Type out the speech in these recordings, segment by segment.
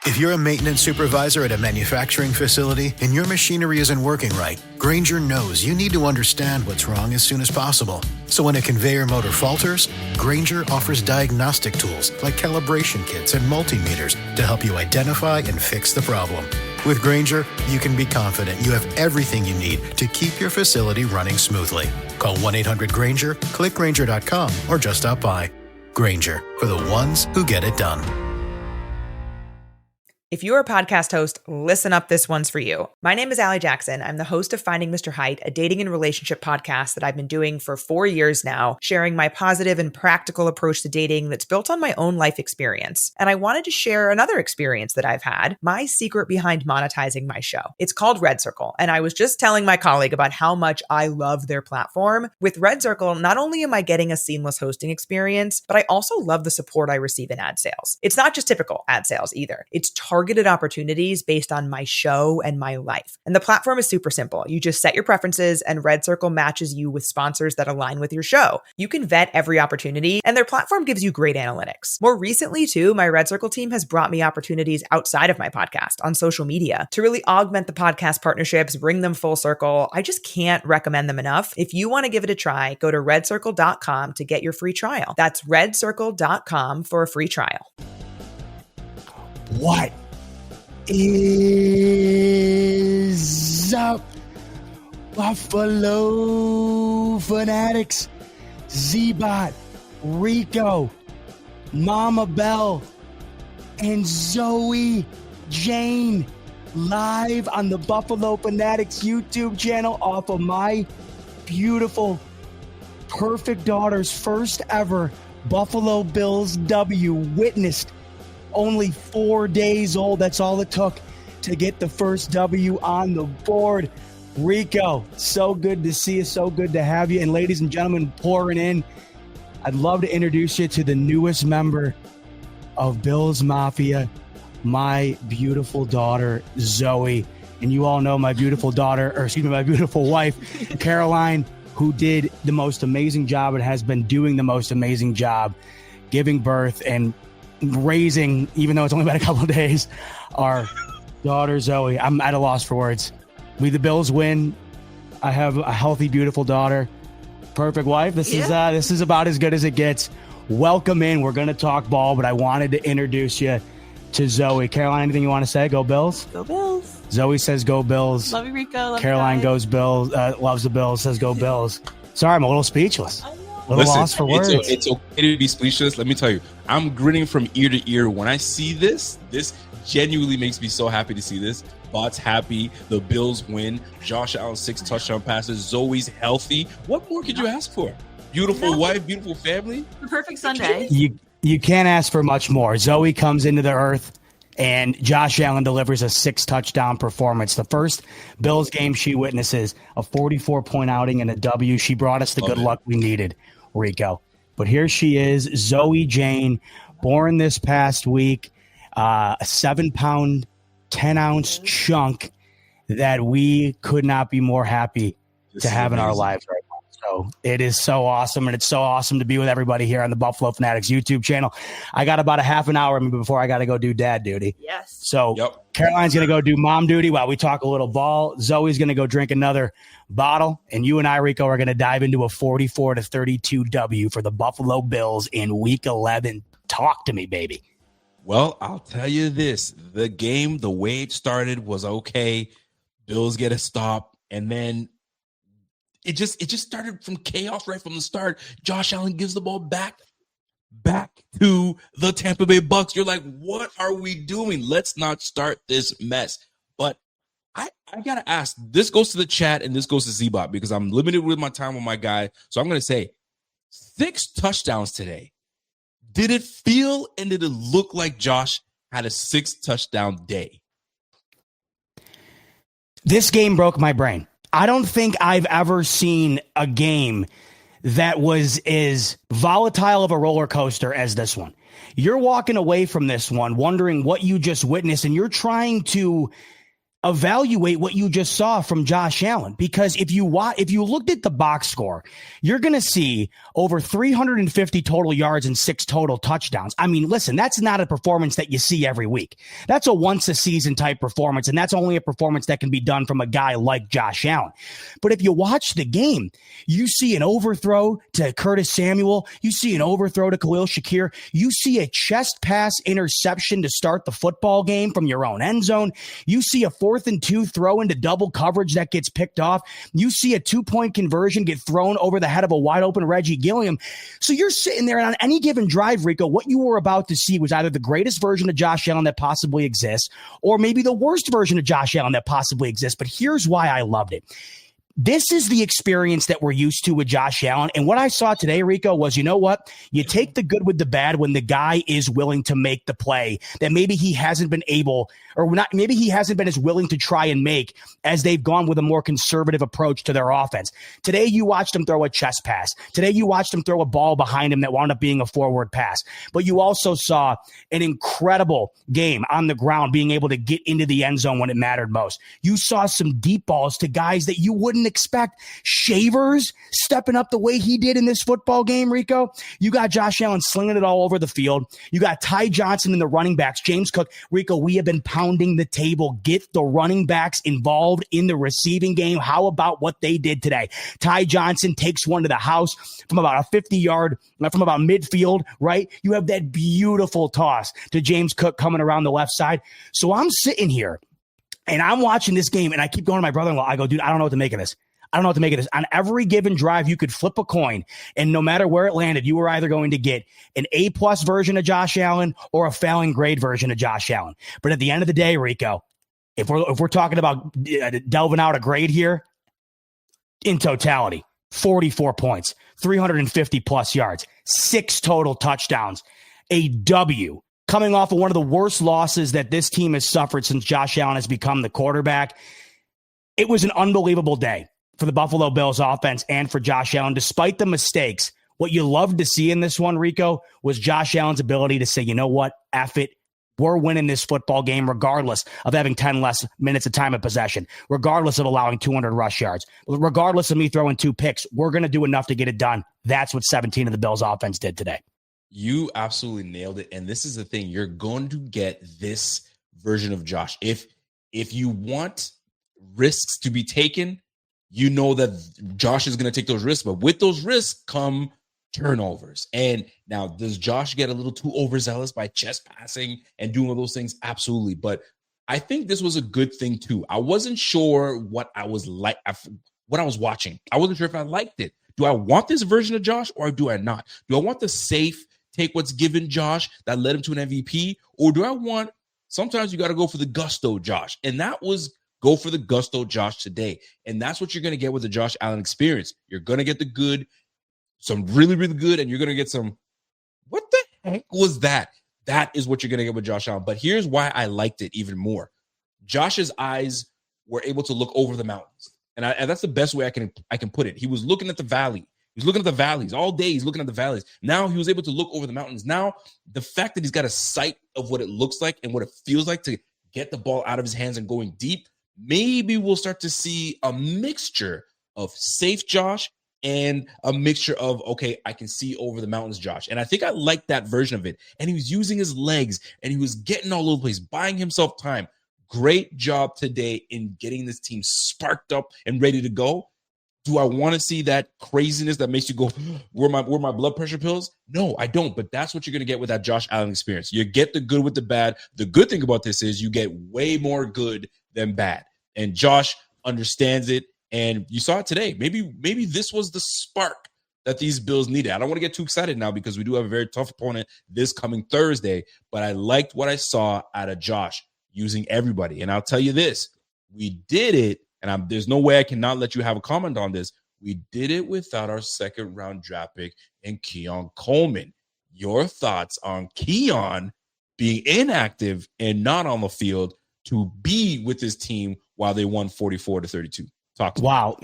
If you're a maintenance supervisor at a manufacturing facility and your machinery isn't working right, Grainger knows you need to understand what's wrong as soon as possible. So when a conveyor motor falters, Grainger offers diagnostic tools like calibration kits and multimeters to help you identify and fix the problem. With Grainger, you can be confident you have everything you need to keep your facility running smoothly. Call 1-800-GRAINGER, click Grainger.com, or just stop by. Grainger, for the ones who get it done. If you're a podcast host, listen up, this one's for you. My name is Allie Jackson. I'm the host of Finding Mr. Height, a dating and relationship podcast that I've been doing for 4 years now, sharing my positive and practical approach to dating that's built on my own life experience. And I wanted to share another experience that I've had, my secret behind monetizing my show. It's called Red Circle, and I was just telling my colleague about how much I love their platform. With Red Circle, not only am I getting a seamless hosting experience, but I also love the support I receive in ad sales. It's not just typical ad sales either. It's targeted opportunities based on my show and my life. And the platform is super simple. You just set your preferences and Red Circle matches you with sponsors that align with your show. You can vet every opportunity and their platform gives you great analytics. More recently too, my Red Circle team has brought me opportunities outside of my podcast on social media to really augment the podcast partnerships, bring them full circle. I just can't recommend them enough. If you want to give it a try, go to redcircle.com to get your free trial. That's redcircle.com for a free trial. What is up, Buffalo fanatics? Z-Bot, Rico, Mama Bell, and Zoe Jane live on the Buffalo Fanatics YouTube channel off of my beautiful, perfect daughter's first ever Buffalo Bills W, witnessed only 4 days old. That's all it took to get the first W on the board. Rico, so good to see you. So good to have you. And ladies and gentlemen, pouring in, I'd love to introduce you to the newest member of Bills Mafia, my beautiful daughter, Zoe. And you all know my beautiful daughter, or excuse me, my beautiful wife, Caroline, who did the most amazing job and has been doing the most amazing job giving birth and raising, even though it's only been a couple of days, our daughter Zoe. I'm at a loss for words. The Bills win. I have a healthy, beautiful daughter. Perfect wife. This is about as good as it gets. Welcome in. We're going to talk ball, but I wanted to introduce you to Zoe. Caroline, anything you want to say? Go Bills. Go Bills. Zoe says go Bills. Love you, Rico. Love Caroline goes Bills. Loves the Bills. Says go Bills. Sorry, I'm a little speechless. Lost for words. It's okay to be speechless. Let me tell you, I'm grinning from ear to ear when I see this. This genuinely makes me so happy to see this. Bot's happy. The Bills win. Josh Allen 6 touchdown passes. Zoe's healthy. What more could you ask for? Beautiful wife, beautiful family. The perfect Sunday. You can't ask for much more. Zoe comes into the earth, and Josh Allen delivers a 6 touchdown performance. The first Bills game she witnesses, a 44-point outing and a W. She brought us the good luck we needed, Rico. But here she is, Zoe Jane, born this past week, a 7-pound, 10-ounce chunk that we could not be more happy to have in our lives right now. So it is so awesome, and it's so awesome to be with everybody here on the Buffalo Fanatics YouTube channel. I got about a half an hour before I got to go do dad duty. Yes. So Caroline's going to go do mom duty while we talk a little ball. Zoe's going to go drink another bottle, and you and I, Rico, are going to dive into a 44-32 W for the Buffalo Bills in Week 11. Talk to me, baby. Well, I'll tell you this. The game, the way it started was okay. Bills get a stop, and then it just started from chaos right from the start. Josh Allen gives the ball back to the Tampa Bay Bucks. You're like, what are we doing? Let's not start this mess. But I got to ask, this goes to the chat and this goes to Z-Bot because I'm limited with my time with my guy. So I'm going to say 6 touchdowns today. Did it feel and did it look like Josh had a 6 touchdown day? This game broke my brain. I don't think I've ever seen a game that was as volatile of a roller coaster as this one. You're walking away from this one wondering what you just witnessed, and you're trying to evaluate what you just saw from Josh Allen, because if you looked at the box score, you're going to see over 350 total yards and 6 total touchdowns. I mean, listen, that's not a performance that you see every week. That's a once a season type performance, and that's only a performance that can be done from a guy like Josh Allen. But if you watch the game, you see an overthrow to Curtis Samuel, you see an overthrow to Khalil Shakir, you see a chest pass interception to start the football game from your own end zone, you see a 4th and 2 throw into double coverage that gets picked off. You see a 2-point conversion get thrown over the head of a wide open Reggie Gilliam. So you're sitting there, and on any given drive, Rico, what you were about to see was either the greatest version of Josh Allen that possibly exists, or maybe the worst version of Josh Allen that possibly exists. But here's why I loved it. This is the experience that we're used to with Josh Allen. And what I saw today, Rico, was, you know what? You take the good with the bad when the guy is willing to make the play that maybe he hasn't been able, or not, maybe he hasn't been as willing to try and make as they've gone with a more conservative approach to their offense. Today, you watched him throw a chest pass. Today, you watched him throw a ball behind him that wound up being a forward pass. But you also saw an incredible game on the ground, being able to get into the end zone when it mattered most. You saw some deep balls to guys that you wouldn't expect. Shavers stepping up the way he did in this football game, Rico. You got Josh Allen slinging it all over the field. You got Ty Johnson in the running backs. James Cook. Rico, we have been pounding the table. Get the running backs involved in the receiving game. How about what they did today? Ty Johnson takes one to the house from about a 50-yard, from about midfield, right? You have that beautiful toss to James Cook coming around the left side. So I'm sitting here, and I'm watching this game, and I keep going to my brother-in-law. I go, dude, I don't know what to make of this. I don't know what to make of this. On every given drive, you could flip a coin, and no matter where it landed, you were either going to get an A-plus version of Josh Allen or a failing grade version of Josh Allen. But at the end of the day, Rico, if we're talking about delving out a grade here, in totality, 44 points, 350-plus yards, 6 total touchdowns, a W. Coming off of one of the worst losses that this team has suffered since Josh Allen has become the quarterback. It was an unbelievable day for the Buffalo Bills offense and for Josh Allen. Despite the mistakes, what you loved to see in this one, Rico, was Josh Allen's ability to say, you know what, F it. We're winning this football game regardless of having 10 less minutes of time of possession, regardless of allowing 200 rush yards, regardless of me throwing 2 picks. We're going to do enough to get it done. That's what 17 of the Bills offense did today. You absolutely nailed it. And this is the thing. You're going to get this version of Josh. If you want risks to be taken, you know that Josh is going to take those risks. But with those risks come turnovers. And now, does Josh get a little too overzealous by chest passing and doing all those things? Absolutely. But I think this was a good thing too. I wasn't sure what I was like, what I was watching. I wasn't sure if I liked it. Do I want this version of Josh or do I not? Do I want the safe, take what's given Josh that led him to an MVP? Or do I want, sometimes you got to go for the gusto Josh. And that was go for the gusto Josh today. And that's what you're going to get with the Josh Allen experience. You're going to get the good, some really, really good, and you're going to get some, what the heck was that? That is what you're going to get with Josh Allen. But here's why I liked it even more. Josh's eyes were able to look over the mountains. And that's the best way I can put it. He was looking at the valley. He's looking at the valleys all day. He's looking at the valleys. Now he was able to look over the mountains. Now the fact that he's got a sight of what it looks like and what it feels like to get the ball out of his hands and going deep, maybe we'll start to see a mixture of safe Josh and a mixture of, okay, I can see over the mountains Josh. And I think I liked that version of it. And he was using his legs and he was getting all over the place, buying himself time. Great job today in getting this team sparked up and ready to go. Do I want to see that craziness that makes you go, where my blood pressure pills? No, I don't. But that's what you're going to get with that Josh Allen experience. You get the good with the bad. The good thing about this is you get way more good than bad. And Josh understands it. And you saw it today. Maybe this was the spark that these Bills needed. I don't want to get too excited now because we do have a very tough opponent this coming Thursday. But I liked what I saw out of Josh using everybody. And I'll tell you this, we did it. And there's no way I cannot let you have a comment on this. We did it without our second round draft pick and Keon Coleman. Your thoughts on Keon being inactive and not on the field to be with his team while they won 44-32? Talk to me. Wow.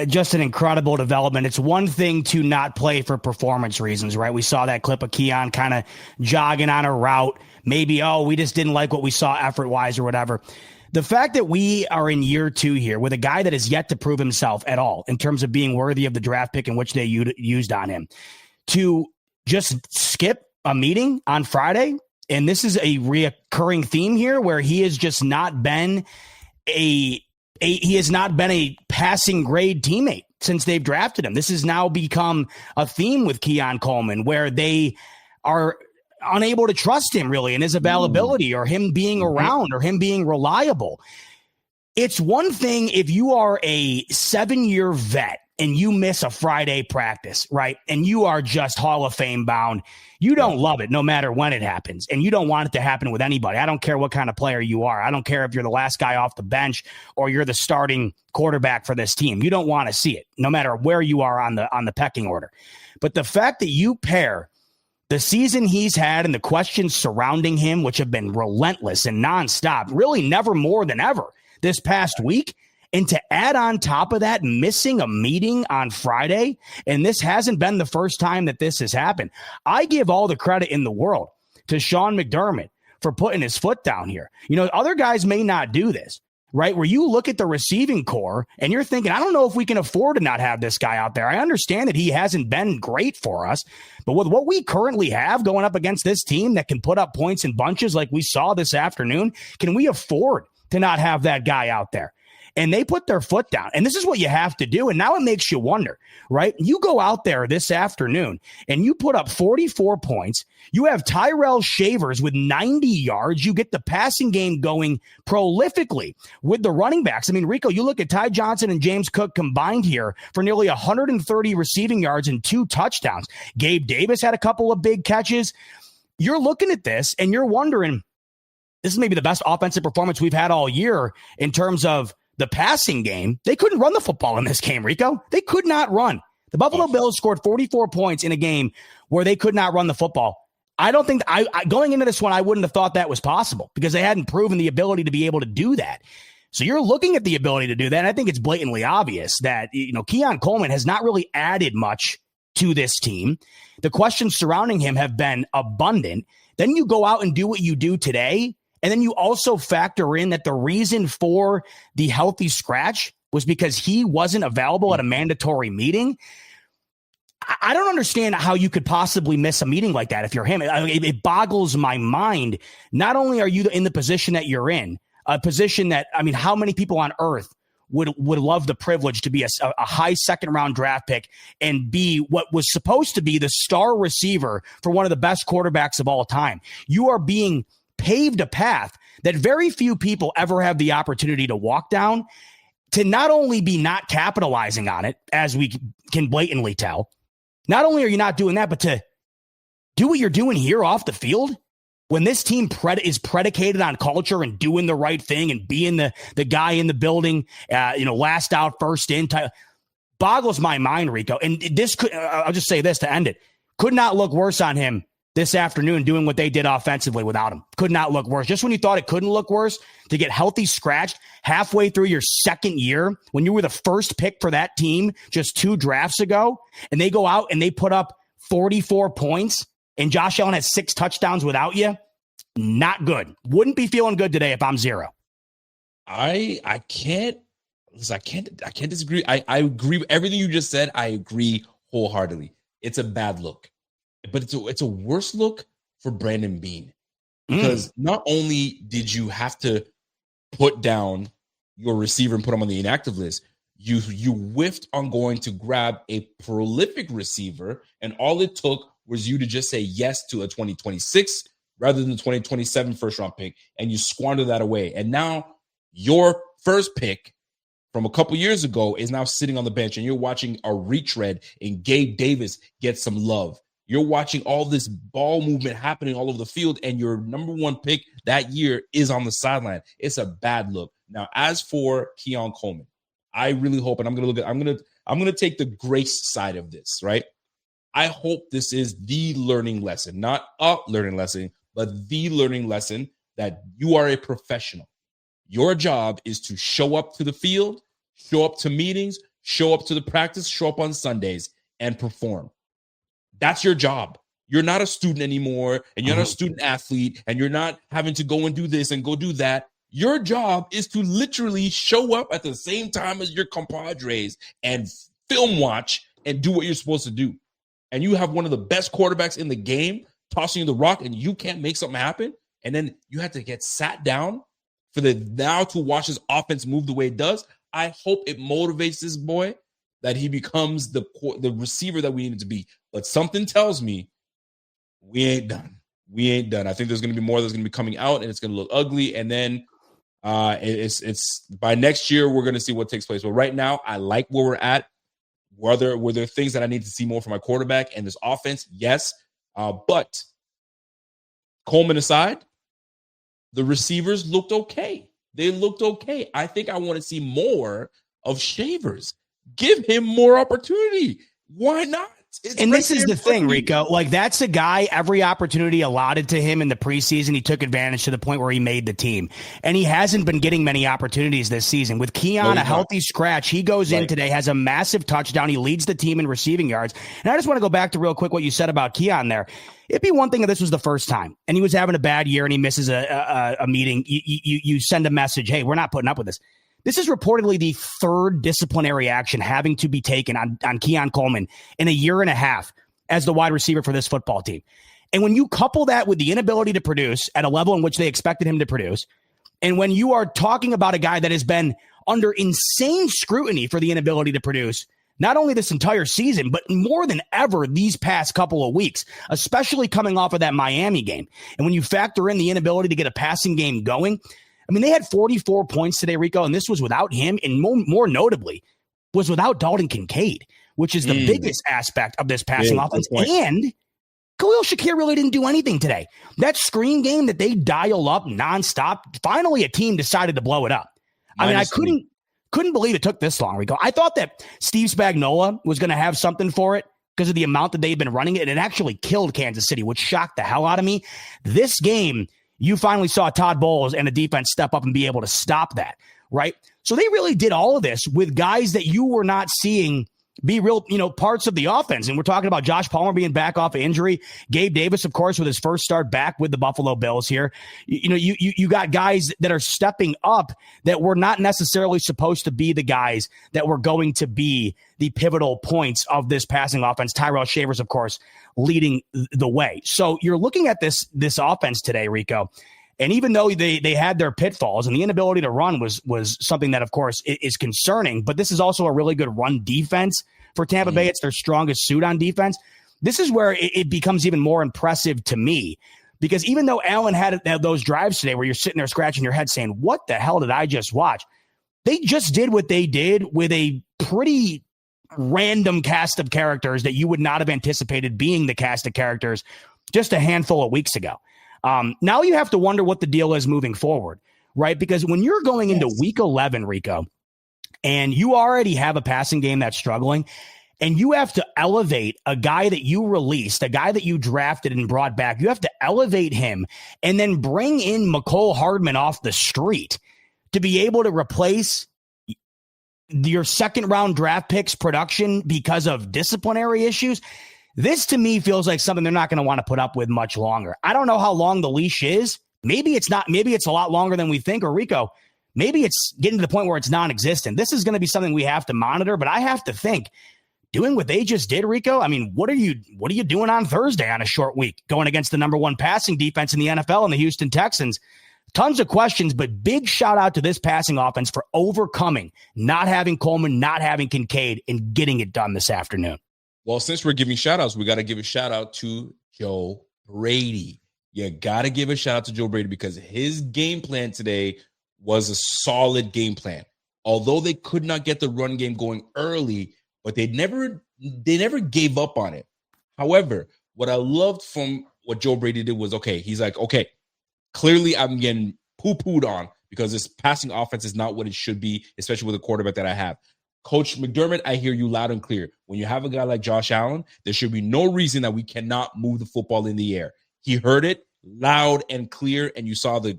Just an incredible development. It's one thing to not play for performance reasons, right? We saw that clip of Keon kind of jogging on a route. Maybe, we just didn't like what we saw effort-wise or whatever. The fact that we are in year 2 here with a guy that has yet to prove himself at all in terms of being worthy of the draft pick in which they used on him, to just skip a meeting on Friday. And this is a reoccurring theme here where he has just not been he has not been a passing grade teammate since they've drafted him. This has now become a theme with Keon Coleman where they are unable to trust him really in his availability or him being around or him being reliable. It's one thing if you are a 7-year vet and you miss a Friday practice, right? And you are just Hall of Fame bound. You don't love it no matter when it happens. And you don't want it to happen with anybody. I don't care what kind of player you are. I don't care if you're the last guy off the bench or you're the starting quarterback for this team. You don't want to see it no matter where you are on the pecking order. But the fact that you pair the season he's had and the questions surrounding him, which have been relentless and nonstop, really never more than ever this past week, and to add on top of that, missing a meeting on Friday, and this hasn't been the first time that this has happened. I give all the credit in the world to Sean McDermott for putting his foot down here. You know, other guys may not do this, right? Where you look at the receiving core and you're thinking, I don't know if we can afford to not have this guy out there. I understand that he hasn't been great for us, but with what we currently have going up against this team that can put up points in bunches like we saw this afternoon, can we afford to not have that guy out there? And they put their foot down. And this is what you have to do. And now it makes you wonder, right? You go out there this afternoon and you put up 44 points. You have Tyrell Shavers with 90 yards. You get the passing game going prolifically with the running backs. I mean, Rico, you look at Ty Johnson and James Cook combined here for nearly 130 receiving yards and 2 touchdowns. Gabe Davis had a couple of big catches. You're looking at this and you're wondering, this is maybe the best offensive performance we've had all year in terms of the passing game. They couldn't run the football in this game, Rico. They could not run. The Buffalo Bills scored 44 points in a game where they could not run the football. I don't think going into this one, I wouldn't have thought that was possible because they hadn't proven the ability to be able to do that. So you're looking at the ability to do that. And I think it's blatantly obvious that, you know, Keon Coleman has not really added much to this team. The questions surrounding him have been abundant. Then you go out and do what you do today. And then you also factor in that the reason for the healthy scratch was because he wasn't available at a mandatory meeting. I don't understand how you could possibly miss a meeting like that if you're him. It boggles my mind. Not only are you in the position that you're in, a position that, I mean, how many people on earth would love the privilege to be a high second-round draft pick and be what was supposed to be the star receiver for one of the best quarterbacks of all time? You are being paved a path that very few people ever have the opportunity to walk down, to not only be not capitalizing on it, as we can blatantly tell. Not only are you not doing that, but to do what you're doing here off the field when this team is predicated on culture and doing the right thing and being the guy in the building, last out, first in, boggles my mind, Rico. And this could, I'll just say this to end it, could not look worse on him this afternoon doing what they did offensively without him. Could not look worse. Just when you thought it couldn't look worse, to get healthy scratched halfway through your second year when you were the first pick for that team just 2 drafts ago, and they go out and they put up 44 points and Josh Allen has 6 touchdowns without you. Not good. Wouldn't be feeling good today if I'm 0. I can't disagree. I agree with everything you just said. I agree wholeheartedly. It's a bad look. But it's a worse look for Brandon Beane because not only did you have to put down your receiver and put him on the inactive list, you whiffed on going to grab a prolific receiver, and all it took was you to just say yes to a 2026 rather than the 2027 first round pick, and you squandered that away. And now your first pick from a couple years ago is now sitting on the bench, and you're watching a retread and Gabe Davis get some love. You're watching all this ball movement happening all over the field, and your number 1 pick that year is on the sideline. It's a bad look. Now, as for Keon Coleman, I really hope, and I'm gonna take the grace side of this, right? I hope this is the learning lesson, not a learning lesson, but the learning lesson that you are a professional. Your job is to show up to the field, show up to meetings, show up to the practice, show up on Sundays, and perform. That's your job. You're not a student anymore, and you're not a student athlete, and you're not having to go and do this and go do that. Your job is to literally show up at the same time as your compadres and film watch and do what you're supposed to do. And you have one of the best quarterbacks in the game tossing you the rock, and you can't make something happen. And then you have to get sat down for the now to watch his offense move the way it does. I hope it motivates this boy that he becomes the receiver that we need him to be. But something tells me we ain't done. We ain't done. I think there's going to be more that's going to be coming out, and it's going to look ugly. And then it's by next year we're going to see what takes place. But right now, I like where we're at. Were there things that I need to see more from my quarterback and this offense? Yes. But Coleman aside, the receivers looked okay. They looked okay. I think I want to see more of Shavers. Give him more opportunity. Why not? And this is the thing, Rico. Like, that's a guy, every opportunity allotted to him in the preseason, he took advantage to the point where he made the team. And he hasn't been getting many opportunities this season. With Keon, a healthy scratch, he goes in today, has a massive touchdown. He leads the team in receiving yards. And I just want to go back to real quick what you said about Keon there. It'd be one thing if this was the first time and he was having a bad year and he misses a meeting. You send a message, hey, we're not putting up with this. This is reportedly the third disciplinary action having to be taken on Keon Coleman in a year and a half as the wide receiver for this football team. And when you couple that with the inability to produce at a level in which they expected him to produce, and when you are talking about a guy that has been under insane scrutiny for the inability to produce, not only this entire season, but more than ever these past couple of weeks, especially coming off of that Miami game. And when you factor in the inability to get a passing game going, I mean, they had 44 points today, Rico, and this was without him, and more notably, was without Dalton Kincaid, which is the biggest aspect of this passing offense. And Khalil Shakir really didn't do anything today. That screen game that they dial up nonstop, finally a team decided to blow it up. I mean, I couldn't believe it took this long, Rico. I thought that Steve Spagnuolo was going to have something for it because of the amount that they've been running it, and it actually killed Kansas City, which shocked the hell out of me. This game, you finally saw Todd Bowles and the defense step up and be able to stop that, right? So they really did all of this with guys that you were not seeing be real, parts of the offense. And we're talking about Josh Palmer being back off of injury. Gabe Davis, of course, with his first start back with the Buffalo Bills here. You got guys that are stepping up that were not necessarily supposed to be the guys that were going to be the pivotal points of this passing offense. Tyrell Shavers, of course, leading the way. So you're looking at this offense today, Rico. And even though they had their pitfalls and the inability to run was something that, of course, is concerning, but this is also a really good run defense for Tampa Bay. It's their strongest suit on defense. This is where it becomes even more impressive to me, because even though Allen had those drives today where you're sitting there scratching your head saying, what the hell did I just watch? They just did what they did with a pretty random cast of characters that you would not have anticipated being the cast of characters just a handful of weeks ago. Now you have to wonder what the deal is moving forward, right? Because when you're going into week 11, Rico, and you already have a passing game that's struggling, and you have to elevate a guy that you released, a guy that you drafted and brought back, you have to elevate him and then bring in McCole Hardman off the street to be able to replace your second round draft picks production because of disciplinary issues. This, to me, feels like something they're not going to want to put up with much longer. I don't know how long the leash is. Maybe it's not. Maybe it's a lot longer than we think. Or, Rico, maybe it's getting to the point where it's non-existent. This is going to be something we have to monitor. But I have to think, doing what they just did, Rico, I mean, what are you doing on Thursday on a short week going against the number one passing defense in the NFL and the Houston Texans? Tons of questions, but big shout out to this passing offense for overcoming, not having Coleman, not having Kincaid, and getting it done this afternoon. Well, since we're giving shout outs, we got to give a shout out to Joe Brady. You got to give a shout out to Joe Brady because his game plan today was a solid game plan. Although they could not get the run game going early, but they never gave up on it. However, what I loved from what Joe Brady did was, he's like, clearly I'm getting poo-pooed on because this passing offense is not what it should be, especially with the quarterback that I have. Coach McDermott, I hear you loud and clear. When you have a guy like Josh Allen, there should be no reason that we cannot move the football in the air. He heard it loud and clear, and you saw the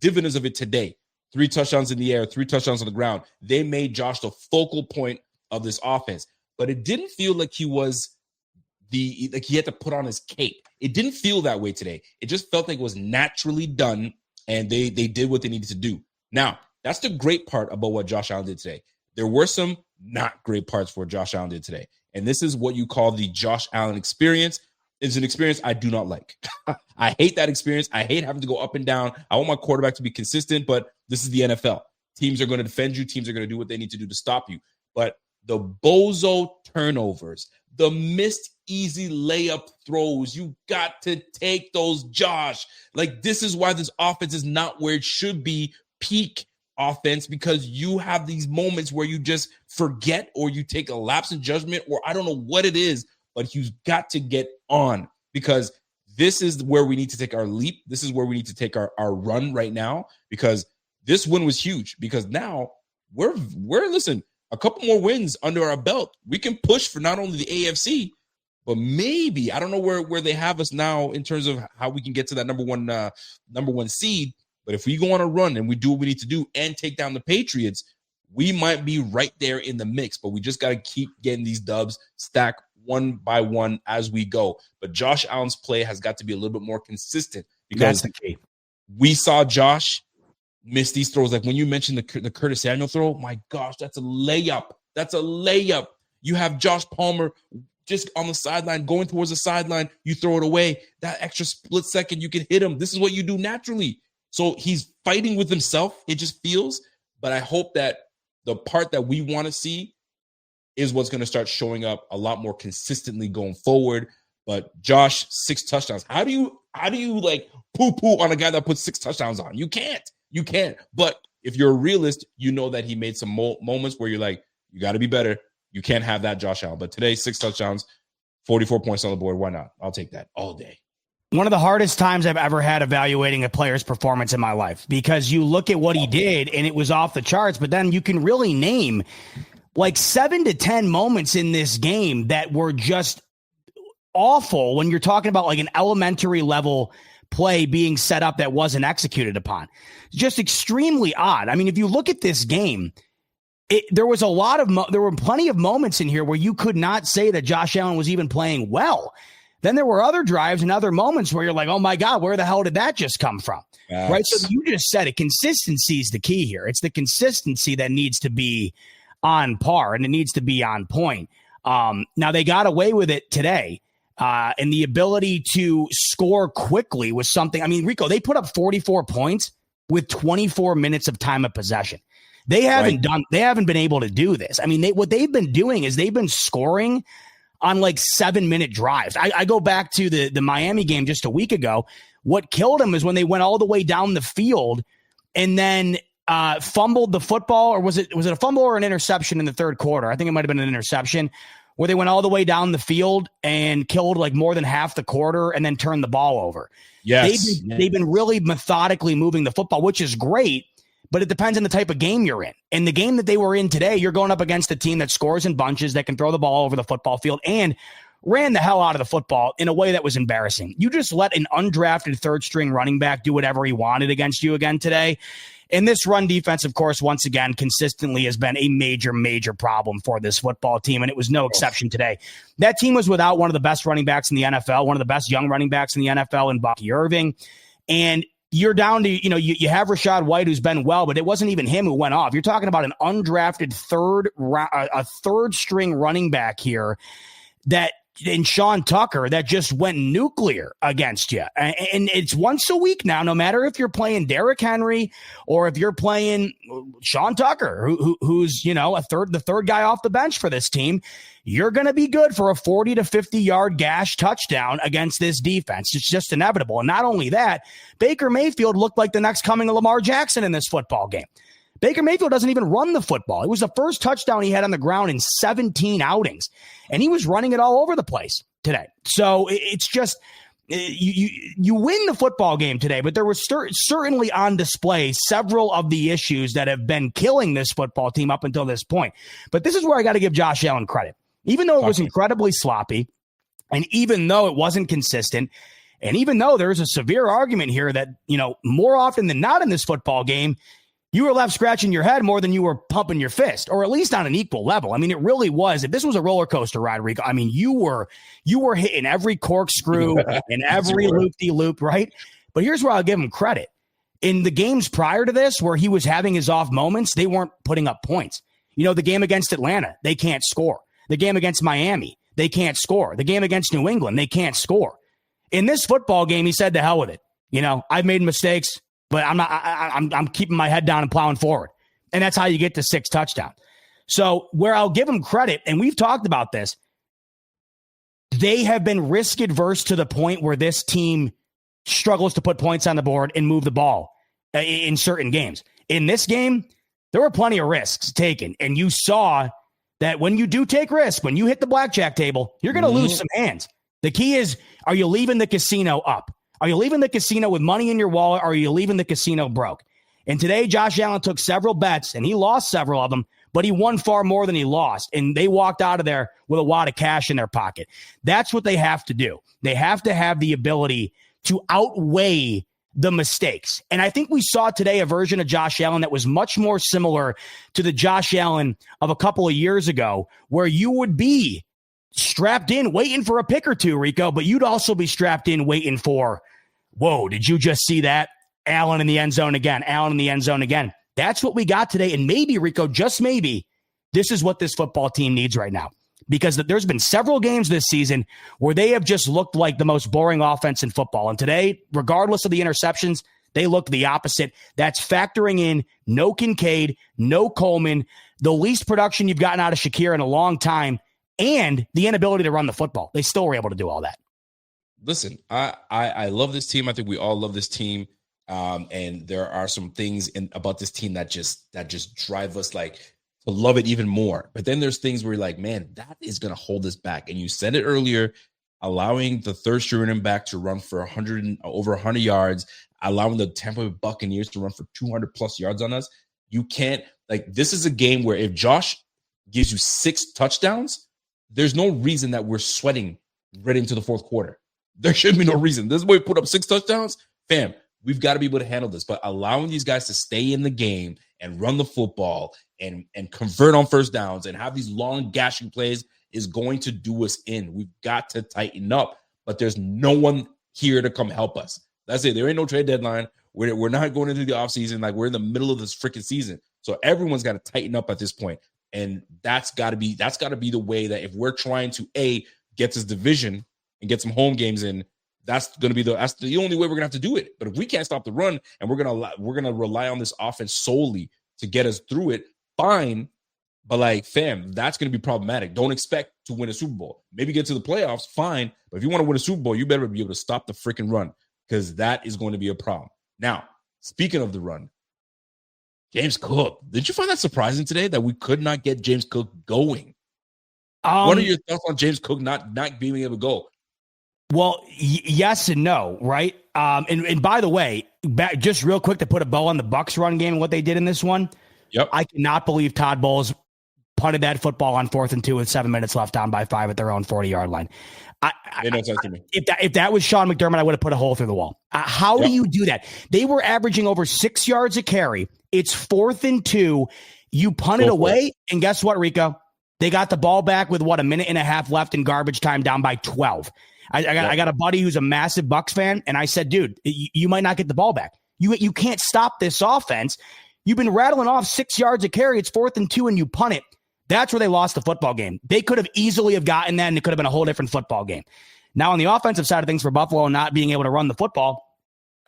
dividends of it today. 3 touchdowns in the air, 3 touchdowns on the ground. They made Josh the focal point of this offense. But it didn't feel like he was he had to put on his cape. It didn't feel that way today. It just felt like it was naturally done, and they did what they needed to do. Now, that's the great part about what Josh Allen did today. There were some not great parts for what Josh Allen did today. And this is what you call the Josh Allen experience. It's an experience I do not like. I hate that experience. I hate having to go up and down. I want my quarterback to be consistent, but this is the NFL. Teams are going to defend you. Teams are going to do what they need to do to stop you. But the bozo turnovers, the missed easy layup throws, you got to take those, Josh. Like, this is why this offense is not where it should be, peak offense, because you have these moments where you just forget or you take a lapse in judgment, or I don't know what it is, but you've got to get on, because this is where we need to take our leap. This is where we need to take our run right now, because this win was huge, because now we're listen, a couple more wins under our belt. We can push for not only the AFC, but maybe, I don't know where they have us now in terms of how we can get to that number one seed. But if we go on a run and we do what we need to do and take down the Patriots, we might be right there in the mix. But we just got to keep getting these dubs, stack one by one as we go. But Josh Allen's play has got to be a little bit more consistent, because that's the key. We saw Josh miss these throws. Like when you mentioned the Curtis Samuel throw, my gosh, that's a layup. That's a layup. You have Josh Palmer just on the sideline, going towards the sideline. You throw it away. That extra split second, you can hit him. This is what you do naturally. So he's fighting with himself, it just feels. But I hope that the part that we want to see is what's going to start showing up a lot more consistently going forward. But Josh, 6 touchdowns. How do you like poo-poo on a guy that puts 6 touchdowns on? You can't. But if you're a realist, you know that he made some moments where you're like, you got to be better. You can't have that, Josh Allen. But today, 6 touchdowns, 44 points on the board. Why not? I'll take that all day. One of the hardest times I've ever had evaluating a player's performance in my life, because you look at what he did and it was off the charts, but then you can really name like 7 to 10 moments in this game that were just awful when you're talking about like an elementary level play being set up that wasn't executed upon. Just extremely odd. I mean, if you look at this game, there were plenty of moments in here where you could not say that Josh Allen was even playing well. Then there were other drives and other moments where you're like, oh my God, where the hell did that just come from? Yes. Right. So you just said it. Consistency is the key here. It's the consistency that needs to be on par and it needs to be on point. Now they got away with it today. And the ability to score quickly was something. I mean, Rico, they put up 44 points with 24 minutes of time of possession. They haven't been able to do this. I mean, what they've been doing is they've been scoring on like 7-minute drives. I go back to the Miami game just a week ago. What killed them is when they went all the way down the field and then fumbled the football, or was it a fumble or an interception in the third quarter? I think it might have been an interception, where they went all the way down the field and killed like more than half the quarter and then turned the ball over. Yes. They've been really methodically moving the football, which is great, but it depends on the type of game you're in. And the game that they were in today, you're going up against a team that scores in bunches, that can throw the ball over the football field, and ran the hell out of the football in a way that was embarrassing. You just let an undrafted third-string running back do whatever he wanted against you again today. And this run defense, of course, once again, consistently has been a major, major problem for this football team, and it was no exception today. That team was without one of the best running backs in the NFL, one of the best young running backs in the NFL in Bucky Irving. And you're down to, you have Rachaad White, who's been well, but it wasn't even him who went off. You're talking about an undrafted third-string running back here in Sean Tucker that just went nuclear against you. And it's once a week now, no matter if you're playing Derrick Henry or if you're playing Sean Tucker, who's, the third guy off the bench for this team, you're going to be good for a 40 to 50 yard gash touchdown against this defense. It's just inevitable. And not only that, Baker Mayfield looked like the next coming of Lamar Jackson in this football game. Baker Mayfield doesn't even run the football. It was the first touchdown he had on the ground in 17 outings, and he was running it all over the place today. So it's just you win the football game today, but there was certainly on display several of the issues that have been killing this football team up until this point. But this is where I got to give Josh Allen credit. Even though it was incredibly sloppy, and even though it wasn't consistent, and even though there's a severe argument here that, more often than not in this football game, you were left scratching your head more than you were pumping your fist, or at least on an equal level. I mean, it really was. If this was a roller coaster ride, Rico, I mean, you were hitting every corkscrew and every loop-de-loop, right? But here's where I'll give him credit. In the games prior to this, where he was having his off moments, they weren't putting up points. You know, the game against Atlanta, they can't score. The game against Miami, they can't score. The game against New England, they can't score. In this football game, he said, "To hell with it. You know, I've made mistakes, but I'm keeping my head down and plowing forward." And that's how you get to 6 touchdowns. So where I'll give him credit, and we've talked about this, they have been risk adverse to the point where this team struggles to put points on the board and move the ball in certain games. In this game, there were plenty of risks taken. And you saw that when you do take risks, when you hit the blackjack table, you're going to lose some hands. The key is, are you leaving the casino up? Are you leaving the casino with money in your wallet, or are you leaving the casino broke? And today, Josh Allen took several bets, and he lost several of them, but he won far more than he lost. And they walked out of there with a wad of cash in their pocket. That's what they have to do. They have to have the ability to outweigh the mistakes. And I think we saw today a version of Josh Allen that was much more similar to the Josh Allen of a couple of years ago, where you would be strapped in waiting for a pick or two, Rico, but you'd also be strapped in waiting for, whoa, did you just see that? Allen in the end zone again, Allen in the end zone again. That's what we got today. And maybe, Rico, just maybe, this is what this football team needs right now. Because there's been several games this season where they have just looked like the most boring offense in football. And today, regardless of the interceptions, they looked the opposite. That's factoring in no Kincaid, no Coleman, the least production you've gotten out of Shakir in a long time, and the inability to run the football. They still were able to do all that. Listen, I love this team. I think we all love this team. And there are some things about this team that just drive us like to love it even more. But then there's things where you're like, man, that is going to hold us back. And you said it earlier, allowing the third string running back to run for over 100 yards, allowing the Tampa Bay Buccaneers to run for 200 plus yards on us. You can't, like, this is a game where if Josh gives you 6 touchdowns, there's no reason that we're sweating right into the fourth quarter. There should be no reason. This boy put up 6 touchdowns, fam. We've got to be able to handle this, but allowing these guys to stay in the game and run the football and convert on first downs and have these long gashing plays is going to do us in. We've got to tighten up, but there's no one here to come help us. That's it. There ain't no trade deadline. We're not going into the offseason. Like, we're in the middle of this freaking season. So everyone's got to tighten up at this point. And that's got to be the way that if we're trying to get this division and get some home games in, that's the only way we're gonna have to do it. But if we can't stop the run and we're gonna rely on this offense solely to get us through it, fine. But like, fam, that's gonna be problematic. Don't expect to win a Super Bowl. Maybe get to the playoffs, fine. But if you want to win a Super Bowl, you better be able to stop the freaking run, because that is going to be a problem. Now, speaking of the run, James Cook. Did you find that surprising today that we could not get James Cook going? What are your thoughts on James Cook not being able to go? Well, yes and no, right? And by the way, just real quick to put a bow on the Bucs run game and what they did in this one. Yep. I cannot believe Todd Bowles punted that football on 4th and 2 with 7 minutes left, down by 5 at their own 40-yard line. It no sense to me. If that was Sean McDermott, I would have put a hole through the wall. How do you do that? They were averaging over 6 yards a carry. It's 4th and 2. You punt it away, and guess what, Rico? They got the ball back with, a minute and a half left in garbage time, down by 12. I got a buddy who's a massive Bucs fan, and I said, dude, you might not get the ball back. You can't stop this offense. You've been rattling off 6 yards a carry. It's 4th and 2, and you punt it. That's where they lost the football game. They could have easily have gotten that, and it could have been a whole different football game. Now, on the offensive side of things for Buffalo, not being able to run the football,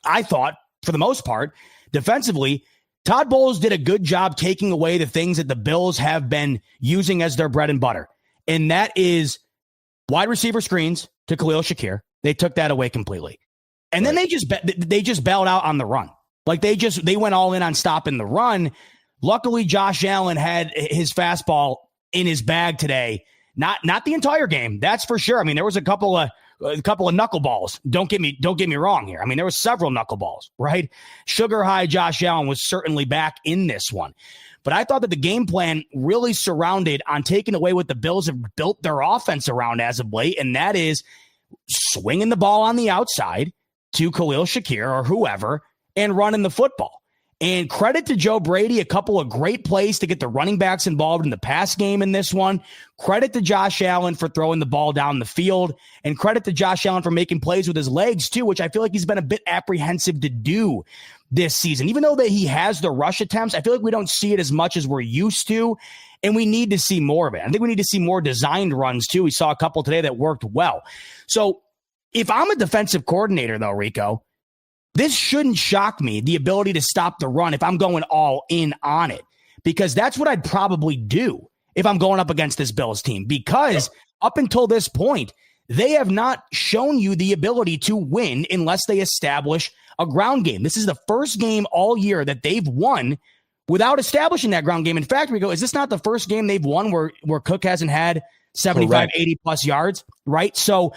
I thought, for the most part, defensively, Todd Bowles did a good job taking away the things that the Bills have been using as their bread and butter, and that is wide receiver screens to Khalil Shakir. They took that away completely. And then they just bailed out on the run. Like they went all in on stopping the run. Luckily, Josh Allen had his fastball in his bag today. Not the entire game, that's for sure. I mean, there was a couple of knuckleballs. Don't get me wrong here. I mean, there was several knuckleballs, right? Sugar high Josh Allen was certainly back in this one. But I thought that the game plan really surrounded on taking away what the Bills have built their offense around as of late, and that is swinging the ball on the outside to Khalil Shakir or whoever and running the football. And credit to Joe Brady, a couple of great plays to get the running backs involved in the pass game in this one. Credit to Josh Allen for throwing the ball down the field. And credit to Josh Allen for making plays with his legs too, which I feel like he's been a bit apprehensive to do this season. Even though that he has the rush attempts, I feel like we don't see it as much as we're used to. And we need to see more of it. I think we need to see more designed runs too. We saw a couple today that worked well. So if I'm a defensive coordinator though, Rico, this shouldn't shock me, the ability to stop the run if I'm going all in on it, because that's what I'd probably do if I'm going up against this Bills team, because up until this point, they have not shown you the ability to win unless they establish a ground game. This is the first game all year that they've won without establishing that ground game. In fact, Rico, is this not the first game they've won where Cook hasn't had 75, 80 plus yards, right? So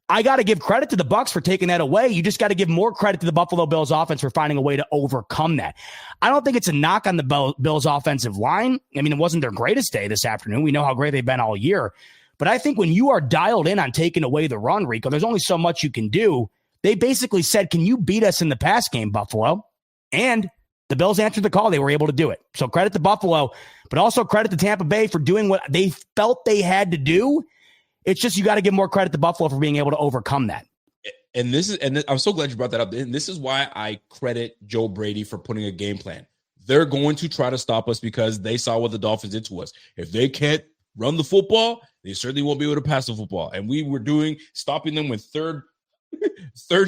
I got to give credit to the Bucs for taking that away. You just got to give more credit to the Buffalo Bills offense for finding a way to overcome that. I don't think it's a knock on the Bills offensive line. I mean, it wasn't their greatest day this afternoon. We know how great they've been all year. But I think when you are dialed in on taking away the run, Rico, there's only so much you can do. They basically said, can you beat us in the pass game, Buffalo? And the Bills answered the call. They were able to do it. So credit to Buffalo, but also credit to Tampa Bay for doing what they felt they had to do. It's just you got to give more credit to Buffalo for being able to overcome that. And I'm so glad you brought that up. And this is why I credit Joe Brady for putting a game plan. They're going to try to stop us because they saw what the Dolphins did to us. If they can't run the football, they certainly won't be able to pass the football. And we were stopping them with third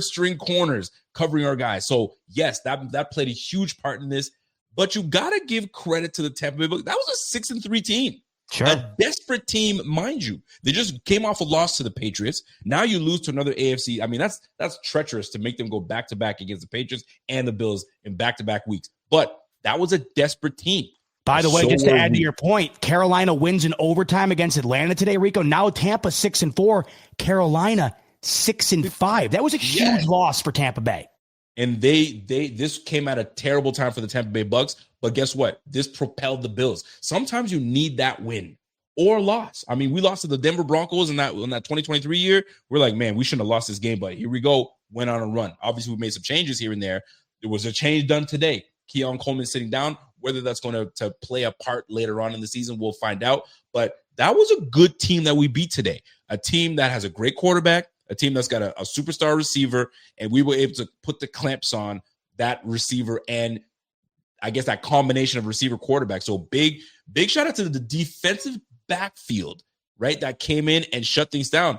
string corners covering our guys. So yes, that played a huge part in this. But you got to give credit to the Tampa Bay Buccaneers. That was a 6-3 team. Sure. A desperate team, mind you. They just came off a loss to the Patriots. Now you lose to another AFC. I mean, that's treacherous to make them go back-to-back against the Patriots and the Bills in back-to-back weeks. But that was a desperate team. By the way, just to add to your point, Carolina wins in overtime against Atlanta today, Rico. Now Tampa 6-4, Carolina 6-5. That was a huge loss for Tampa Bay. And this came at a terrible time for the Tampa Bay Bucs. But guess what? This propelled the Bills. Sometimes you need that win or loss. I mean, we lost to the Denver Broncos in that 2023 year. We're like, man, we shouldn't have lost this game, but here we go. Went on a run. Obviously, we made some changes here and there. There was a change done today. Keon Coleman sitting down. Whether that's going to play a part later on in the season, we'll find out. But that was a good team that we beat today. A team that has a great quarterback, a team that's got a superstar receiver, and we were able to put the clamps on that receiver and I guess that combination of receiver quarterback. So big shout out to the defensive backfield, right? That came in and shut things down.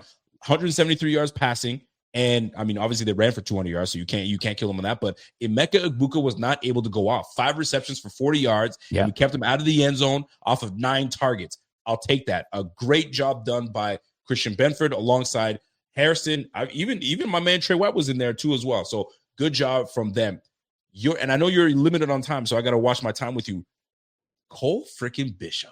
173 yards passing. And I mean, obviously they ran for 200 yards, so you can't kill them on that. But Emeka Egbuka was not able to go off. 5 receptions for 40 yards. Yeah. And we kept him out of the end zone off of 9 targets. I'll take that. A great job done by Christian Benford alongside Harrison. Even my man Trey White was in there too as well. So good job from them. And I know you're limited on time, so I got to watch my time with you. Cole freaking Bishop.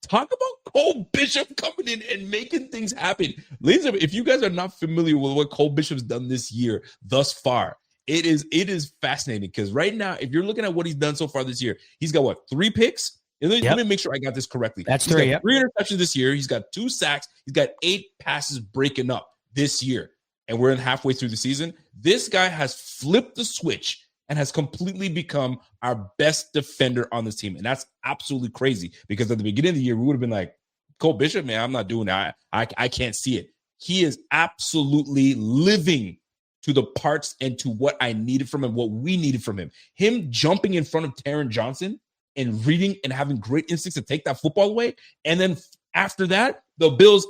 Talk about Cole Bishop coming in and making things happen. Ladies and gentlemen, if you guys are not familiar with what Cole Bishop's done this year thus far, it is fascinating because right now, if you're looking at what he's done so far this year, he's got 3 picks? And let me make sure I got this correctly. That's he's 3. Got 3 interceptions this year. He's got 2 sacks. He's got 8 passes breaking up this year. And we're in halfway through the season. This guy has flipped the switch and has completely become our best defender on this team. And that's absolutely crazy because at the beginning of the year, we would have been like, Cole Bishop, man, I'm not doing that. I can't see it. He is absolutely living to the parts and to what I needed from him, what we needed from him. Him jumping in front of Taron Johnson and reading and having great instincts to take that football away. And then after that, the Bills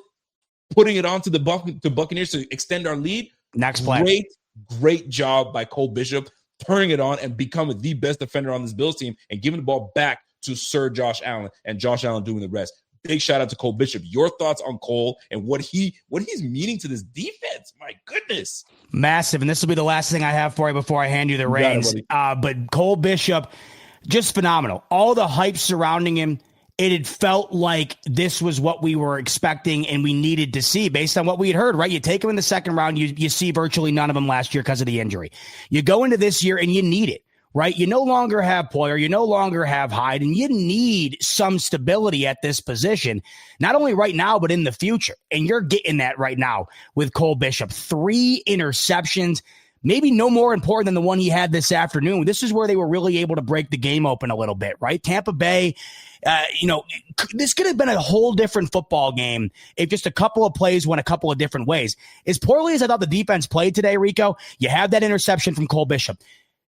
putting it on to the Buccaneers to extend our lead. Next play. Great job by Cole Bishop, turning it on and becoming the best defender on this Bills team and giving the ball back to Sir Josh Allen and Josh Allen doing the rest. Big shout out to Cole Bishop. Your thoughts on Cole and what he's meaning to this defense? My goodness. Massive. And this will be the last thing I have for you before I hand you the reins. But Cole Bishop, just phenomenal. All the hype surrounding him. It had felt like this was what we were expecting and we needed to see based on what we had heard, right? You take him in the second round, you see virtually none of them last year because of the injury. You go into this year and you need it, right? You no longer have Poyer, you no longer have Hyde, and you need some stability at this position, not only right now, but in the future. And you're getting that right now with Cole Bishop. 3 interceptions. maybe no more important than the one he had this afternoon. This is where they were really able to break the game open a little bit, right? Tampa Bay, this could have been a whole different football game if just a couple of plays went a couple of different ways. As poorly as I thought the defense played today, Rico, you have that interception from Cole Bishop.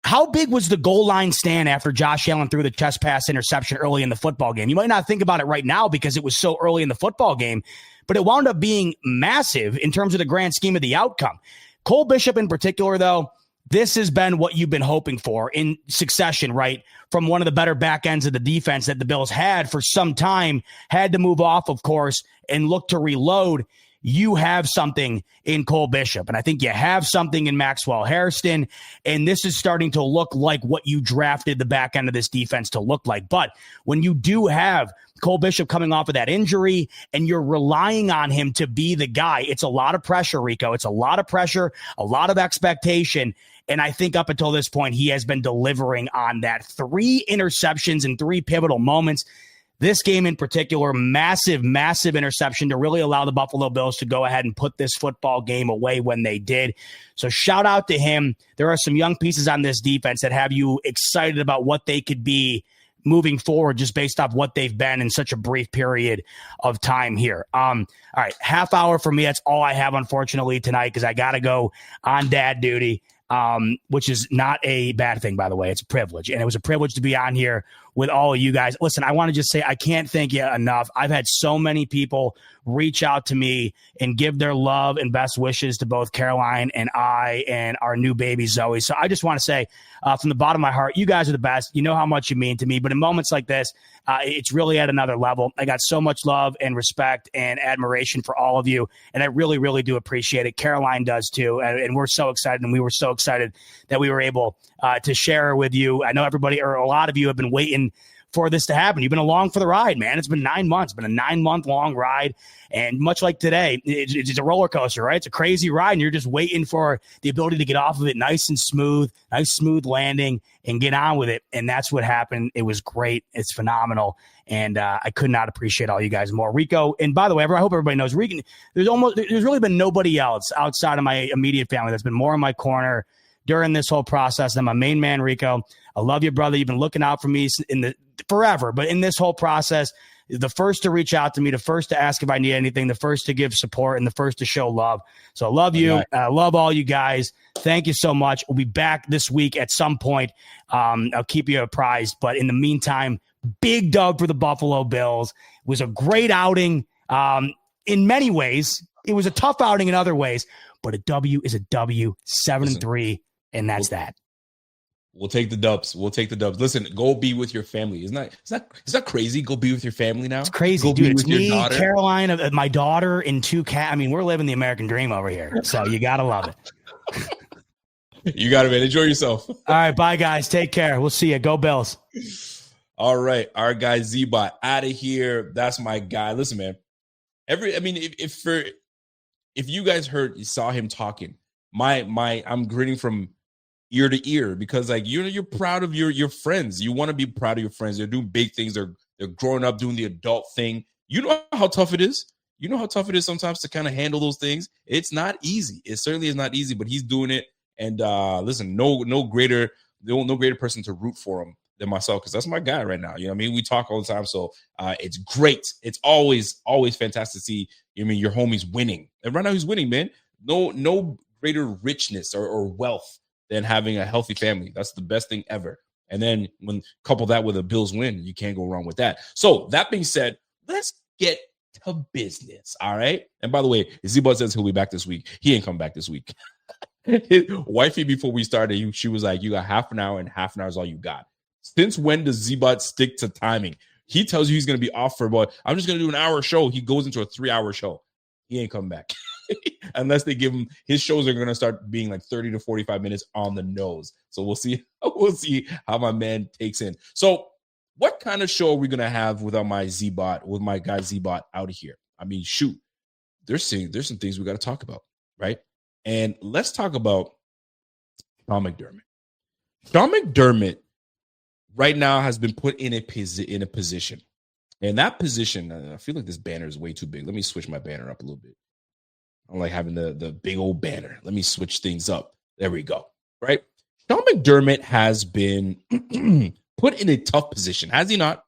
How big was the goal line stand after Josh Allen threw the chest pass interception early in the football game? You might not think about it right now because it was so early in the football game, but it wound up being massive in terms of the grand scheme of the outcome. Cole Bishop in particular, though, this has been what you've been hoping for in succession, right? From one of the better back ends of the defense that the Bills had for some time, had to move off, of course, and look to reload. You have something in Cole Bishop, and I think you have something in Maxwell Hairston, and this is starting to look like what you drafted the back end of this defense to look like. But when you do have Cole Bishop coming off of that injury and you're relying on him to be the guy, it's a lot of pressure, Rico. It's a lot of pressure, a lot of expectation. And I think up until this point, he has been delivering on that. 3 interceptions in 3 pivotal moments. This game in particular, massive, massive interception to really allow the Buffalo Bills to go ahead and put this football game away when they did. So shout out to him. There are some young pieces on this defense that have you excited about what they could be moving forward just based off what they've been in such a brief period of time here. All right, half hour for me. That's all I have, unfortunately, tonight because I got to go on dad duty. Which is not a bad thing, by the way. It's a privilege. And it was a privilege to be on here with all of you guys. Listen, I want to just say I can't thank you enough. I've had so many people reach out to me and give their love and best wishes to both Caroline and I and our new baby, Zoe. So I just want to say from the bottom of my heart, you guys are the best. You know how much you mean to me. But in moments like this, it's really at another level. I got so much love and respect and admiration for all of you. And I really, really do appreciate it. Caroline does too. And we're so excited. And we were so excited that we were able to share with you. I know everybody or a lot of you have been waiting for this to happen. You've been along for the ride, man. It's been 9 months. It's been a 9-month long ride. And much like today, it's a roller coaster, right? It's a crazy ride. And you're just waiting for the ability to get off of it nice and smooth, nice, smooth landing and get on with it. And that's what happened. It was great. It's phenomenal. And I could not appreciate all you guys more. Rico, and by the way, I hope everybody knows, Rico, there's really been nobody else outside of my immediate family that's been more in my corner during this whole process than my main man, Rico. I love you, brother. You've been looking out for me forever, but in this whole process, the first to reach out to me, the first to ask if I need anything, the first to give support, and the first to show love. So I love you. Right. I love all you guys. Thank you so much. We'll be back this week at some point. I'll keep you apprised. But in the meantime, big dub for the Buffalo Bills. It was a great outing in many ways. It was a tough outing in other ways, but a W is a W, 7-3, and that's that. We'll take the dubs. Listen, go be with your family. Isn't that crazy? Go be with your family now. It's crazy, go dude. It's me, Caroline, my daughter, and 2 cats. I mean, we're living the American dream over here. So you gotta love it. You got it, man. Enjoy yourself. All right, bye, guys. Take care. We'll see you. Go Bills. All right, our guy Z-Bot out of here. That's my guy. Listen, man. If you guys saw him talking, I'm grinning from ear to ear because like you're proud of your friends. You want to be proud of your friends. They're doing big things. They're growing up doing the adult thing. You know how tough it is. You know how tough it is sometimes to kind of handle those things. It's not easy. It certainly is not easy, but he's doing it. And listen, no greater person to root for him than myself because that's my guy right now. You know what I mean? We talk all the time, so it's great. It's always fantastic to see. Your homie's winning, and right now he's winning, man. No greater richness or wealth than having a healthy family. That's the best thing ever. And then when couple that with a Bills win, you can't go wrong with that. So that being said, let's get to business. All right. And by the way, Z-Bot says he'll be back this week. He ain't come back this week. His wifey, before we started, she was like, you got half an hour and half an hour is all you got. Since when does Z-Bot stick to timing? He tells you he's going to be off for about, I'm just going to do an hour show. He goes into a 3-hour show. He ain't come back. Unless they give him, his shows are going to start being like 30 to 45 minutes on the nose. So we'll see how my man takes in. So what kind of show are we going to have with my guy Z-Bot out of here? I mean, shoot, there's some things we got to talk about, right? And let's talk about Sean McDermott. Sean McDermott right now has been put in a position. And that position, I feel like this banner is way too big. Let me switch my banner up a little bit. I don't like having the big old banner. Let me switch things up. There we go. Right? Sean McDermott has been put in a tough position, has he not?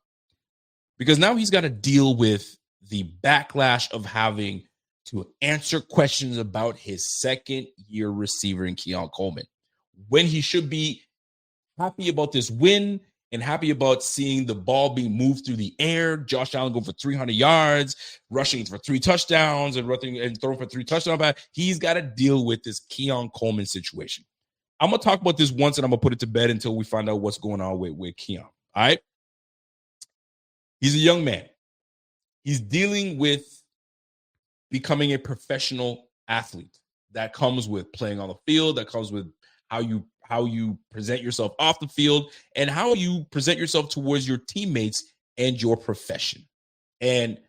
Because now he's got to deal with the backlash of having to answer questions about his second-year receiver in Keon Coleman, when he should be happy about this win and happy about seeing the ball being moved through the air. Josh Allen go for 300 yards, rushing for 3 touchdowns and throwing for 3 touchdowns. He's got to deal with this Keon Coleman situation. I'm going to talk about this once, and I'm going to put it to bed until we find out what's going on with Keon. All right? He's a young man. He's dealing with becoming a professional athlete. That comes with playing on the field. That comes with how you present yourself off the field and how you present yourself towards your teammates and your profession. And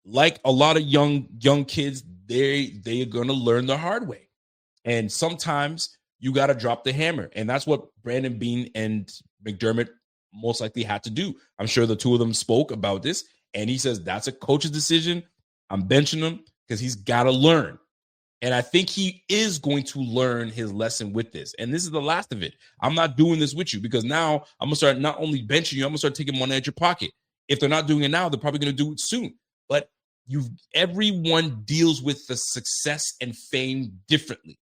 like a lot of young kids, they're going to learn the hard way. And sometimes you got to drop the hammer. And that's what Brandon Beane and McDermott most likely had to do. I'm sure the two of them spoke about this. And he says, that's a coach's decision. I'm benching him because he's got to learn. And I think he is going to learn his lesson with this. And this is the last of it. I'm not doing this with you because now I'm going to start not only benching you, I'm going to start taking money out of your pocket. If they're not doing it now, they're probably going to do it soon. But everyone deals with the success and fame differently.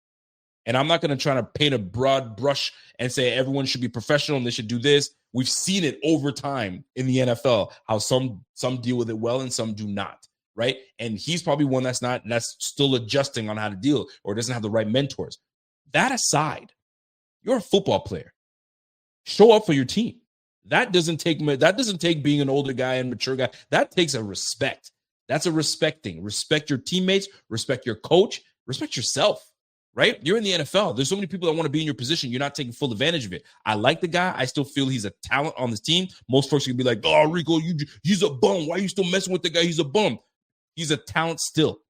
And I'm not going to try to paint a broad brush and say everyone should be professional and they should do this. We've seen it over time in the NFL, how some deal with it well and some do not, right? And he's probably one that's still adjusting on how to deal or doesn't have the right mentors. That aside, you're a football player. Show up for your team. That doesn't take being an older guy and mature guy. That takes a respect. That's a respecting. Respect your teammates, respect your coach, respect yourself. Right? You're in the NFL. There's so many people that want to be in your position. You're not taking full advantage of it. I like the guy. I still feel he's a talent on this team. Most folks can be like, oh, Rico, he's a bum. Why are you still messing with the guy? He's a bum. He's a talent still.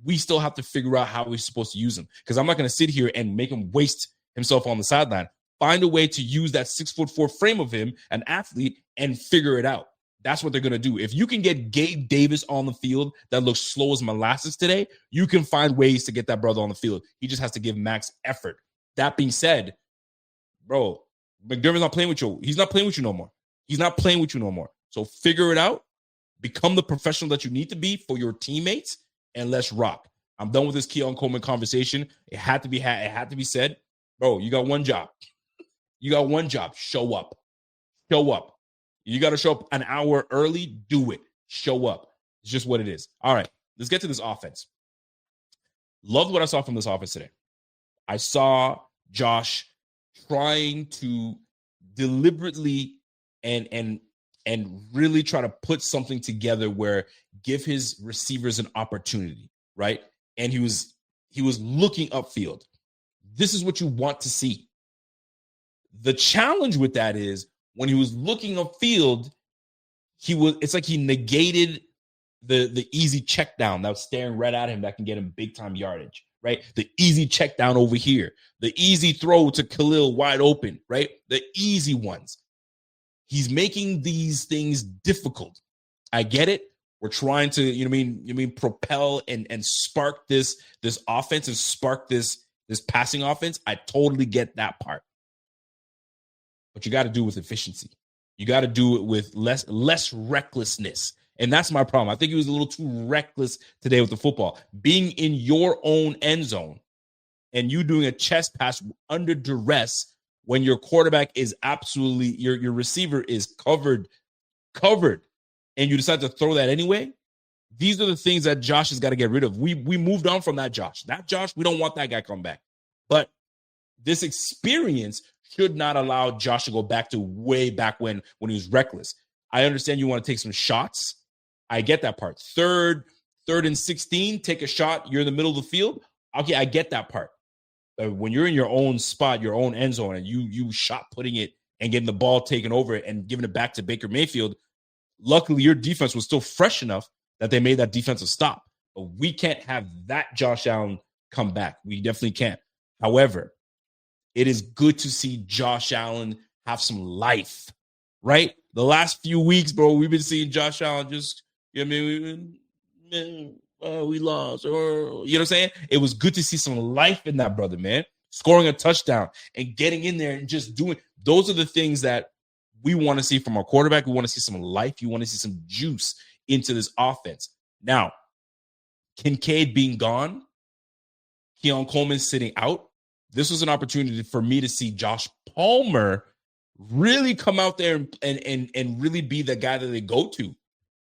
We still have to figure out how we're supposed to use him because I'm not going to sit here and make him waste himself on the sideline. Find a way to use that 6'4" frame of him, an athlete, and figure it out. That's what they're going to do. If you can get Gabe Davis on the field that looks slow as molasses today, you can find ways to get that brother on the field. He just has to give max effort. That being said, bro, McDermott's not playing with you. He's not playing with you no more. He's not playing with you no more. So figure it out. Become the professional that you need to be for your teammates, and let's rock. I'm done with this Keon Coleman conversation. It had to be said. Bro, you got one job. You got one job. Show up. Show up. You got to show up an hour early. Do it. Show up. It's just what it is. All right, let's get to this offense. Loved what I saw from this offense today. I saw Josh trying to deliberately and really try to put something together where give his receivers an opportunity, right? And he was looking upfield. This is what you want to see. The challenge with that is when he was looking upfield, it's like he negated the easy check down that was staring right at him that can get him big time yardage, right? The easy check down over here, the easy throw to Khalil wide open, right? The easy ones. He's making these things difficult. I get it. We're trying to, propel and spark this offense and spark this passing offense. I totally get that part. But you got to do it with efficiency. You got to do it with less recklessness. And that's my problem. I think he was a little too reckless today with the football. Being in your own end zone and you doing a chest pass under duress when your quarterback is absolutely, your receiver is covered, and you decide to throw that anyway. These are the things that Josh has got to get rid of. We moved on from that Josh. That Josh, we don't want that guy come back. But this experience should not allow Josh to go back to way back when he was reckless. I understand you want to take some shots. I get that part. Third and 16, take a shot. You're in the middle of the field. Okay, I get that part. But when you're in your own spot, your own end zone, and you shot putting it and getting the ball taken over it and giving it back to Baker Mayfield, luckily your defense was still fresh enough that they made that defensive stop. But we can't have that Josh Allen come back. We definitely can't. However, it is good to see Josh Allen have some life, right? The last few weeks, bro, we've been seeing Josh Allen just, we lost. Or, you know what I'm saying? It was good to see some life in that brother, man. scoring a touchdown, and getting in there and just doing. Those are the things that we want to see from our quarterback. We want to see some life. You want to see some juice into this offense. Now, Kincaid being gone, Keon Coleman sitting out, this was an opportunity for me to see Josh Palmer really come out there and really be the guy that they go to.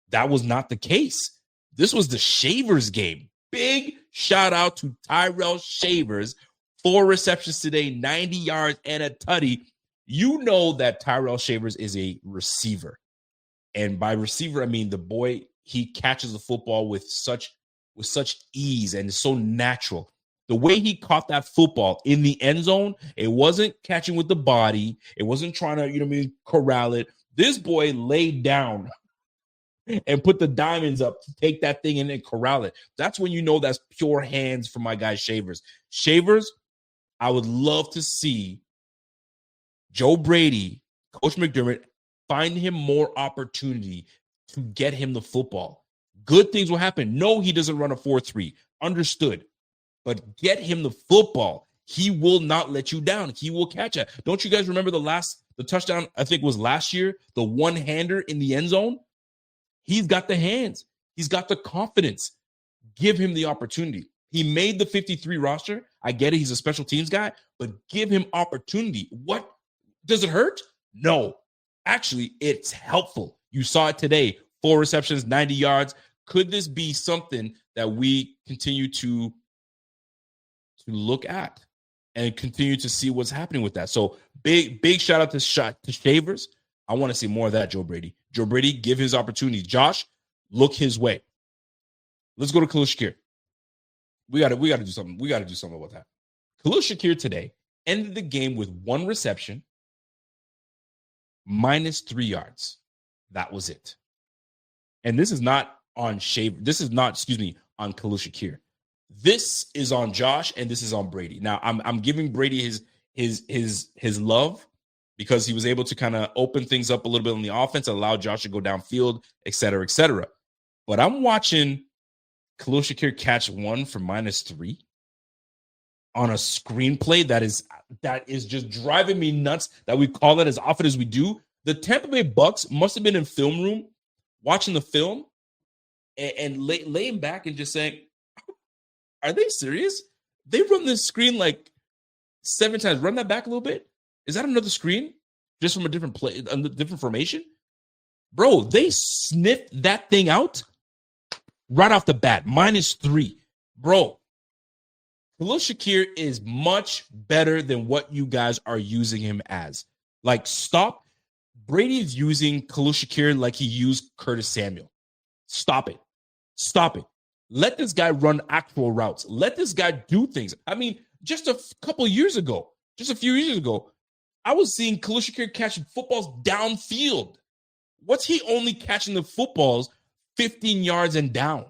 That was not the case. This was the Shavers game. Big shout out to Tyrell Shavers. 4 receptions today, 90 yards and a tutty. You know that Tyrell Shavers is a receiver. And by receiver, I mean the boy, he catches the football with such ease and it's so natural. The way he caught that football in the end zone, it wasn't catching with the body. It wasn't trying to, corral it. This boy laid down and put the diamonds up to take that thing in and corral it. That's when you know that's pure hands from my guy Shavers. Shavers, I would love to see Joe Brady, Coach McDermott, find him more opportunity to get him the football. Good things will happen. No, he doesn't run a 4-3. Understood. But get him the football. He will not let you down. He will catch it. Don't you guys remember the touchdown, I think was last year, the one-hander in the end zone? He's got the hands. He's got the confidence. Give him the opportunity. He made the 53 roster. I get it. He's a special teams guy, but give him opportunity. What? Does it hurt? No. Actually, it's helpful. You saw it today. 4 receptions, 90 yards. Could this be something that we continue to look at and continue to see what's happening with that? So big shout out to Shavers. I want to see more of that, Joe Brady. Joe Brady, give his opportunity. Josh, look his way. Let's go to Khalil Shakir. We got to do something. We got to do something about that. Khalil Shakir today ended the game with 1 reception, -3 yards. That was it. And this is not on on Khalil Shakir. This is on Josh and this is on Brady. Now I'm giving Brady his love because he was able to kind of open things up a little bit on the offense, allow Josh to go downfield, et cetera, et cetera. But I'm watching Khalil Shakir catch 1 for -3 on a screenplay that is just driving me nuts that we call it as often as we do. The Tampa Bay Bucs must have been in film room watching the film and laying back and just saying, are they serious? They run this screen like 7 times. Run that back a little bit. Is that another screen? Just from a different play, a different formation? Bro, they sniffed that thing out right off the bat. -3. Bro, Khalil Shakir is much better than what you guys are using him as. Like, stop. Brady is using Khalil Shakir like he used Curtis Samuel. Stop it. Stop it. Let this guy run actual routes. Let this guy do things. I mean, just a few years ago, I was seeing Khalil Shakir catching footballs downfield. What's he only catching the footballs 15 yards and down?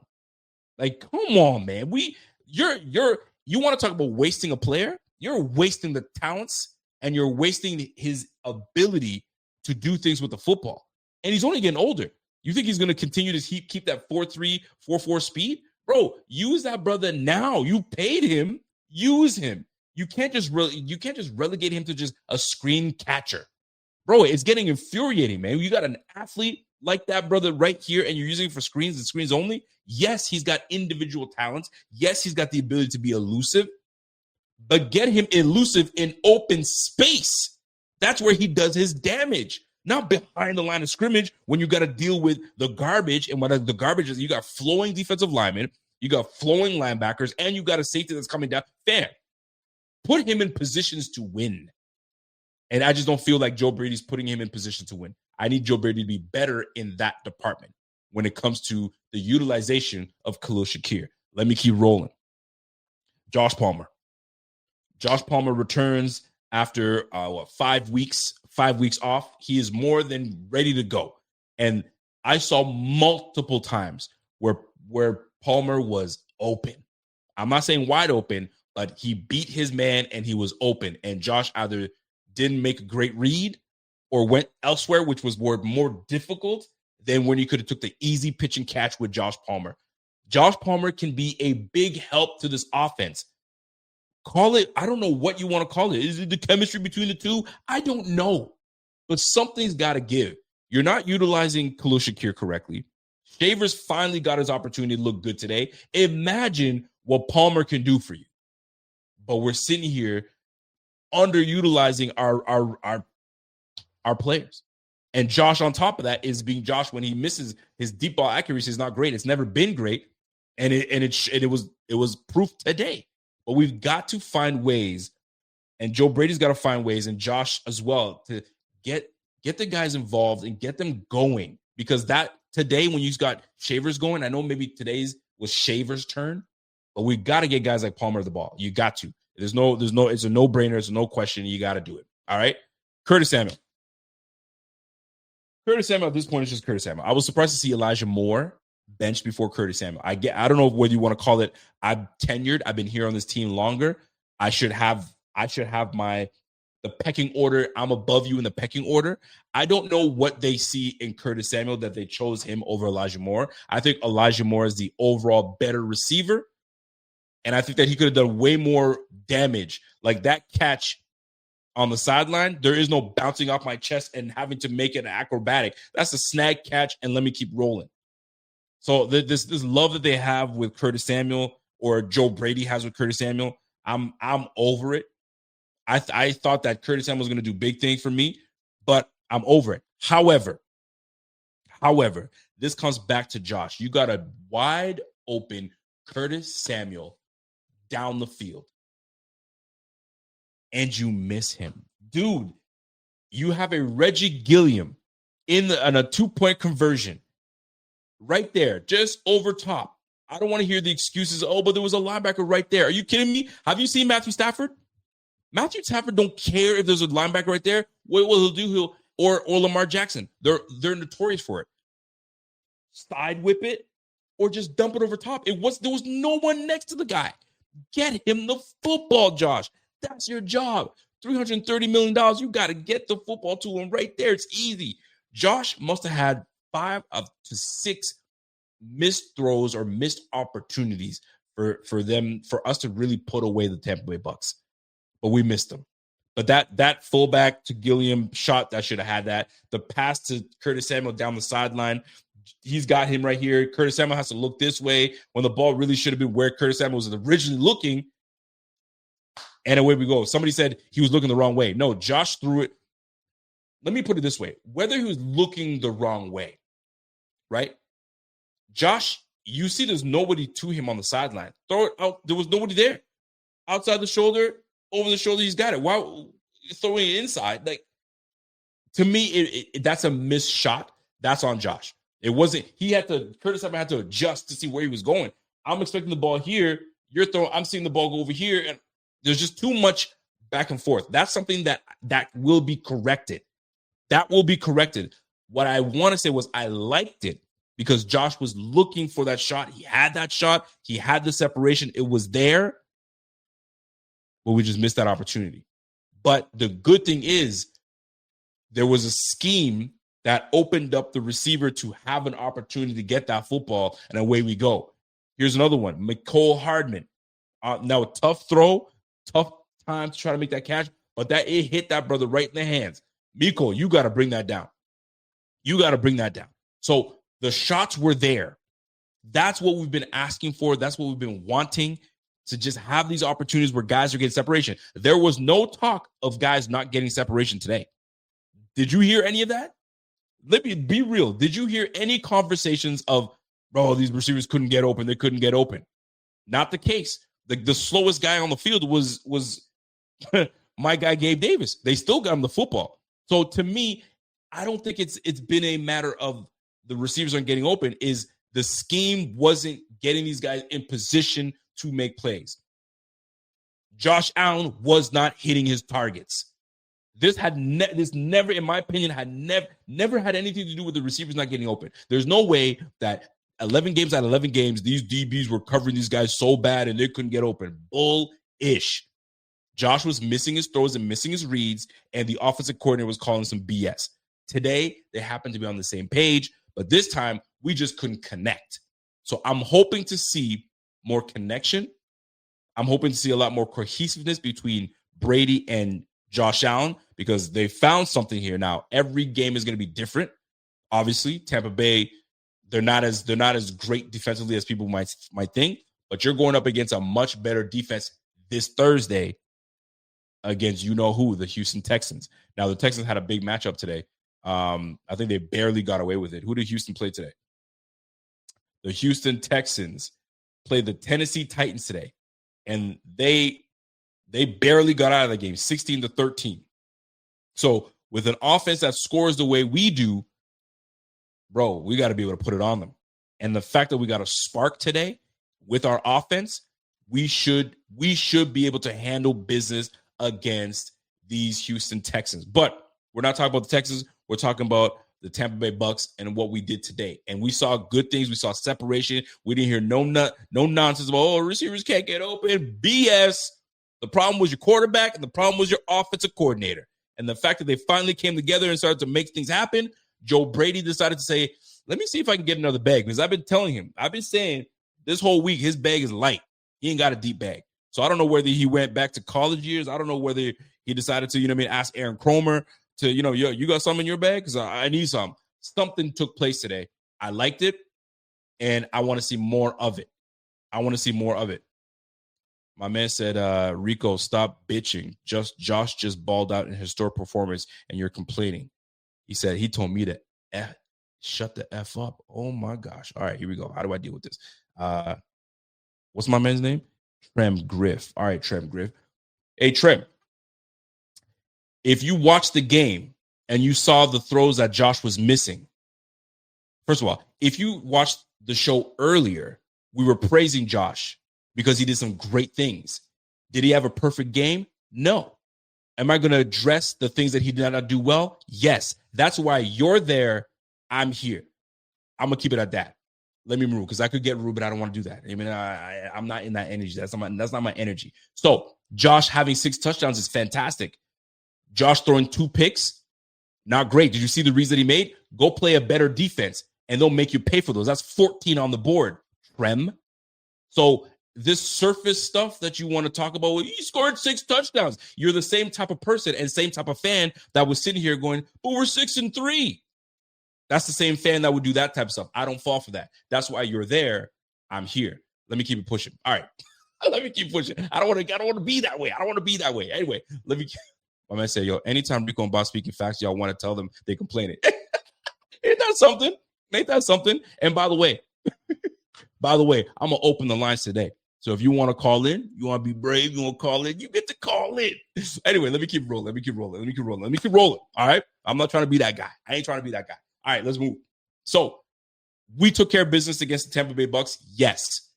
Like, come on, man. You want to talk about wasting a player? You're wasting the talents and you're wasting his ability to do things with the football. And he's only getting older. You think he's going to continue to keep that 4.3, 4.4 speed? Bro, use that brother now. You paid him. Use him. You can't just relegate him to just a screen catcher. Bro, it's getting infuriating, man. You got an athlete like that, brother, right here, and you're using it for screens and screens only. Yes, he's got individual talents. Yes, he's got the ability to be elusive. But get him elusive in open space. That's where he does his damage. Not behind the line of scrimmage when you got to deal with the garbage. And what the garbage is, you got flowing defensive linemen, you got flowing linebackers, and you got a safety that's coming down. Fam, put him in positions to win. And I just don't feel like Joe Brady's putting him in position to win. I need Joe Brady to be better in that department when it comes to the utilization of Khalil Shakir. Let me keep rolling. Josh Palmer. Josh Palmer returns after 5 weeks off. He is more than ready to go. And I saw multiple times where Palmer was open. I'm not saying wide open, but he beat his man and he was open. And Josh either didn't make a great read or went elsewhere, which was more difficult than when he could have took the easy pitch and catch with Josh Palmer. Josh Palmer can be a big help to this offense. Call it, I don't know what you want to call it. Is it the chemistry between the two? I don't know. But something's got to give. You're not utilizing Khalil Shakir correctly. Shavers finally got his opportunity to look good today. Imagine what Palmer can do for you. But we're sitting here underutilizing our players. And Josh, on top of that, is being Josh when he misses. His deep ball accuracy is not great. It's never been great, and it was proof today. But we've got to find ways, and Joe Brady's got to find ways, and Josh as well, to get the guys involved and get them going. Because that today, when you got Shavers going, I know maybe today's was Shavers' turn, but we got to get guys like Palmer the ball. You got to. It's a no-brainer. It's a no question. You got to do it. All right, Curtis Samuel. Curtis Samuel at this point is just Curtis Samuel. I was surprised to see Elijah Moore benched before Curtis Samuel. I don't know whether you want to call it. I'm tenured. I've been here on this team longer. I should have the pecking order. I'm above you in the pecking order. I don't know what they see in Curtis Samuel that they chose him over Elijah Moore. I think Elijah Moore is the overall better receiver, and I think that he could have done way more damage. Like that catch on the sideline, there is no bouncing off my chest and having to make it acrobatic. That's a snag catch, and let me keep rolling. So this love that they have with Curtis Samuel, or Joe Brady has with Curtis Samuel, I'm over it. I thought that Curtis Samuel was going to do big things for me, but I'm over it. However, this comes back to Josh. You got a wide open Curtis Samuel down the field, and you miss him. Dude, you have a Reggie Gilliam on a 2-point conversion right there, just over top. I don't want to hear the excuses. Oh, but there was a linebacker right there. Are you kidding me? Have you seen Matthew Stafford? Matthew Stafford don't care if there's a linebacker right there. What will he do? Or Lamar Jackson. They're notorious for it. Side whip it or just dump it over top. There was no one next to the guy. Get him the football, Josh. That's your job. $330 million. You got to get the football to him right there. It's easy. Josh must have had 5 to 6 missed throws or missed opportunities for us to really put away the Tampa Bay Bucs. But we missed them. But that fullback to Gilliam shot, that should have had that. The pass to Curtis Samuel down the sideline, he's got him right here. Curtis Samuel has to look this way when the ball really should have been where Curtis Samuel was originally looking. And away we go. Somebody said he was looking the wrong way. No, Josh threw it. Let me put it this way. Whether he was looking the wrong way, right? Josh, you see there's nobody to him on the sideline. Throw it out. There was nobody there. Outside the shoulder, over the shoulder, he's got it. Why throwing it inside? Like, to me, that's a missed shot. That's on Josh. It wasn't, Curtis Samuel had to adjust to see where he was going. I'm expecting the ball here. I'm seeing the ball go over here, and there's just too much back and forth. That's something that will be corrected. That will be corrected. What I want to say was I liked it because Josh was looking for that shot. He had that shot. He had the separation. It was there. But we just missed that opportunity. But the good thing is there was a scheme that opened up the receiver to have an opportunity to get that football, and away we go. Here's another one. Mecole Hardman. Now a tough throw, tough time to try to make that catch, but it hit that brother right in the hands. Mecole, you got to bring that down. You got to bring that down. So the shots were there. That's what we've been asking for. That's what we've been wanting, to just have these opportunities where guys are getting separation. There was no talk of guys not getting separation today. Did you hear any of that? Let me be real. Did you hear any conversations of, bro, these receivers couldn't get open? They couldn't get open. Not the case. The slowest guy on the field was my guy, Gabe Davis. They still got him the football. So to me, I don't think it's been a matter of the receivers aren't getting open. Is the scheme wasn't getting these guys in position to make plays. Josh Allen was not hitting his targets. This never, in my opinion, had never had anything to do with the receivers not getting open. There's no way that 11 games out of 11 games, these DBs were covering these guys so bad and they couldn't get open. Bull-ish. Josh was missing his throws and missing his reads, and the offensive coordinator was calling some BS. Today, they happened to be on the same page, but this time, we just couldn't connect. So I'm hoping to see more connection. I'm hoping to see a lot more cohesiveness between Brady and Josh Allen because they found something here. Now, every game is going to be different. Obviously, Tampa Bay, they're not as great defensively as people might think, but you're going up against a much better defense this Thursday against you-know-who, the Houston Texans. Now, the Texans had a big matchup today. I think they barely got away with it. Who did Houston play today? The Houston Texans played the Tennessee Titans today, and they barely got out of the game, 16-13. So with an offense that scores the way we do, bro, we got to be able to put it on them. And the fact that we got a spark today with our offense, we should be able to handle business against these Houston Texans. But we're not talking about the Texans. We're talking about the Tampa Bay Bucs and what we did today. And we saw good things. We saw separation. We didn't hear no nonsense about, receivers can't get open. BS. The problem was your quarterback, and the problem was your offensive coordinator. And the fact that they finally came together and started to make things happen, Joe Brady decided to say, let me see if I can get another bag. Because I've been saying this whole week, his bag is light. He ain't got a deep bag. So I don't know whether he went back to college years. I don't know whether he decided to, ask Aaron Cromer to, yo, you got some in your bag? Because I need some. Something took place today. I liked it, and I want to see more of it. My man said, Rico, stop bitching. Josh just balled out in historic performance, and you're complaining. He said, he told me to shut the F up. Oh, my gosh. All right, here we go. How do I deal with this? What's my man's name? Trem Griff. All right, Trem Griff. Hey, Trem, if you watched the game and you saw the throws that Josh was missing, first of all, if you watched the show earlier, we were praising Josh because he did some great things. Did he have a perfect game? No. Am I going to address the things that he did not do well? Yes. That's why you're there. I'm here. I'm going to keep it at that. Let me move because I could get rude, but I don't want to do that. I mean, I'm not in that energy. That's not my energy. So Josh having 6 touchdowns is fantastic. Josh throwing 2 picks, not great. Did you see the reads that he made? Go play a better defense, and they'll make you pay for those. That's 14 on the board, Trem. So this surface stuff that you want to talk about, well, he scored 6 touchdowns. You're the same type of person and same type of fan that was sitting here going, but we're 6-3. That's the same fan that would do that type of stuff. I don't fall for that. That's why you're there. I'm here. Let me keep it pushing. All right. Let me keep pushing. I don't want to be that way. Anyway, let me. My man say, yo, anytime Rico and Bot speaking facts, y'all want to tell them they complain it. Ain't that something? And by the way, I'm gonna open the lines today. So if you want to call in, you want to be brave, you want to call in, you get to call in. Anyway, let me keep rolling. All right. I'm not trying to be that guy. I ain't trying to be that guy. All right, let's move. So we took care of business against the Tampa Bay Bucs. Yes,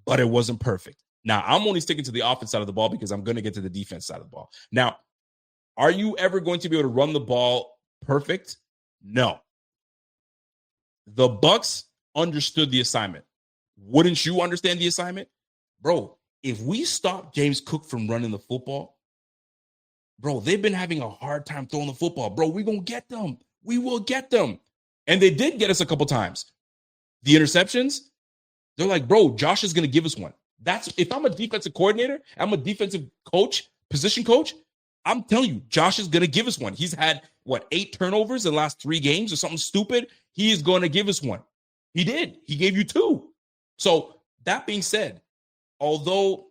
but it wasn't perfect. Now, I'm only sticking to the offense side of the ball because I'm going to get to the defense side of the ball. Now, are you ever going to be able to run the ball perfect? No. The Bucs understood the assignment. Wouldn't you understand the assignment? Bro, if we stop James Cook from running the football, bro, they've been having a hard time throwing the football. Bro, we're going to get them. We will get them. And they did get us a couple times. The interceptions, they're like, bro, Josh is going to give us one. That's if I'm a defensive coordinator, I'm a defensive coach, position coach, I'm telling you, Josh is going to give us one. He's had, 8 turnovers in the last 3 games or something stupid. He is going to give us one. He did. He gave you 2. So that being said, although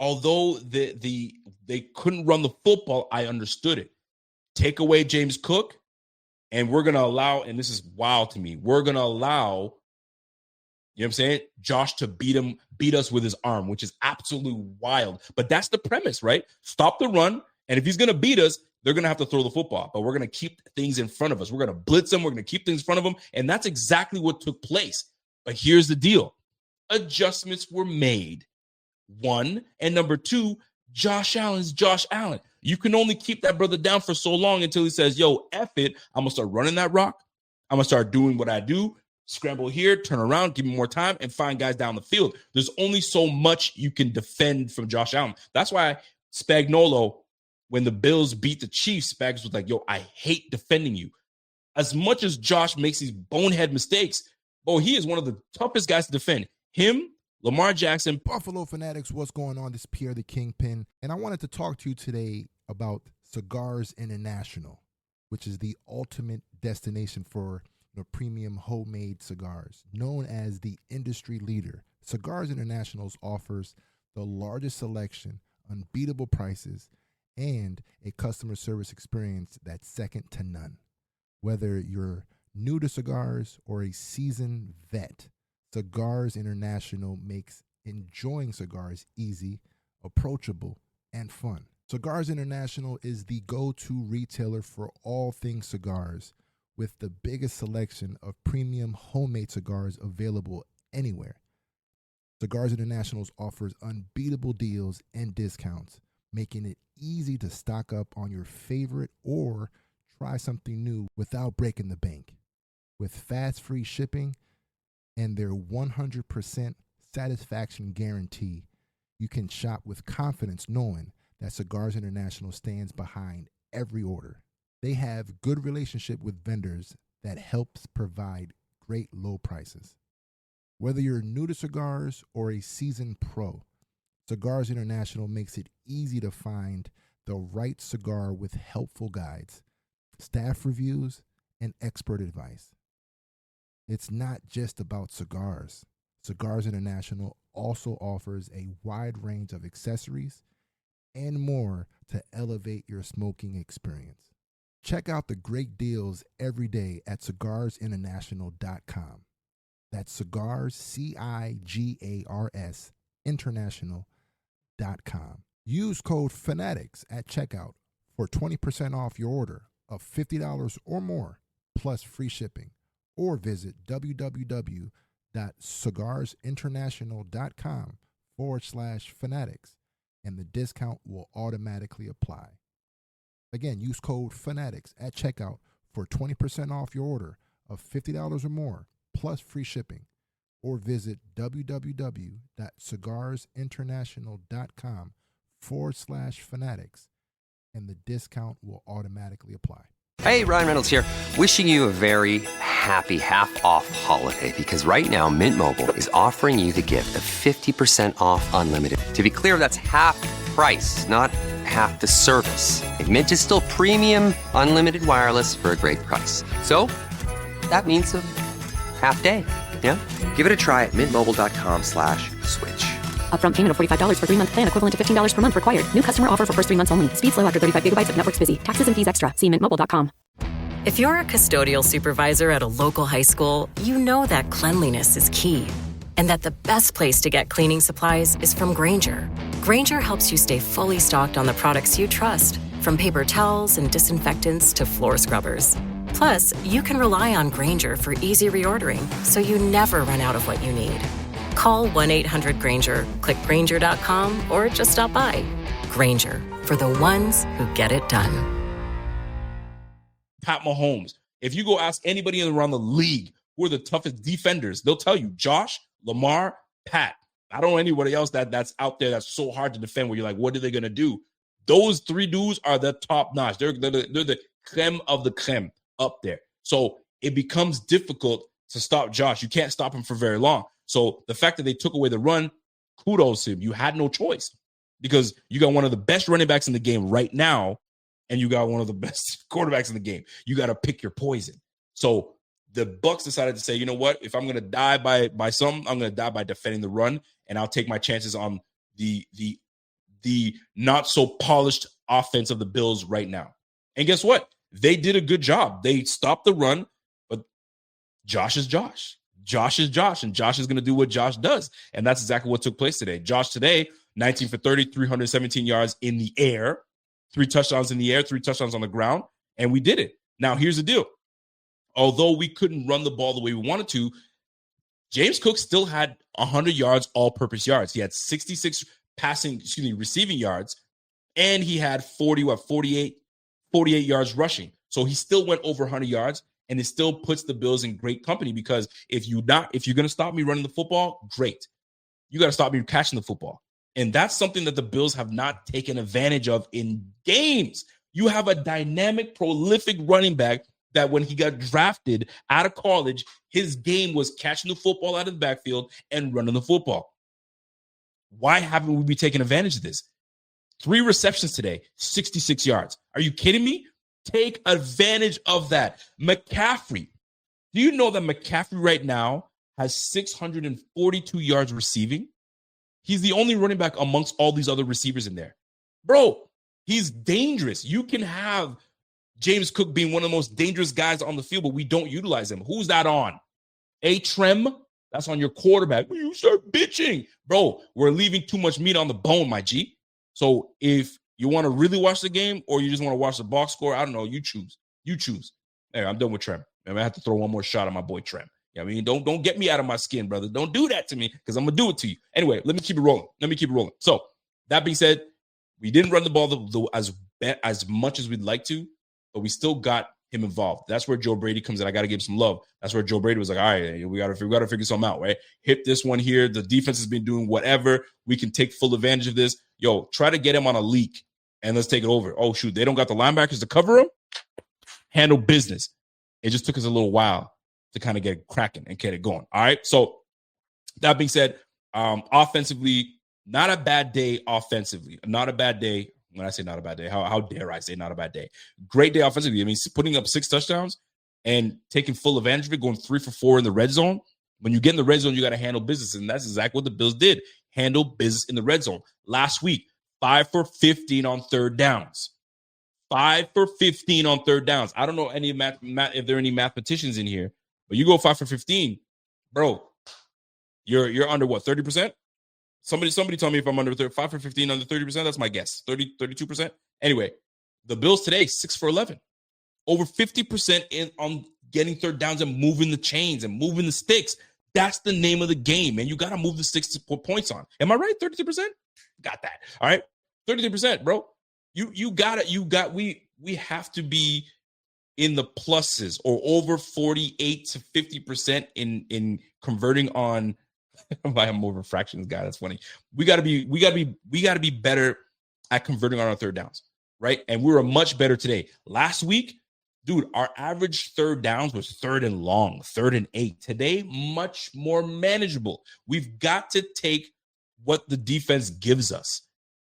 they couldn't run the football, I understood it. Take away James Cook, and we're going to allow, and this is wild to me, we're going to allow, you know what I'm saying, Josh to beat us with his arm, which is absolutely wild. But that's the premise, right? Stop the run, and if he's going to beat us, they're going to have to throw the football. But we're going to keep things in front of us. We're going to blitz them. We're going to keep things in front of them, and that's exactly what took place. But here's the deal. Adjustments were made. 1, and number 2, Josh Allen's Josh Allen. You can only keep that brother down for so long until he says, yo, F it. I'm going to start running that rock. I'm going to start doing what I do. Scramble here, turn around, give me more time, and find guys down the field. There's only so much you can defend from Josh Allen. That's why Spagnuolo, when the Bills beat the Chiefs, Spags was like, yo, I hate defending you. As much as Josh makes these bonehead mistakes, he is one of the toughest guys to defend. Him Lamar Jackson. Buffalo Fanatics, what's going on? This is Pierre the Kingpin, and I wanted to talk to you today about Cigars International, which is the ultimate destination for premium homemade cigars. Known as the industry leader, Cigars International offers the largest selection, unbeatable prices, and a customer service experience that's second to none. Whether you're new to cigars or a seasoned vet, Cigars International makes enjoying cigars easy, approachable, and fun. Cigars International is the go-to retailer for all things cigars, with the biggest selection of premium homemade cigars available anywhere. Cigars International offers unbeatable deals and discounts, making it easy to stock up on your favorite or try something new without breaking the bank. With fast free shipping and their 100% satisfaction guarantee, you can shop with confidence knowing that Cigars International stands behind every order. They have good relationship with vendors that helps provide great low prices. Whether you're new to cigars or a seasoned pro, Cigars International makes it easy to find the right cigar with helpful guides, staff reviews, and expert advice. It's not just about cigars. Cigars International also offers a wide range of accessories and more to elevate your smoking experience. Check out the great deals every day at cigarsinternational.com. That's cigars, CIGARS, international.com. Use code FANATICS at checkout for 20% off your order of $50 or more, plus free shipping. Or visit www.cigarsinternational.com/fanatics, and the discount will automatically apply. Again, use code FANATICS at checkout for 20% off your order of $50 or more, plus free shipping. Or visit www.cigarsinternational.com/fanatics, and the discount will automatically apply. Hey, Ryan Reynolds here, wishing you a very happy half-off holiday, because right now Mint Mobile is offering you the gift of 50% off unlimited. To be clear, that's half price, not half the service. And Mint is still premium unlimited wireless for a great price. So that means a half day. Yeah? Give it a try at mintmobile.com/switch. Upfront payment of $45 for 3-month plan, equivalent to $15 per month required. New customer offer for first 3 months only. Speed slow after 35 gigabytes if network's busy. Taxes and fees extra. See mintmobile.com. If you're a custodial supervisor at a local high school, you know that cleanliness is key, and that the best place to get cleaning supplies is from Grainger. Grainger helps you stay fully stocked on the products you trust, from paper towels and disinfectants to floor scrubbers. Plus, you can rely on Grainger for easy reordering, so you never run out of what you need. Call 1-800-GRAINGER, click Grainger.com, or just stop by. Grainger, for the ones who get it done. Pat Mahomes. If you go ask anybody around the league who are the toughest defenders, they'll tell you Josh, Lamar, Pat. I don't know anybody else that's out there that's so hard to defend where you're like, what are they going to do? Those three dudes are the top notch. They're the creme of the creme up there. So it becomes difficult to stop Josh. You can't stop him for very long. So the fact that they took away the run, kudos to him. You had no choice because you got one of the best running backs in the game right now, and you got one of the best quarterbacks in the game. You got to pick your poison. So the Bucs decided to say, you know what? If I'm going to die by something, I'm going to die by defending the run, and I'll take my chances on the not so polished offense of the Bills right now. And guess what? They did a good job. They stopped the run, but Josh is Josh. Josh is Josh, and Josh is going to do what Josh does. And that's exactly what took place today. Josh today, 19 for 30, 317 yards in the air, 3 touchdowns in the air, 3 touchdowns on the ground, and we did it. Now, here's the deal. Although we couldn't run the ball the way we wanted to, James Cook still had 100 yards, all-purpose yards. He had 66 receiving yards, and he had 48 yards rushing. So he still went over 100 yards. And it still puts the Bills in great company because if you're going to stop me running the football, great. You got to stop me catching the football. And that's something that the Bills have not taken advantage of in games. You have a dynamic, prolific running back that when he got drafted out of college, his game was catching the football out of the backfield and running the football. Why haven't we been taking advantage of this? 3 receptions today, 66 yards. Are you kidding me? Take advantage of that. McCaffrey. Do you know that McCaffrey right now has 642 yards receiving? He's the only running back amongst all these other receivers in there. Bro, he's dangerous. You can have James Cook being one of the most dangerous guys on the field, but we don't utilize him. Who's that on? A Trem? That's on your quarterback. You start bitching. Bro, we're leaving too much meat on the bone, my G. So if you want to really watch the game or you just want to watch the box score, I don't know. You choose. You choose. Hey, I'm done with Trem. I have to throw one more shot at my boy Trem. I mean, don't get me out of my skin, brother. Don't do that to me because I'm going to do it to you. Anyway, let me keep it rolling. So that being said, we didn't run the ball as much as we'd like to, but we still got him involved. That's where Joe Brady comes in. I got to give him some love. That's where Joe Brady was like, all right, we got to figure something out, right? Hit this one here. The defense has been doing whatever. We can take full advantage of this. Yo, try to get him on a leak and let's take it over. Oh, shoot, they don't got the linebackers to cover him? Handle business. It just took us a little while to kind of get it cracking and get it going. All right. So that being said, offensively, not a bad day offensively. Not a bad day. When I say not a bad day, how dare I say not a bad day? Great day offensively. I mean, putting up 6 touchdowns and taking full advantage of it, going 3 for 4 in the red zone. When you get in the red zone, you got to handle business. And that's exactly what the Bills did. Handle business in the red zone. Last week, 5 for 15 on third downs. 5 for 15 on third downs. I don't know if there are any mathematicians in here, but you go 5 for 15, bro, you're under what, 30%? Somebody tell me if I'm under 5 for 15 under 30%. That's my guess. 32%. Anyway, the Bills today, 6 for 11. Over 50% on getting third downs and moving the chains and moving the sticks. That's the name of the game, man. You got to move the sticks to put points on. Am I right? 32%? Got that. All right. 33%, bro. We have to be in the pluses or over 48 to 50% in converting on. I'm over fractions guy. That's funny. We gotta be better at converting on our third downs, right? And we were much better today. Last week, dude, our average third downs was 3rd and long, 3rd and 8. Today, much more manageable. We've got to take what the defense gives us.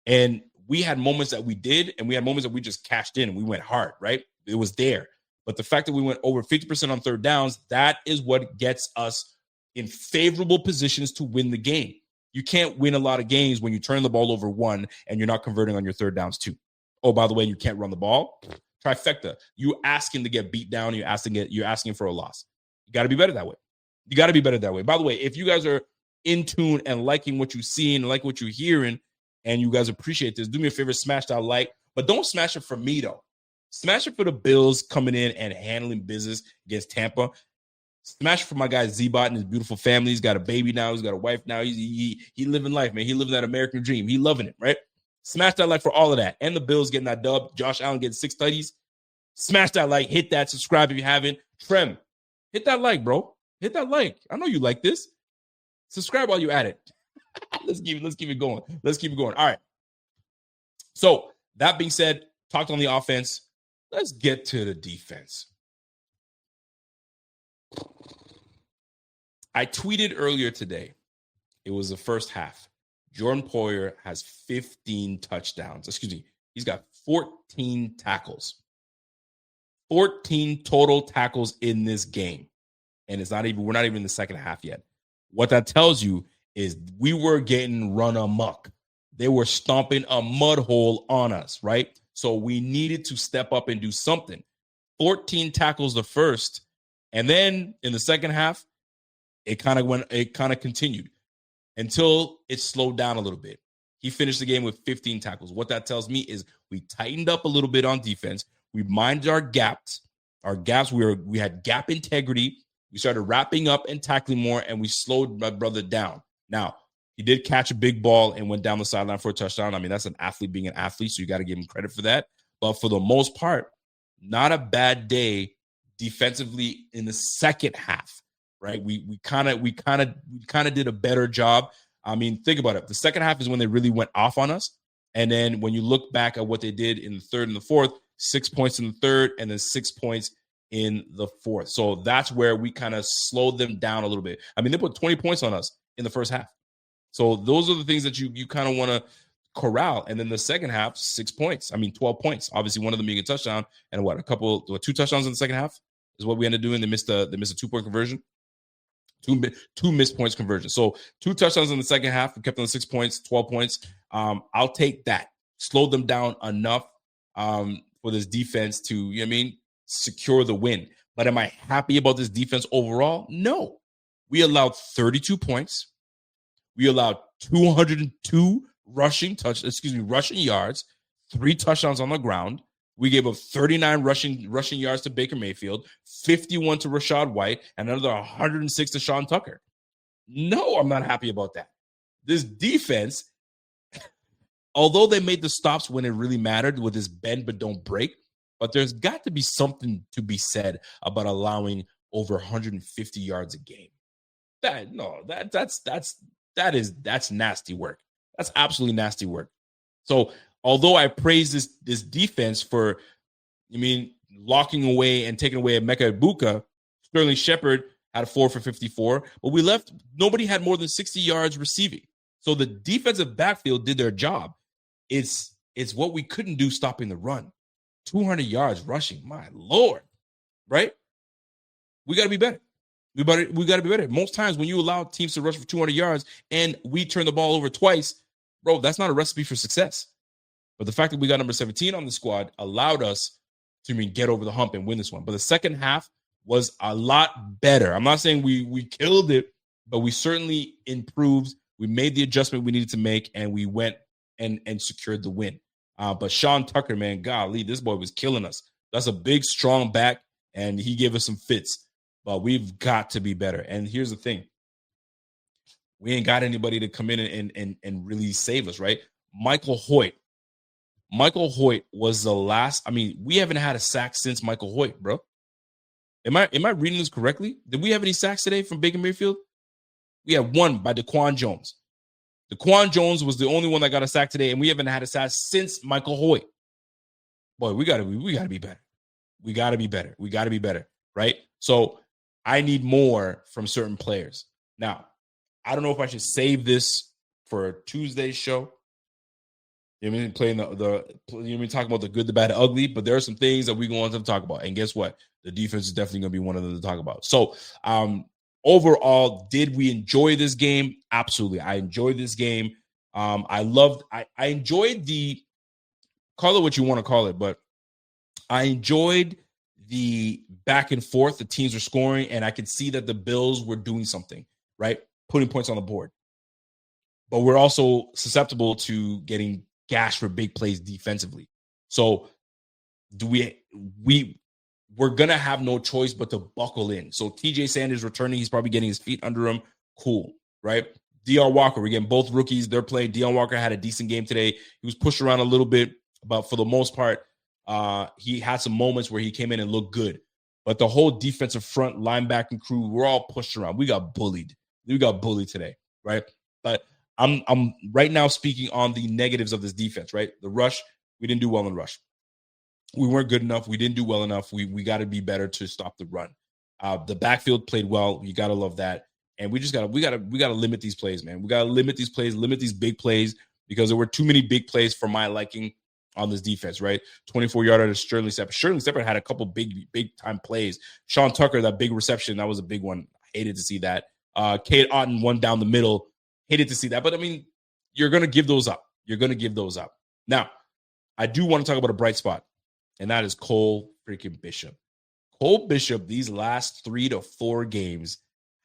And we had moments that we did, and we had moments that we just cashed in and we went hard, right? It was there. But the fact that we went over 50% on third downs, that is what gets us in favorable positions to win the game. You can't win a lot of games when you turn the ball over 1 and you're not converting on your third downs 2. Oh, by the way, you can't run the ball. Trifecta. You asking to get beat down. You're asking for a loss. You got to be better that way. By the way, if you guys are in tune and liking what you're seeing, like what you're hearing, and you guys appreciate this, do me a favor, smash that like, but don't smash it for me though. Smash it for the Bills coming in and handling business against Tampa. Smash it for my guy Z-Bot and his beautiful family. He's got a baby now. He's got a wife now. He living life, man. He living that American dream. He loving it, right? Smash that like for all of that. And the Bills getting that dub. Josh Allen getting 6 tutties. Smash that like. Hit that. Subscribe if you haven't. Trem, hit that like, bro. Hit that like. I know you like this. Subscribe while you're at it. Let's keep it going. All right. So that being said, talked on the offense. Let's get to the defense. I tweeted earlier today. It was the first half. Jordan Poyer has 15 touchdowns. Excuse me. He's got 14 tackles. 14 total tackles in this game. And we're not even in the second half yet. What that tells you is we were getting run amok. They were stomping a mud hole on us, right? So we needed to step up and do something. 14 tackles the first. And then in the second half, it kind of continued until it slowed down a little bit. He finished the game with 15 tackles. What that tells me is we tightened up a little bit on defense. We minded our gaps. We had gap integrity. We started wrapping up and tackling more, and we slowed my brother down. Now, he did catch a big ball and went down the sideline for a touchdown. I mean, that's an athlete being an athlete, so you got to give him credit for that. But for the most part, not a bad day defensively in the second half, right? We kind of did a better job. I mean, think about it. The second half is when they really went off on us. And then when you look back at what they did in the third and the fourth, 6 points in the third and then 6 points in the fourth. So that's where we kind of slowed them down a little bit. I mean, they put 20 points on us in the first half. So those are the things that you kind of want to corral. And then the second half, 6 points. 12 points. Obviously, one of them being a touchdown, and two touchdowns in the second half is what we ended up doing. They missed a 2-point conversion. Two missed points conversion. So 2 touchdowns in the second half. We kept on 6 points, 12 points. I'll take that. Slowed them down enough for this defense to, secure the win. But am I happy about this defense overall? No. We allowed 32 points. We allowed 202 rushing yards, 3 touchdowns on the ground. We gave up 39 rushing yards to Baker Mayfield, 51 to Rachaad White, and another 106 to Sean Tucker. No, I'm not happy about that. This defense, although they made the stops when it really mattered with this bend but don't break, but there's got to be something to be said about allowing over 150 yards a game. That's nasty work. That's absolutely nasty work. So although I praise this defense for, locking away and taking away Emeka Egbuka, Sterling Shepard had 4 for 54, but nobody had more than 60 yards receiving. So the defensive backfield did their job. It's what we couldn't do stopping the run. 200 yards rushing, my Lord, right? We got to be better. We got to be better. Most times when you allow teams to rush for 200 yards and we turn the ball over twice, bro, that's not a recipe for success. But the fact that we got number 17 on the squad allowed us to get over the hump and win this one. But the second half was a lot better. I'm not saying we killed it, but we certainly improved. We made the adjustment we needed to make, and we went and secured the win. But Sean Tucker, man, golly, this boy was killing us. That's a big, strong back, and he gave us some fits. But we've got to be better. And here's the thing. We ain't got anybody to come in and really save us, right? Michael Hoyt was the last. We haven't had a sack since Michael Hoyt, bro. Am I reading this correctly? Did we have any sacks today from Baker Mayfield? We had one by Daquan Jones. Daquan Jones was the only one that got a sack today, and we haven't had a sack since Michael Hoyt. Boy, we gotta be better. We gotta be better. We gotta be better, right? So I need more from certain players. Now, I don't know if I should save this for Tuesday's show. Playing talking about the good, the bad, the ugly, but there are some things that we're going to talk about. And guess what? The defense is definitely going to be one of them to talk about. So, overall, did we enjoy this game? Absolutely. I enjoyed this game. I enjoyed call it what you want to call it, but I enjoyed the back and forth. The teams were scoring, and I could see that the Bills were doing something, right? Putting points on the board. But we're also susceptible to getting gashed for big plays defensively. So we're going to have no choice but to buckle in. So TJ Sanders returning, he's probably getting his feet under him. Cool, right? DR Walker, we're getting both rookies. They're playing. Deion Walker had a decent game today. He was pushed around a little bit, but for the most part, he had some moments where he came in and looked good. But the whole defensive front linebacking crew, we're all pushed around. We got bullied. We got bullied today, right? But I'm right now speaking on the negatives of this defense, right? The rush, we didn't do well in rush. We weren't good enough. We didn't do well enough. We got to be better to stop the run. The backfield played well. You got to love that. And we got to limit these plays, man. We got to limit these plays, limit these big plays, because there were too many big plays for my liking on this defense, right? 24-yarder to Sterling Shepard. Sterling Shepard had a couple big time plays. Sean Tucker, that big reception, that was a big one. I hated to see that. Cade Otton, one down the middle. Hated to see that. But, you're going to give those up. You're going to give those up. Now, I do want to talk about a bright spot, and that is Cole freaking Bishop. Cole Bishop, these last 3 to 4 games,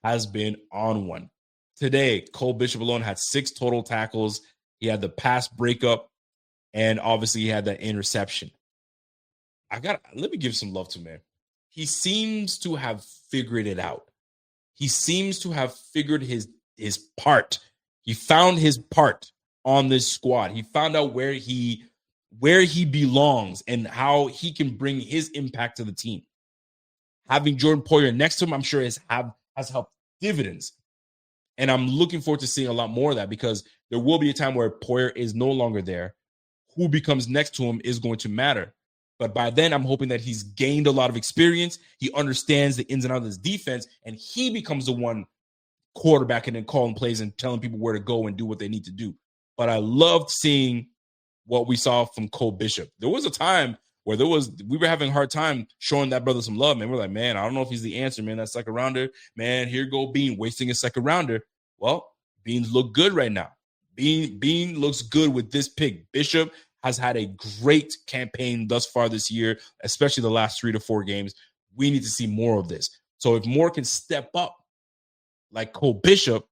has been on one. Today, Cole Bishop alone had 6 total tackles. He had the pass breakup, and obviously he had that interception. Let me give some love to him, man. He seems to have figured it out. He seems to have figured his part. He found his part on this squad. He found out where he belongs and how he can bring his impact to the team. Having Jordan Poyer next to him, I'm sure has helped dividends. And I'm looking forward to seeing a lot more of that, because there will be a time where Poyer is no longer there. Who becomes next to him is going to matter. But by then, I'm hoping that he's gained a lot of experience. He understands the ins and outs of his defense, and he becomes the one quarterbacking and calling plays and telling people where to go and do what they need to do. But I loved seeing what we saw from Cole Bishop. There was a time where we were having a hard time showing that brother some love, man. We're like, man, I don't know if he's the answer, man. That second rounder, man, here go Bean wasting a second rounder. Well, Beans look good right now. Bean looks good with this pick. Bishop has had a great campaign thus far this year, especially the last 3 to 4 games. We need to see more of this. So if more can step up like Cole Bishop,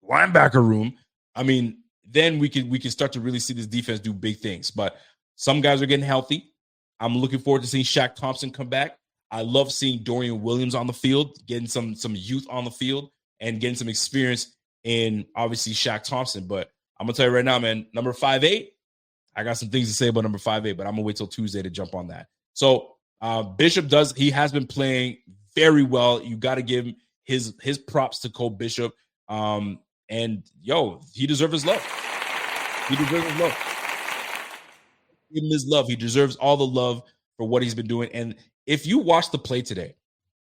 linebacker room, I mean, then we can start to really see this defense do big things. But some guys are getting healthy. I'm looking forward to seeing Shaq Thompson come back. I love seeing Dorian Williams on the field, getting some youth on the field and getting some experience in obviously Shaq Thompson. But I'm going to tell you right now, man, number 5'8", I got some things to say about number 5'8", but I'm going to wait till Tuesday to jump on that. So Bishop he has been playing very well. You got to give him his props to Cole Bishop. And he deserves his love. He deserves his love. Give him his love. He deserves all the love for what he's been doing. And if you watch the play today,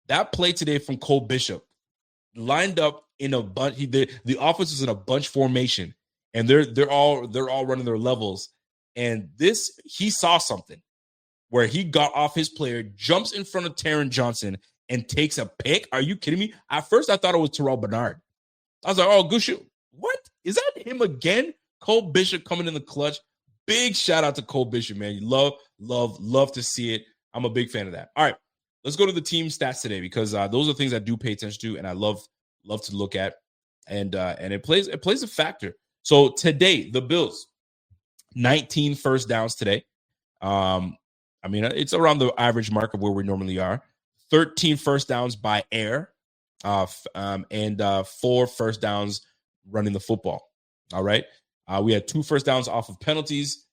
that play today from Cole Bishop lined up in a bunch. The offense is in a bunch formation, and they're all running their levels. And he saw something where he got off his player, jumps in front of Taron Johnson, and takes a pick. Are you kidding me? At first, I thought it was Terrell Bernard. I was like, oh, good shoot. What? Is that him again? Cole Bishop coming in the clutch. Big shout out to Cole Bishop, man. You love to see it. I'm a big fan of that. All right, let's go to the team stats today because those are things I do pay attention to and I love to look at. And it plays a factor. So today, the Bills, 19 first downs today. I mean, it's around the average mark of where we normally are. 13 first downs by air. And 4 first downs running the football. All right. We had 2 first downs off of penalties.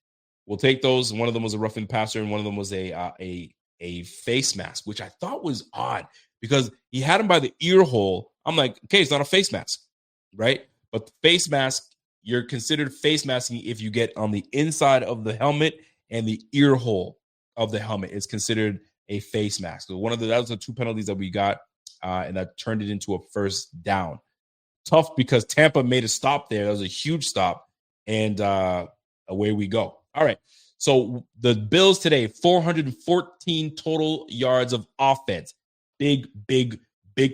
We'll take those. One of them was a roughing passer, and one of them was a face mask, which I thought was odd because he had him by the ear hole. I'm like, okay, it's not a face mask, right? But the face mask, you're considered face masking if you get on the inside of the helmet and the ear hole of the helmet is considered a face mask. So that was the 2 penalties that we got. And that turned it into a first down. Tough because Tampa made a stop there. That was a huge stop. And away we go. All right. So the Bills today, 414 total yards of offense. Big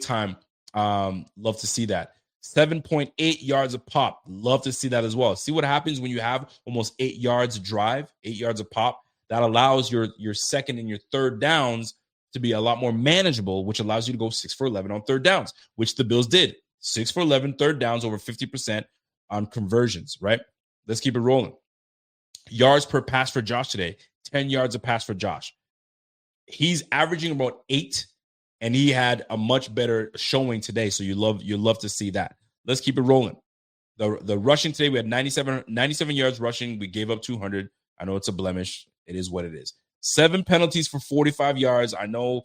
time. Love to see that. 7.8 yards of pop. Love to see that as well. See what happens when you have almost 8 yards drive, 8 yards of pop. That allows your second and your third downs to be a lot more manageable, which allows you to go 6 for 11 on third downs, which the Bills did. 6 for 11, third downs, over 50% on conversions, right? Let's keep it rolling. Yards per pass for Josh today, 10 yards a pass for Josh. He's averaging about 8, and he had a much better showing today, so you love to see that. Let's keep it rolling. The rushing today, we had 97 yards rushing. We gave up 200. I know it's a blemish. It is what it is. 7 penalties for 45 yards. I know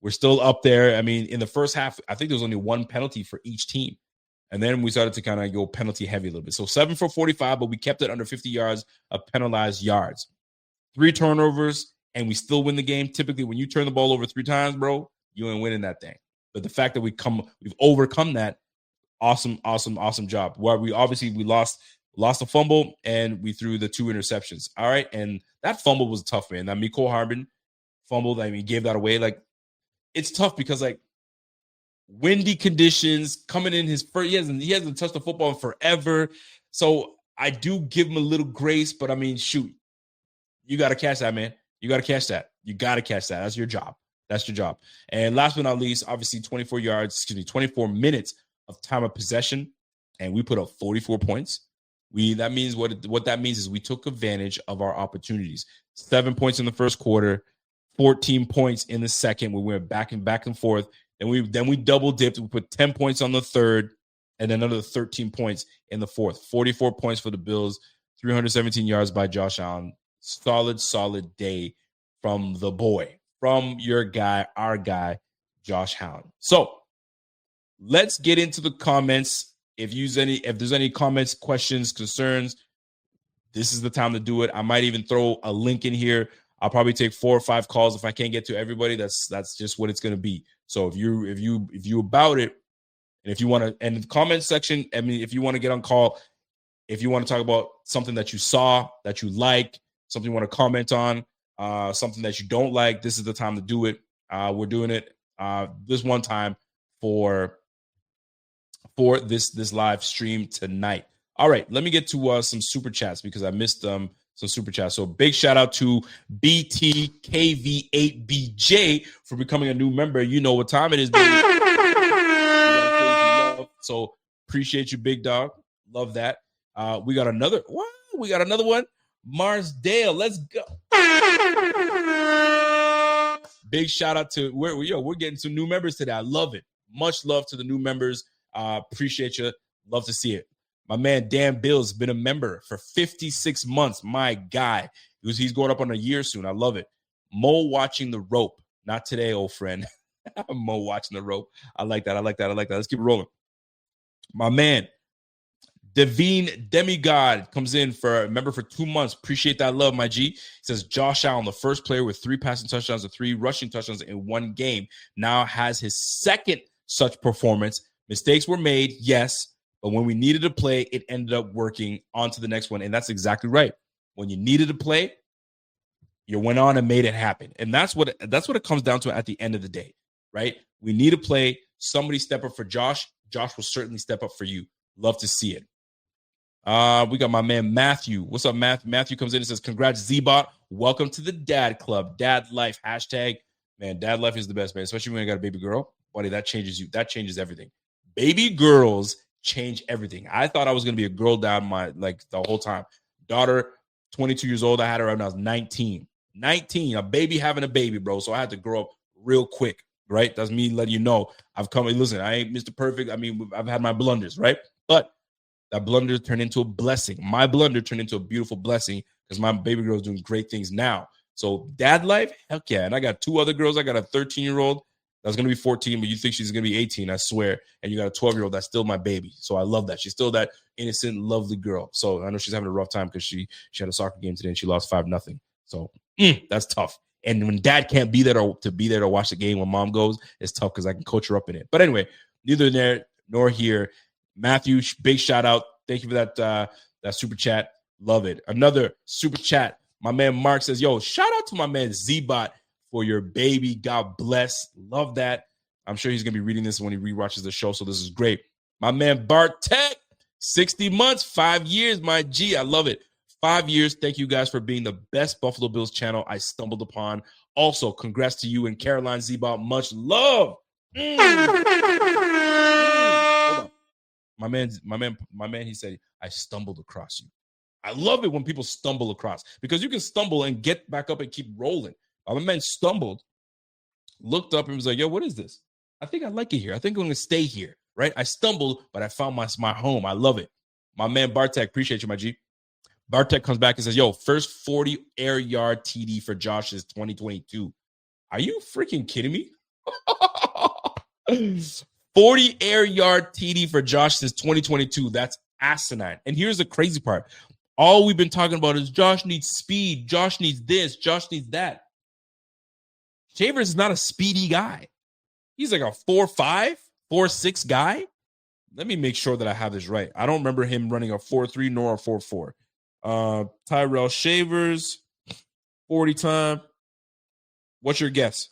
we're still up there. I mean, in the first half, I think there was only 1 penalty for each team. And then we started to kind of go penalty heavy a little bit. So 7 for 45, but we kept it under 50 yards of penalized yards. 3 turnovers, and we still win the game. Typically, when you turn the ball over 3 times, bro, you ain't winning that thing. But the fact that we've overcome that, awesome job. Where we lost a fumble, and we threw the 2 interceptions. All right, and that fumble was tough, man. That Mecole Hardman fumbled. I mean, gave that away. Like, it's tough because windy conditions coming in his first. He hasn't touched the football in forever. So I do give him a little grace, but I mean, shoot, you got to catch that, man. You got to catch that. That's your job. And last but not least, obviously 24 minutes of time of possession, and we put up 44 points. That means what that means is we took advantage of our opportunities. 7 points in the first quarter, 14 points in the second. We went back and forth. Then we double dipped. We put 10 points on the third, and then another 13 points in the fourth. 44 points for the Bills, 317 yards by Josh Allen. Solid day from the boy, from your guy, our guy, Josh Allen. So let's get into the comments. If there's any comments, questions, concerns, this is the time to do it. I might even throw a link in here. I'll probably take 4 or 5 calls. If I can't get to everybody, that's just what it's going to be. So if you about it, And if you want to, and in the comment section, I mean, if you want to get on call, if you want to talk about something that you saw, that you like, something you want to comment on, something that you don't like, this is the time to do it. We're doing it this one time for this live stream tonight. All right, let me get to some super chats because I missed some super chats. So big shout out to BTKV8BJ for becoming a new member. You know what time it is, baby. So appreciate you, big dog. Love that. We got another one. Marsdale, let's go. Big shout out to we're getting some new members today. I love it. Much love to the new members. Appreciate you. Love to see it. My man Dan Bill's been a member for 56 months. My guy. He's going up on a year soon. I love it. Mo watching the rope. Not today, old friend. Mo watching the rope. I like that. Let's keep it rolling. My man, Devine Demigod comes in for a member for 2 months. Appreciate that love, my G. He says Josh Allen, the first player with 3 passing touchdowns and 3 rushing touchdowns in one game, now has his second such performance. Mistakes were made, yes, but when we needed to play, it ended up working. On to the next one, and that's exactly right. When you needed to play, you went on and made it happen, and that's what it comes down to at the end of the day, right? We need to play. Somebody step up for Josh. Josh will certainly step up for you. Love to see it. We got my man Matthew. What's up, Matthew? Matthew comes in and says, congrats, Z-Bot. Welcome to the dad club. Dad life. Hashtag, man, dad life is the best, man. Especially when you got a baby girl. Buddy, that changes you. That changes everything. Baby girls change everything. I thought I was going to be a girl dad the whole time. Daughter, 22 years old. I had her when I was 19. 19, a baby having a baby, bro. So I had to grow up real quick, right? That's me letting you know I've come. Listen, I ain't Mr. Perfect. I mean, I've had my blunders, right? But that blunder turned into a blessing. My blunder turned into a beautiful blessing because my baby girl is doing great things now. So dad life, heck yeah. And I got 2 other girls. I got a 13-year-old that's going to be 14, but you think she's going to be 18, I swear. And you got a 12-year-old that's still my baby. So I love that. She's still that innocent, lovely girl. So I know she's having a rough time because she had a soccer game today and she lost 5-0. So that's tough. And when dad can't be there to watch the game when mom goes, it's tough because I can coach her up in it. But anyway, neither there nor here. Matthew, big shout out. Thank you for that super chat. Love it. Another super chat. My man Mark says, yo, shout out to my man Z-Bot for your baby. God bless. Love that. I'm sure he's going to be reading this when he rewatches the show, so this is great. My man Bartek, 60 months, 5 years, my G. I love it. 5 years. Thank you guys for being the best Buffalo Bills channel I stumbled upon. Also, congrats to you and Caroline Z-Bot. Much love. Hold on. My man, he said, I stumbled across you. I love it when people stumble across because you can stumble and get back up and keep rolling. My man stumbled, looked up and was like, yo, what is this? I think I like it here. I think I'm going to stay here, right? I stumbled, but I found my home. I love it. My man Bartek, appreciate you, my G. Bartek comes back and says, yo, first 40 air yard TD for Josh is 2022. Are you freaking kidding me? 40 air yard TD for Josh since 2022. That's asinine. And here's the crazy part. All we've been talking about is Josh needs speed. Josh needs this. Josh needs that. Shavers is not a speedy guy. He's like a 4.5, 4.6 guy. Let me make sure that I have this right. I don't remember him running a 4.3 nor a 4.4. Tyrell Shavers, 40 time. What's your guess?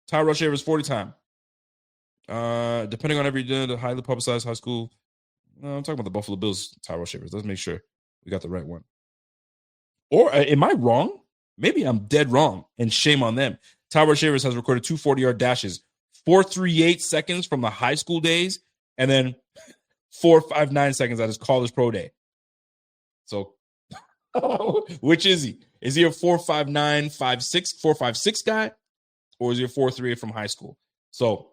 Tyrell Shavers, 40 time. Depending on every day, the highly publicized high school. I'm talking about the Buffalo Bills, Tyrell Shavers. Let's make sure we got the right one. Or am I wrong? Maybe I'm dead wrong, and shame on them. Tyrell Shavers has recorded 2 40-yard dashes, 4.38 seconds from the high school days, and then 4.59 seconds at his college pro day. So, which is he? Is he a 4.59, 5.6, 4.56 guy, or is he a 4.38 from high school? So,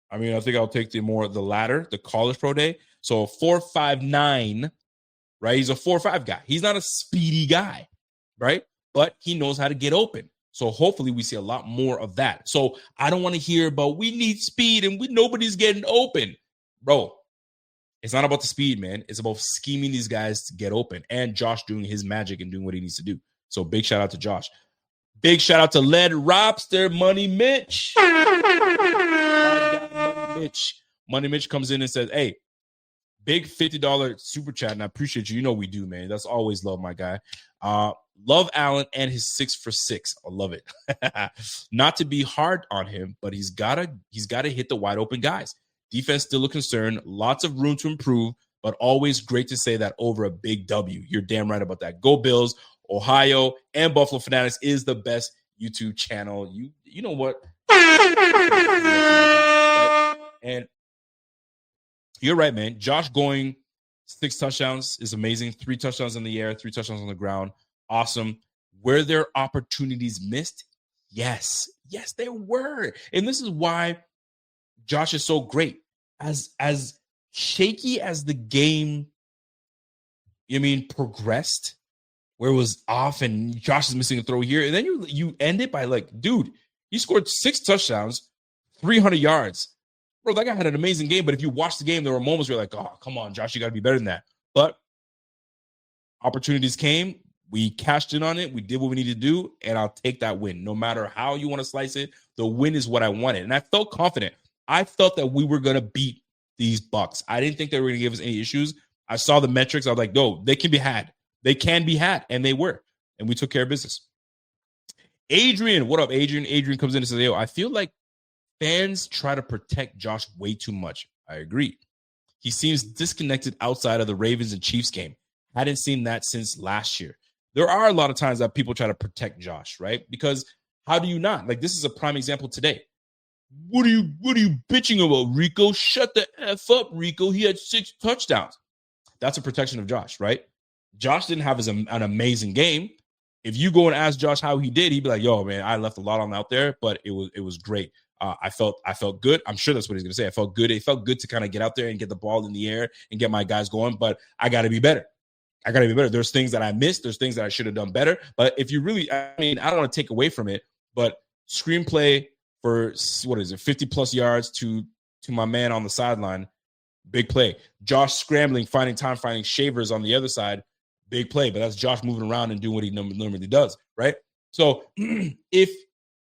I mean, I think I'll take the latter, the college pro day. So 4.59, right? He's a 4.5 guy. He's not a speedy guy, right? But he knows how to get open. So hopefully we see a lot more of that. So I don't want to hear about we need speed and nobody's getting open. Bro, it's not about the speed, man. It's about scheming these guys to get open and Josh doing his magic and doing what he needs to do. So big shout out to Josh. Big shout out to Lead Robster, Money Mitch. Mitch. Money Mitch comes in and says, hey, big $50 super chat, and I appreciate you. You know we do, man. That's always love, my guy. Love Allen and his 6 for 6. I love it. Not to be hard on him, but he's gotta hit the wide open guys. Defense still a concern. Lots of room to improve, but always great to say that over a big W. You're damn right about that. Go Bills. Ohio and Buffalo Fanatics is the best YouTube channel. You know what? And you're right, man. Josh going 6 touchdowns is amazing. 3 touchdowns in the air, 3 touchdowns on the ground. Awesome. Were there opportunities missed? Yes. Yes, there were. And this is why Josh is so great. As shaky as the game, progressed, where it was off and Josh is missing a throw here, and then you end it by like, dude, he scored 6 touchdowns, 300 yards. Bro, that guy had an amazing game, but if you watch the game, there were moments where you're like, oh, come on, Josh, you got to be better than that. But opportunities came. We cashed in on it. We did what we needed to do, and I'll take that win. No matter how you want to slice it, the win is what I wanted. And I felt confident. I felt that we were going to beat these Bucs. I didn't think they were going to give us any issues. I saw the metrics. I was like, no, they can be had. They can be had, and they were. And we took care of business. Adrian, what up, Adrian? Adrian comes in and says, yo, I feel like fans try to protect Josh way too much. I agree. He seems disconnected outside of the Ravens and Chiefs game. Hadn't seen that since last year. There are a lot of times that people try to protect Josh, right? Because how do you not? Like, this is a prime example today. What are you bitching about, Rico? Shut the F up, Rico. He had 6 touchdowns. That's a protection of Josh, right? Josh didn't have an amazing game. If you go and ask Josh how he did, he'd be like, yo, man, I left a lot on out there, but it was great. I felt good. I'm sure that's what he's going to say. I felt good. It felt good to kind of get out there and get the ball in the air and get my guys going, but I got to be better. There's things that I missed. There's things that I should have done better. But if you really, I don't want to take away from it, but screenplay for, 50-plus yards to my man on the sideline, big play. Josh scrambling, finding Shavers on the other side, big play. But that's Josh moving around and doing what he normally does, right? So if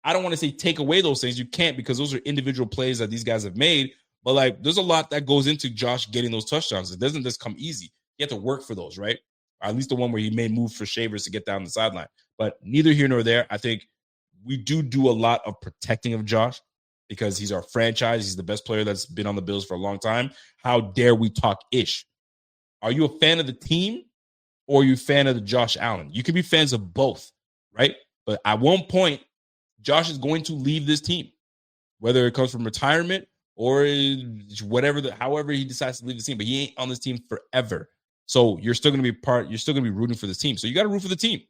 I don't want to say take away those things, you can't, because those are individual plays that these guys have made. But like, there's a lot that goes into Josh getting those touchdowns. It doesn't just come easy. You have to work for those, right? Or at least the one where he made moves for Shavers to get down the sideline. But neither here nor there. I think we do a lot of protecting of Josh because he's our franchise. He's the best player that's been on the Bills for a long time. How dare we talk ish? Are you a fan of the team or are you a fan of the Josh Allen? You can be fans of both, right? But at one point, Josh is going to leave this team, whether it comes from retirement or however he decides to leave the team. But he ain't on this team forever. So you're still going to be rooting for this team. So you got to root for the team.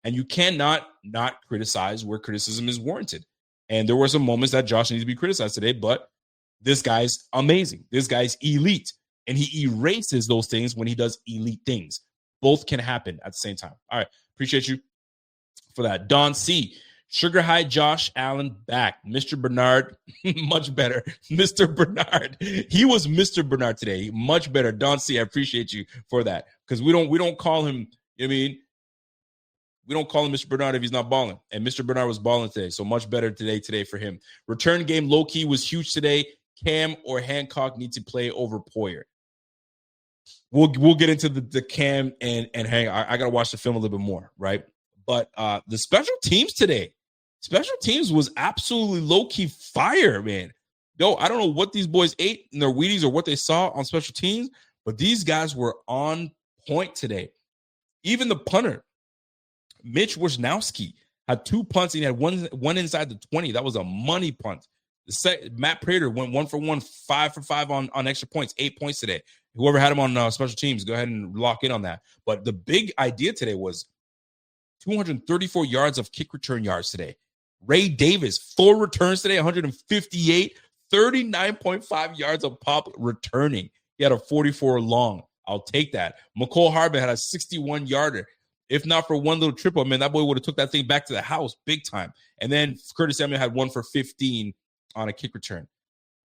And you cannot not criticize where criticism is warranted. And there were some moments that Josh needs to be criticized today, but this guy's amazing. This guy's elite. And he erases those things when he does elite things. Both can happen at the same time. All right. Appreciate you for that. Don C. Sugar High Josh Allen back. Mr. Bernard, much better. Mr. Bernard. He was Mr. Bernard today. Much better. Don C., I appreciate you for that. Because we don't call him, we don't call him Mr. Bernard if he's not balling. And Mr. Bernard was balling today. So much better today for him. Return game low-key was huge today. Cam or Hancock need to play over Poyer. We'll get into the Cam and Hank. I got to watch the film a little bit more, right? But the special teams today, was absolutely low-key fire, man. Yo, I don't know what these boys ate in their Wheaties or what they saw on special teams, but these guys were on point today. Even the punter, Mitch Wisnowski, had 2 punts. And he had one inside the 20. That was a money punt. Matt Prater went 1 for 1, 5 for 5 on extra points, 8 points today. Whoever had him on special teams, go ahead and lock in on that. But the big idea today was 234 yards of kick return yards today. Ray Davis, 4 returns today, 158, 39.5 yards of pop returning. He had a 44 long. I'll take that. McCole Hardman had a 61-yarder. If not for one little triple, man, that boy would have took that thing back to the house big time. And then Curtis Samuel had 1 for 15 on a kick return.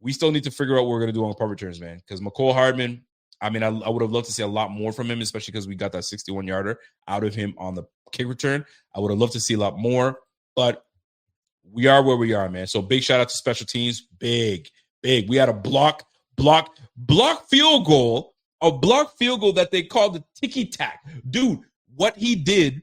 We still need to figure out what we're going to do on punt returns, man, because McCole Hardman, I would have loved to see a lot more from him, especially because we got that 61-yarder out of him on the kick return. I would have loved to see a lot more, but we are where we are, man. So big shout out to special teams. Big. We had a block block field goal, a block field goal that they called the ticky-tack. Dude, what he did,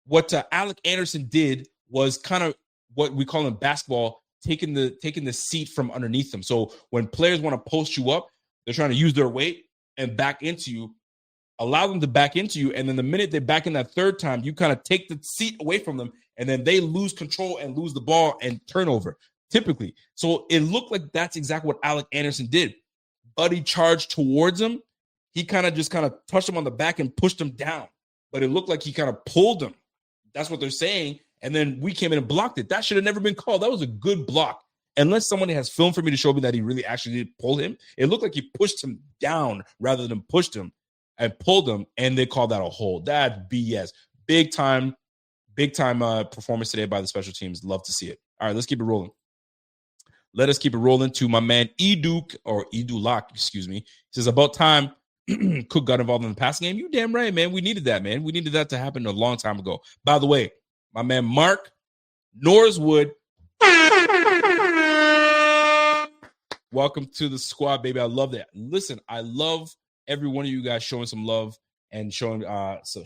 what Alec Anderson did was kind of what we call in basketball, taking the seat from underneath them. So when players want to post you up, they're trying to use their weight and back into you, allow them to back into you. And then the minute they back in that third time, you kind of take the seat away from them, and then they lose control and lose the ball and turnover, typically. So it looked like that's exactly what Alec Anderson did. Buddy charged towards him. He kind of touched him on the back and pushed him down. But it looked like he kind of pulled him. That's what they're saying. And then we came in and blocked it. That should have never been called. That was a good block. Unless somebody has film for me to show me that he really actually did pull him. It looked like he pushed him down rather than pushed him and pulled him, and they called that a hold. That's BS. Big time performance today by the special teams. Love to see it. All right, let's keep it rolling. Let us keep it rolling to my man Edulak, excuse me. He says, about time Cook got involved in the passing game. You damn right, man. We needed that, man. We needed that to happen a long time ago. By the way, my man Mark Norswood, welcome to the squad, baby. I love that. Listen, I love every one of you guys showing some love and showing us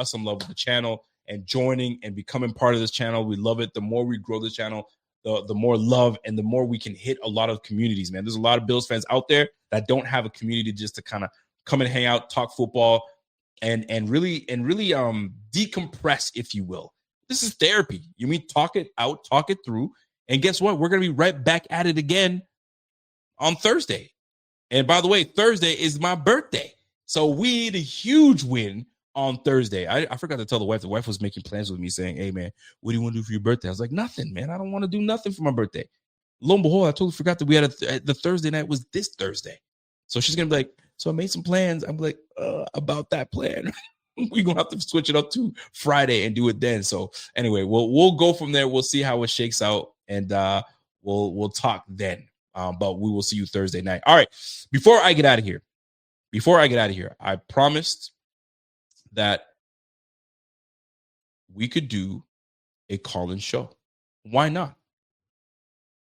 some love with the channel and joining and becoming part of this channel. We love it. The more we grow this channel, the more love and the more we can hit a lot of communities, man. There's a lot of Bills fans out there that don't have a community just to kind of come and hang out, talk football, and really decompress, if you will. This is therapy. You mean talk it out, talk it through, and guess what? We're going to be right back at it again on Thursday. And by the way, Thursday is my birthday, so we need a huge win on Thursday. I forgot to tell the wife. The wife was making plans with me saying, hey, man, what do you want to do for your birthday? I was like, nothing, man. I don't want to do nothing for my birthday. Lo and behold, I totally forgot that we had the Thursday night was this Thursday. So she's going to be like, so I made some plans. I'm like, about that plan. We're going to have to switch it up to Friday and do it then. So anyway, we'll go from there. We'll see how it shakes out, and we'll talk then. But we will see you Thursday night. All right. Before I get out of here, I promised that we could do a call-in show. Why not?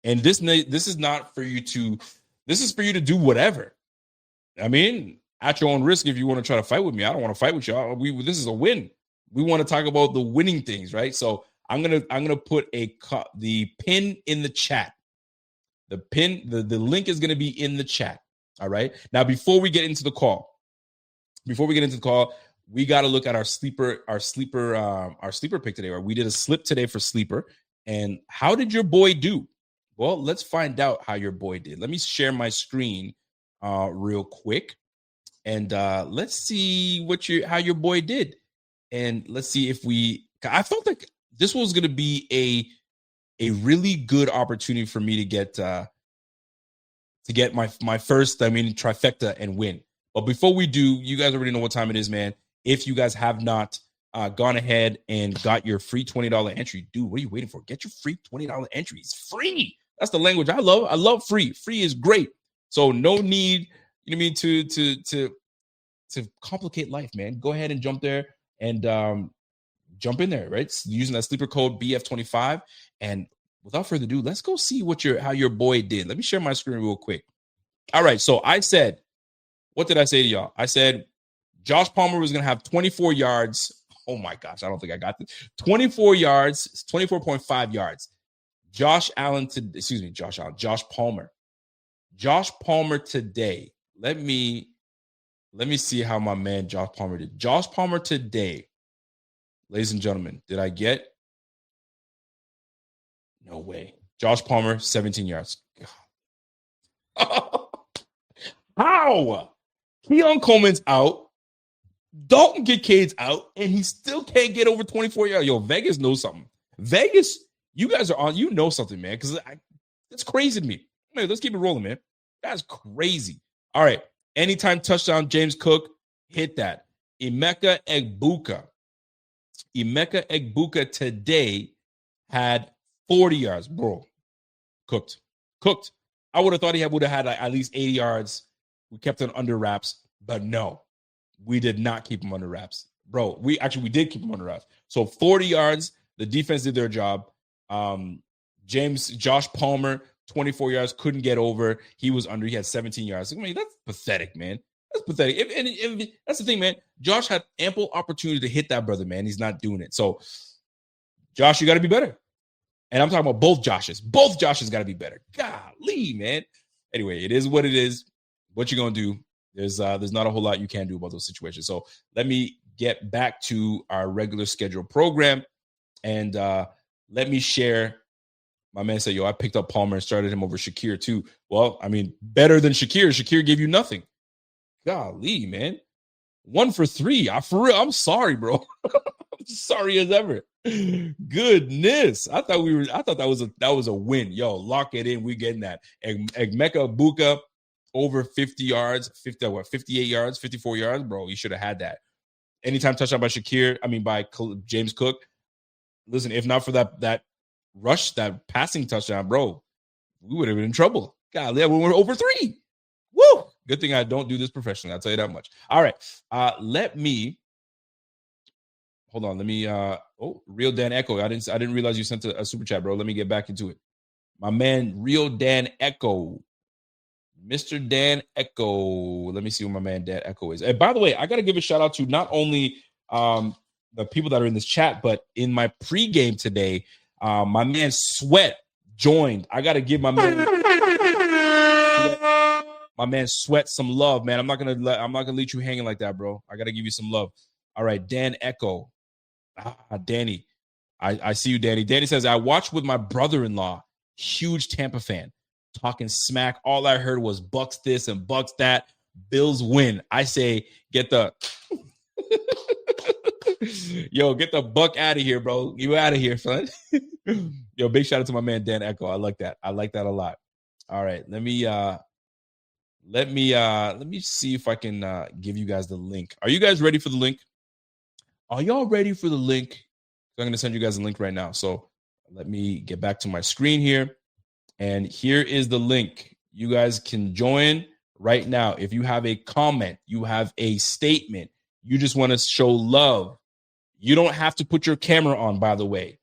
And this is not for you to, this is for you to do whatever. I mean, at your own risk, if you want to try to fight with me. I don't want to fight with y'all. This is a win. We want to talk about the winning things, right? So I'm gonna put the pin in the chat. The link is gonna be in the chat. All right. Now, before we get into the call, we got to look at our sleeper pick today. Right? We did a slip today for sleeper. And how did your boy do? Well, let's find out how your boy did. Let me share my screen real quick, and let's see how your boy did. And let's see if I felt like this was going to be a really good opportunity for me to get my first, trifecta and win. But before we do, you guys already know what time it is, man. If you guys have not gone ahead and got your free $20 entry, dude, what are you waiting for? Get your free $20 entry. It's free. That's the language I love. I love free. Free is great. So no need, to complicate life, man. Go ahead and jump there and jump in there, right? Using that sleeper code BF25. And without further ado, let's go see how your boy did. Let me share my screen real quick. All right. So I said, what did I say to y'all? I said Josh Palmer was going to have 24 yards. Oh my gosh. I don't think I got this. 24 yards, 24.5 yards. Josh Palmer. Josh Palmer today. Let me see how my man Josh Palmer did. Josh Palmer today, ladies and gentlemen, did I get? No way. Josh Palmer, 17 yards. How? Keon Coleman's out. Dalton Kincaid's out, and he still can't get over 24 yards. Yo, Vegas knows something. Vegas, you guys are on. You know something, man, because it's crazy to me. Man, let's keep it rolling, man. That's crazy. All right. Anytime touchdown, James Cook, hit that. Emeka Egbuka today had 40 yards, bro. Cooked. I would have thought he would have had at least 80 yards. We kept it under wraps, but no, we did not keep him under wraps, bro. We did keep him under wraps. So 40 yards. The defense did their job. Josh Palmer 24 yards, couldn't get over. He was under. He had 17 yards. I mean, that's pathetic, man. That's pathetic. If that's the thing, man. Josh had ample opportunity to hit that brother, man. He's not doing it. So, Josh, you got to be better. And I'm talking about both Joshes. Both Joshes got to be better. Golly, man. Anyway, it is what it is. What you gonna do? There's not a whole lot you can do about those situations. So let me get back to our regular schedule program, and let me share. My man said, yo, I picked up Palmer and started him over Shakir too. Well, I mean, better than Shakir. Shakir gave you nothing. Golly, man. 1 for 3. For real, I'm sorry, bro. I'm sorry as ever. Goodness. I thought that was a win. Yo, lock it in. We getting that. Egmeka Buka over 50 yards, 58 yards, 54 yards, bro. You should have had that. Anytime touchdown by by James Cook. Listen, if not for that rush, that passing touchdown, bro, we would have been in trouble. Golly, we were over 3. Woo! Good thing I don't do this professionally. I'll tell you that much. All right. Let me Real Dan Echo. I didn't realize you sent a super chat, bro. Let me get back into it. My man, Real Dan Echo. Mr. Dan Echo. Let me see what my man Dan Echo is. And by the way, I got to give a shout out to not only the people that are in this chat, but in my pregame today, my man Sweat joined. I got to give my man Sweat some love, man. I'm not gonna leave you hanging like that, bro. I got to give you some love. All right, Dan Echo. Danny. I see you, Danny. Danny says, I watched with my brother-in-law, huge Tampa fan, talking smack. All I heard was Bucs this and Bucs that. Bills win. I say, get the get the buck out of here, bro. You out of here, son. Yo, big shout out to my man Dan Echo. I like that. I like that a lot. All right, let me see if I can give you guys the link. Are you guys ready for the link? Are y'all ready for the link? So I'm going to send you guys a link right now. So let me get back to my screen here. And here is the link. You guys can join right now. If you have a comment, you have a statement, you just want to show love. You don't have to put your camera on, by the way.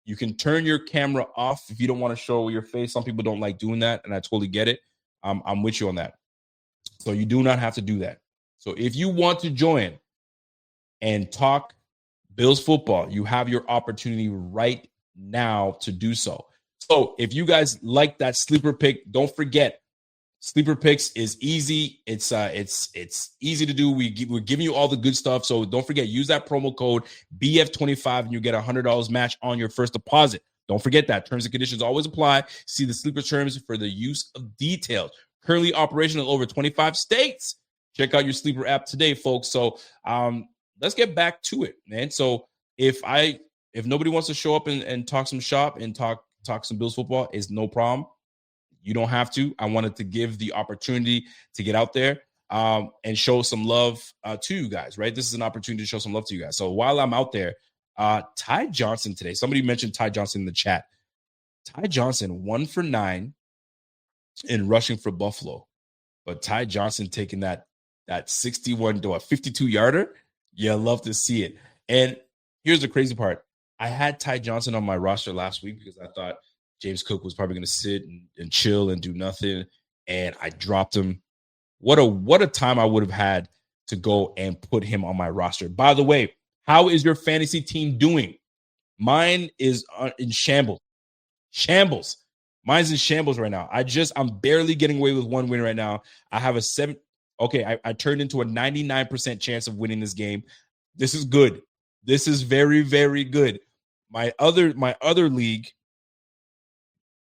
You can turn your camera off if you don't want to show your face. Some people don't like doing that, and I totally get it. I'm with you on that. So you do not have to do that. So if you want to join and talk Bills football, you have your opportunity right now to do so. So if you guys like that sleeper pick, don't forget, sleeper picks is easy. It's easy to do. We're giving you all the good stuff. So don't forget, use that promo code BF25 and you get $100 match on your first deposit. Don't forget that. Terms and conditions always apply. See the sleeper terms for the use of details. Currently operational in over 25 states. Check out your sleeper app today, folks. So let's get back to it, man. So if nobody wants to show up and talk some shop and talk some Bills football, is no problem. You don't have to. I wanted to give the opportunity to get out there and show some love to you guys, right? This is an opportunity to show some love to you guys. So while I'm out there, Ty Johnson today, somebody mentioned Ty Johnson in the chat. Ty Johnson, 1 for 9 in rushing for Buffalo. But Ty Johnson taking that 61 to a 52-yarder, yeah, love to see it. And here's the crazy part. I had Ty Johnson on my roster last week because I thought James Cook was probably going to sit and chill and do nothing, and I dropped him. What a time I would have had to go and put him on my roster. By the way, how is your fantasy team doing? Mine is in shambles. Mine's in shambles right now. I'm barely getting away with one win right now. I have a 7. Okay, I turned into a 99% chance of winning this game. This is good. This is very, very good. My other league,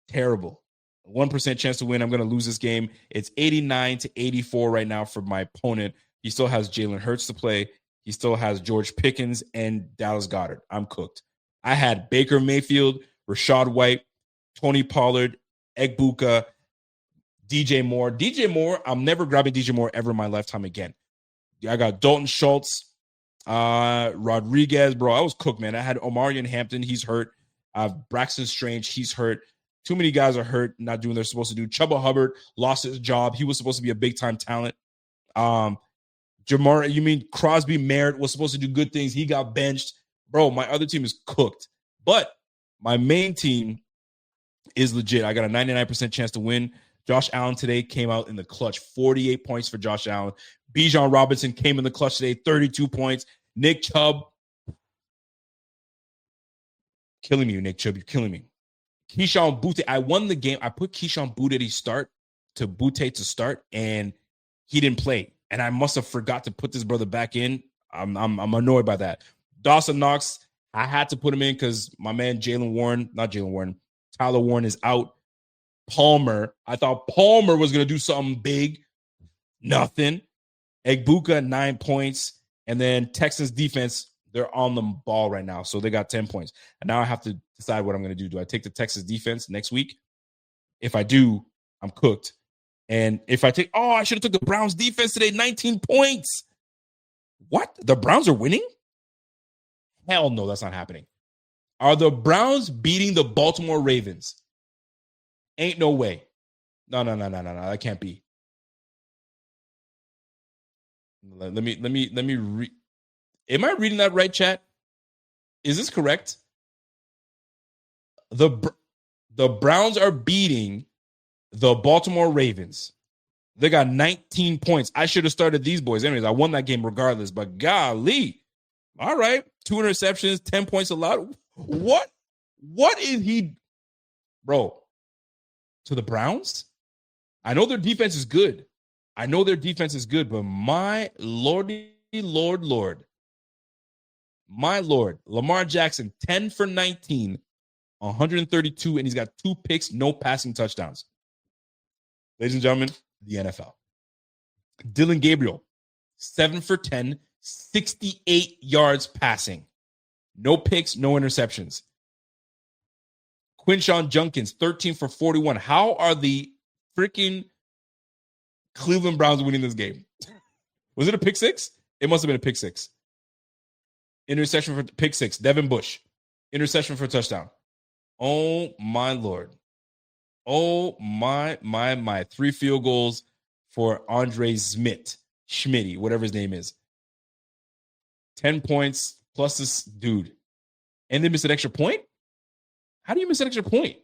terrible. 1% chance to win. I'm going to lose this game. It's 89-84 right now for my opponent. He still has Jalen Hurts to play. He still has George Pickens and Dallas Goedert. I'm cooked. I had Baker Mayfield, Rashad White, Tony Pollard, Egbuka, DJ Moore. DJ Moore, I'm never grabbing DJ Moore ever in my lifetime again. I got Dalton Schultz, Rodriguez, bro. I was cooked, man. I had Omarion Hampton. He's hurt. Braxton Strange. He's hurt. Too many guys are hurt, not doing what they're supposed to do. Chuba Hubbard lost his job. He was supposed to be a big-time talent. Crosby Merritt was supposed to do good things. He got benched. Bro, my other team is cooked. But my main team is legit. I got a 99% chance to win. Josh Allen today came out in the clutch. 48 points for Josh Allen. Bijan Robinson came in the clutch today. 32 points. Nick Chubb. Killing me, Nick Chubb. You're killing me. Keyshawn Butte. I won the game. I put Keyshawn Butte to start, and he didn't play. And I must have forgot to put this brother back in. I'm annoyed by that. Dawson Knox, I had to put him in because my man Tyler Warren is out. Palmer, I thought Palmer was going to do something big. Nothing. Egbuka, 9 points. And then Texans defense, they're on the ball right now. So they got 10 points. And now I have to decide what I'm going to do. Do I take the Texas defense next week? If I do, I'm cooked. And if I take, I should have took the Browns defense today, 19 points. What? The Browns are winning? Hell no, that's not happening. Are the Browns beating the Baltimore Ravens? Ain't no way. No. That can't be. Let me read. Am I reading that right, chat? Is this correct? The Browns are beating the Baltimore Ravens. They got 19 points. I should have started these boys. Anyways, I won that game regardless, but golly. All right. 2 interceptions, 10 points allowed. What is he? Bro, to the Browns? I know their defense is good. But my lordy, Lord. My Lord. Lamar Jackson, 10 for 19, 132, and he's got 2 picks, no passing touchdowns. Ladies and gentlemen, the NFL. Dylan Gabriel, 7 for 10, 68 yards passing. No picks, no interceptions. Quinshawn Junkins, 13 for 41. How are the freaking Cleveland Browns winning this game? Was it a pick six? It must have been a pick six. Interception for pick six. Devin Bush. Interception for touchdown. Oh, my Lord. Oh, my. 3 field goals for Andre Schmitty, whatever his name is. 10 points plus this dude. And they missed an extra point? How do you miss an extra point?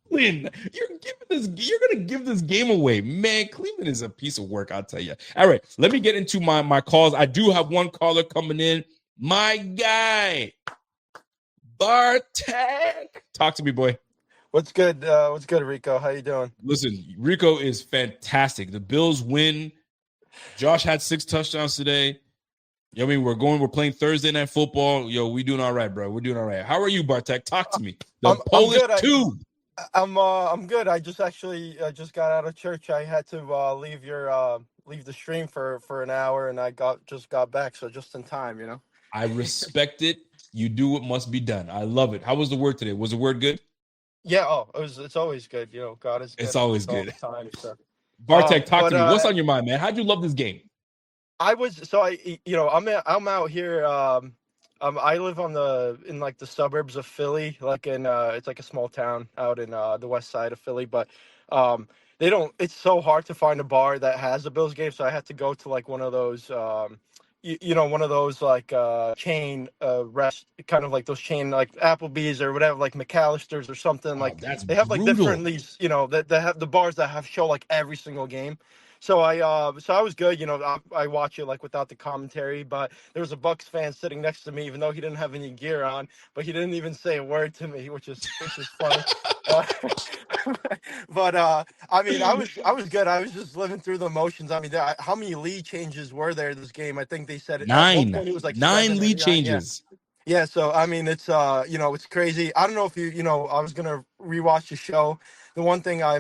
Cleveland, you're gonna give this game away. Man, Cleveland is a piece of work, I'll tell you. All right, let me get into my calls. I do have one caller coming in. My guy, Bartek. Talk to me, boy. What's good? What's good, Rico? How you doing? Listen, Rico is fantastic. The Bills win. Josh had 6 touchdowns today. You know what I mean? We're playing Thursday Night Football. Yo, we doing all right, bro. We're doing all right. How are you, Bartek? Talk to me. The Polish tube. I'm good. I just just got out of church. I had to leave the stream for an hour, and I just got back, so just in time, you know. I respect it. You do what must be done. I love it. How was the word today? Was the word good? Yeah. It's always good. You know, God is good. It's always good. All the time, so. Bartek, talk to me. What's on your mind, man? How'd you love this game? I'm out here. I live in the suburbs of Philly, it's like a small town out in the west side of Philly, but it's so hard to find a bar that has a Bills game, so I had to go to like one of those one of those like chain rest, kind of like those chain like Applebee's or whatever, like McAllister's or something. They have like different these, that have the bars that have show like every single game. So I was good, I watch it like without the commentary, but there was a Bucs fan sitting next to me, even though he didn't have any gear on, but he didn't even say a word to me, which is funny. But I mean, I was good. I was just living through the emotions. I mean, how many lead changes were there this game? I think they said 9. It was like 9 lead changes. Yeah. So I mean, it's it's crazy. I don't know if I was gonna rewatch the show. The one thing I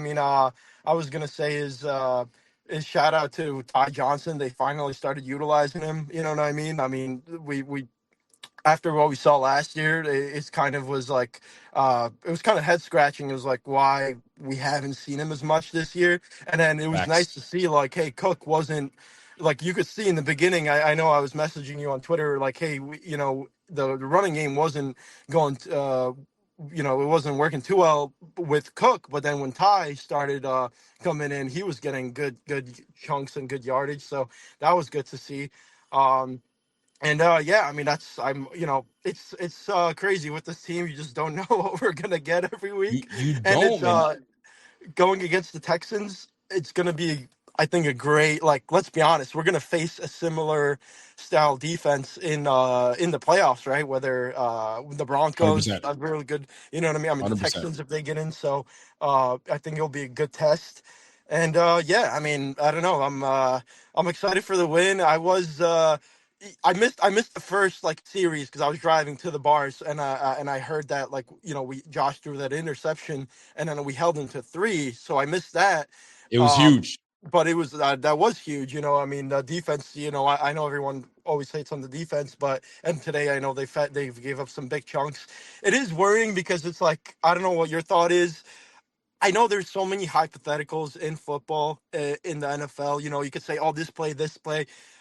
was gonna say is shout out to Ty Johnson. They finally started utilizing him. You know what I mean? I mean, we after what we saw last year, it kind of was like it was kind of head scratching. It was like why we haven't seen him as much this year. And then it was nice to see like, hey, Cook wasn't like you could see in the beginning. I know I was messaging you on Twitter like, hey, the running game wasn't going. It wasn't working too well with Cook, but then when Ty started coming in, he was getting good chunks and good yardage. So that was good to see. And yeah, I mean it's crazy with this team. You just don't know what we're gonna get every You week, you and it's don't, man. going against the Texans. It's gonna be, I think, a great, like, let's be honest, we're gonna face a similar style defense in the playoffs, right? Whether the Broncos 100%. are really good, you know what I mean? I mean the 100%. Texans if they get in. So I think it'll be a good test. And yeah, I mean, I don't know. I'm excited for the win. I missed the first like series because I was driving to the bars, and I heard that, like, we Josh threw that interception, and then we held him to 3, so I missed that. It was Um, huge. but it was that was huge. I mean, the defense. I know everyone always hates on the defense, and today I know they gave up some big chunks. It is worrying because it's like, I don't know what your thought is. I know there's so many hypotheticals in football, in the NFL. You could say, "Oh, this play,"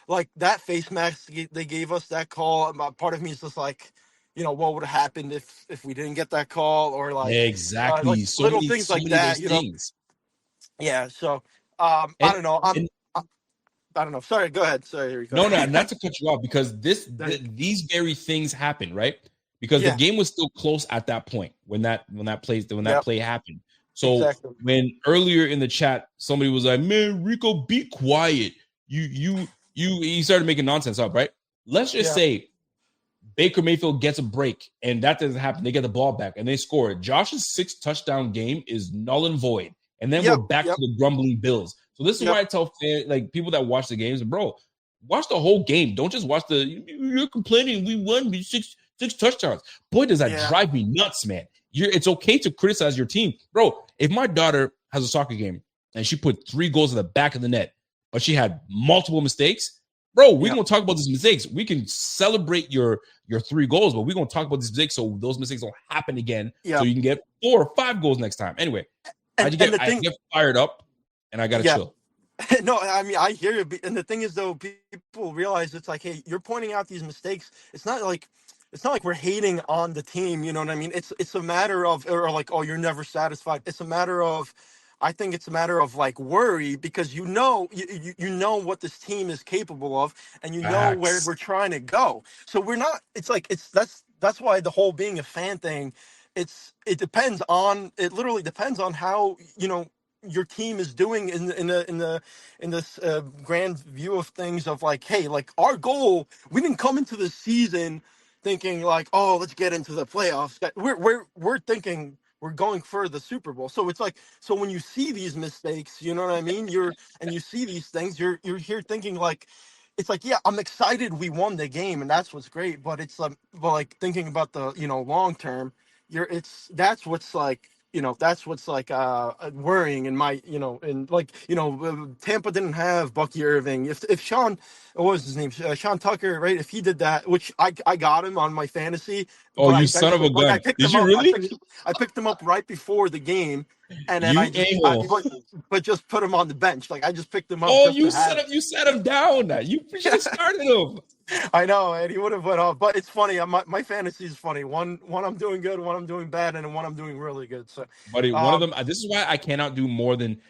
like that face mask they gave us that call. Part of me is just like, what would have happened if we didn't get that call, or like Exactly. little things So like many of that. those things. Yeah. So, I And don't know. and I don't know. Sorry. Go ahead. Sorry, Rico. no, no, not to cut you off, because these very things happen, right? Because the Yeah. game was still close at that point when that Yep. play happened. So Exactly. when earlier in the chat somebody was like, "Man, Rico, be quiet," you started making nonsense up, right? Let's just Yeah. say Baker Mayfield gets a break, and that doesn't happen. They get the ball back and they score. Josh's 6 touchdown game is null and void, and then we're Yep. back Yep. to the grumbling Bills. So this is Yep. why I tell like people that watch the games, bro, watch the whole game. Don't just watch You're complaining we won six touchdowns. Boy, does that Yeah. drive me nuts, man. It's okay to criticize your team, bro. If my daughter has a soccer game and she put 3 goals in the back of the net, but she had multiple mistakes, bro, we're gonna talk about these mistakes. We can celebrate your 3 goals, but we're gonna talk about these mistakes so those mistakes don't happen again. Yeah. So you can get 4 or 5 goals next time. Anyway, I And the thing. get fired up, and I gotta Yeah. chill. No, I mean, I hear you. And the thing is, though, people realize it's like, hey, you're pointing out these mistakes. It's not like we're hating on the team. You know what I mean? It's a matter of, or like, oh, you're never satisfied. It's a matter of, I think it's a matter of like worry, because you know what this team is capable of, and you know where Facts. we're trying to go. So we're not. It's like that's why the whole being a fan thing. It literally depends on how your team is doing in this grand view of things, of like, hey, like, our goal, we didn't come into the season thinking like, oh, let's get into the playoffs. We're thinking we're going for the Super Bowl. So it's like, so when you see these mistakes, you know what I mean, and you see these things, you're here thinking like, it's like, yeah, I'm excited we won the game, and that's what's great, but it's like, thinking about the long term, that's what's like worrying in my, and like, Tampa didn't have Bucky Irving. If Sean, what was his name, Sean Tucker, right, if he did that, which I got him on my fantasy, Oh, but I you son of a eventually, like, I gun! picked Did him you up. really? I picked him up right before the game, and then You but, a-hole. just put him on the bench. Like, I just picked him up Oh, just to have him. you set him down. You should have started him. I know, and he would have went off. But it's funny. My fantasy is funny. One I'm doing good, one I'm doing bad, and one I'm doing really good. So, Buddy, one of them. This is why I cannot do more than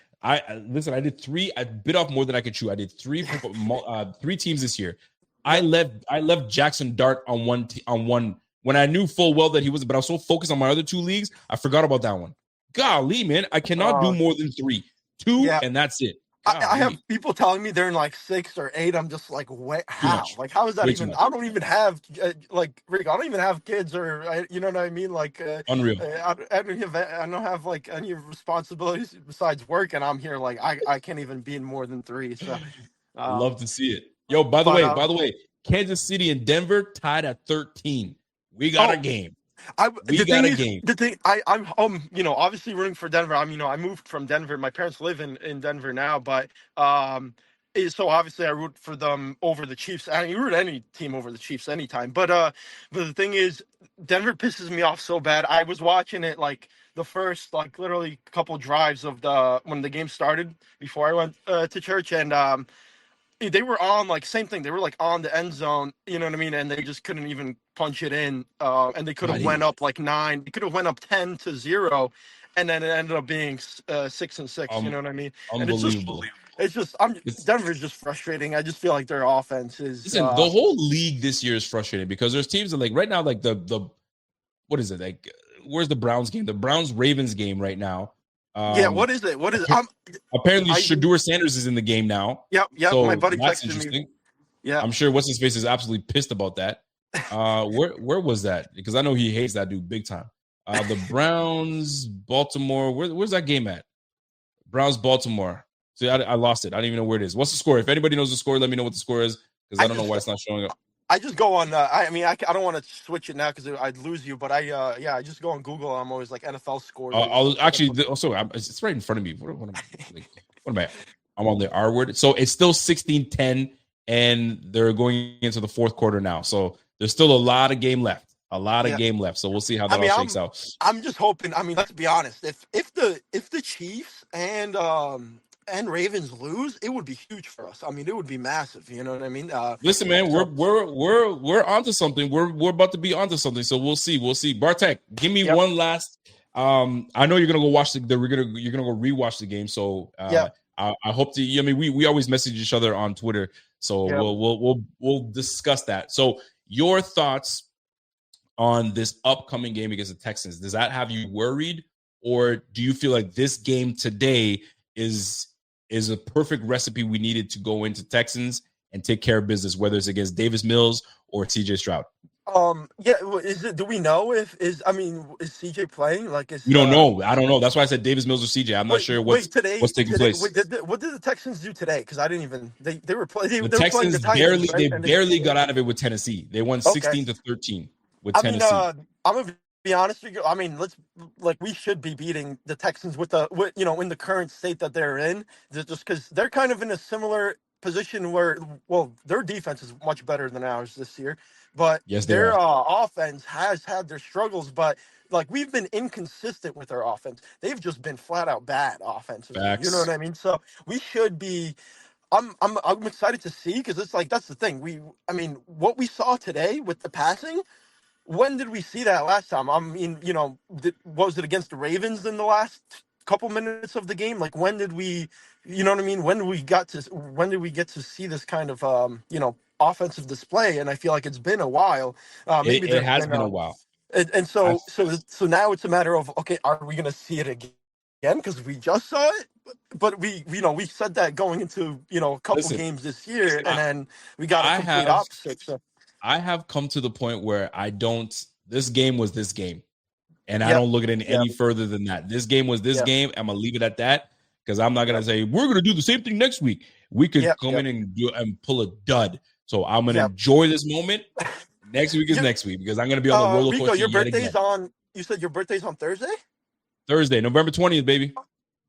listen. I did 3. I bit off more than I could chew. I did 3 3 teams this year. I left Jackson Dart on one when I knew full well that he was. But I was so focused on my other 2 leagues, I forgot about that one. Golly, man, I cannot do more than 3, 2, yeah. and that's it. I have people telling me they're in like 6 or 8. I'm just like, what? How? much. Like, how is that Way too even? much. I don't even have like, Rick. I don't even have kids, or you know what I mean. Like, Unreal. I don't have like any responsibilities besides work, and I'm here like, I can't even be in more than 3. So, I love to see it. Yo, by the way, Kansas City and Denver tied at 13. We got a game. I'm obviously rooting for Denver. I moved from Denver. My parents live in Denver now, but so obviously I root for them over the Chiefs. I mean, you root any team over the Chiefs anytime. But the thing is, Denver pisses me off so bad. I was watching it like the first, like, literally couple drives of when the game started before I went to church, and they were on, like, same thing. They were like on the end zone, you know what I mean? And they just couldn't even punch it in. And they could have went up like 9. They could have went up 10-0, and then it ended up being 6-6. You know what I mean? And Unbelievable. It's just Denver's just frustrating. I just feel like their offense is. Listen, the whole league this year is frustrating because there's teams that like right now, like the what is it like? Where's the Browns game? The Browns Ravens game right now. What is it? What is apparently Shedeur Sanders is in the game now. Yep. So my buddy that's texted interesting. me. Yeah, I'm sure what's his face is absolutely pissed about that. Where was that? Because I know he hates that dude big time. The Browns Baltimore. Where's that game at? Browns Baltimore. See, I lost it. I don't even know where it is. What's the score? If anybody knows the score, let me know what the score is because I don't know why it's not showing up. I just go on. I don't want to switch it now because I'd lose you. But I just go on Google. I'm always like NFL scores. I'll actually also it's right in front of me. What am I? I'm on the R word. So it's still 16-10, and they're going into the fourth quarter now. So there's still a lot of game left. So we'll see how that all shakes out. I'm just hoping. I mean, let's be honest. If the Chiefs and Ravens lose, it would be huge for us. I mean, it would be massive. You know what I mean? Listen, man, we're onto something. We're about to be onto something. So we'll see. Bartek, give me one last. I know you're gonna go watch you're gonna go rewatch the game. So I hope to. I mean, we always message each other on Twitter. So we'll discuss that. So your thoughts on this upcoming game against the Texans? Does that have you worried, or do you feel like this game today is a perfect recipe we needed to go into Texans and take care of business, whether it's against Davis Mills or CJ Stroud? Is it? Do we know is CJ playing? Like, we don't know. I don't know. That's why I said Davis Mills or CJ. I'm not sure what's taking place. What did the Texans do today? Because I didn't even. They were playing. The Texans Titans, barely got out of it with Tennessee. They won 16-13 with Tennessee. I'm gonna be honest with you. I mean, we should be beating the Texans with in the current state that they're in, just because they're kind of in a similar position where, their defense is much better than ours this year, but their offense has had their struggles. But like, we've been inconsistent with our offense. They've just been flat out bad offensively. Facts. You know what I mean? So we should be. I'm excited to see, because it's like, that's the thing. What we saw today with the passing. When did we see that last time? I mean, was it against the Ravens in the last couple minutes of the game? Like, when did we, you know what I mean? When did we get to see this kind of, offensive display? And I feel like it's been a while. Maybe it has been a while. And so now it's a matter of, okay, are we going to see it again? Because we just saw it, but we said that going into, a couple games this year, and then we got a complete opposite. So. I have come to the point where this game was this game, and I don't look at it any further than that. This game was this game. I'm going to leave it at that, because I'm not going to say, we're going to do the same thing next week. We could come in and pull a dud. So I'm going to enjoy this moment. Next week is next week, because I'm going to be on the roller coaster. Rico, your birthday's on, you said your birthday's on Thursday? Thursday, November 20th, baby.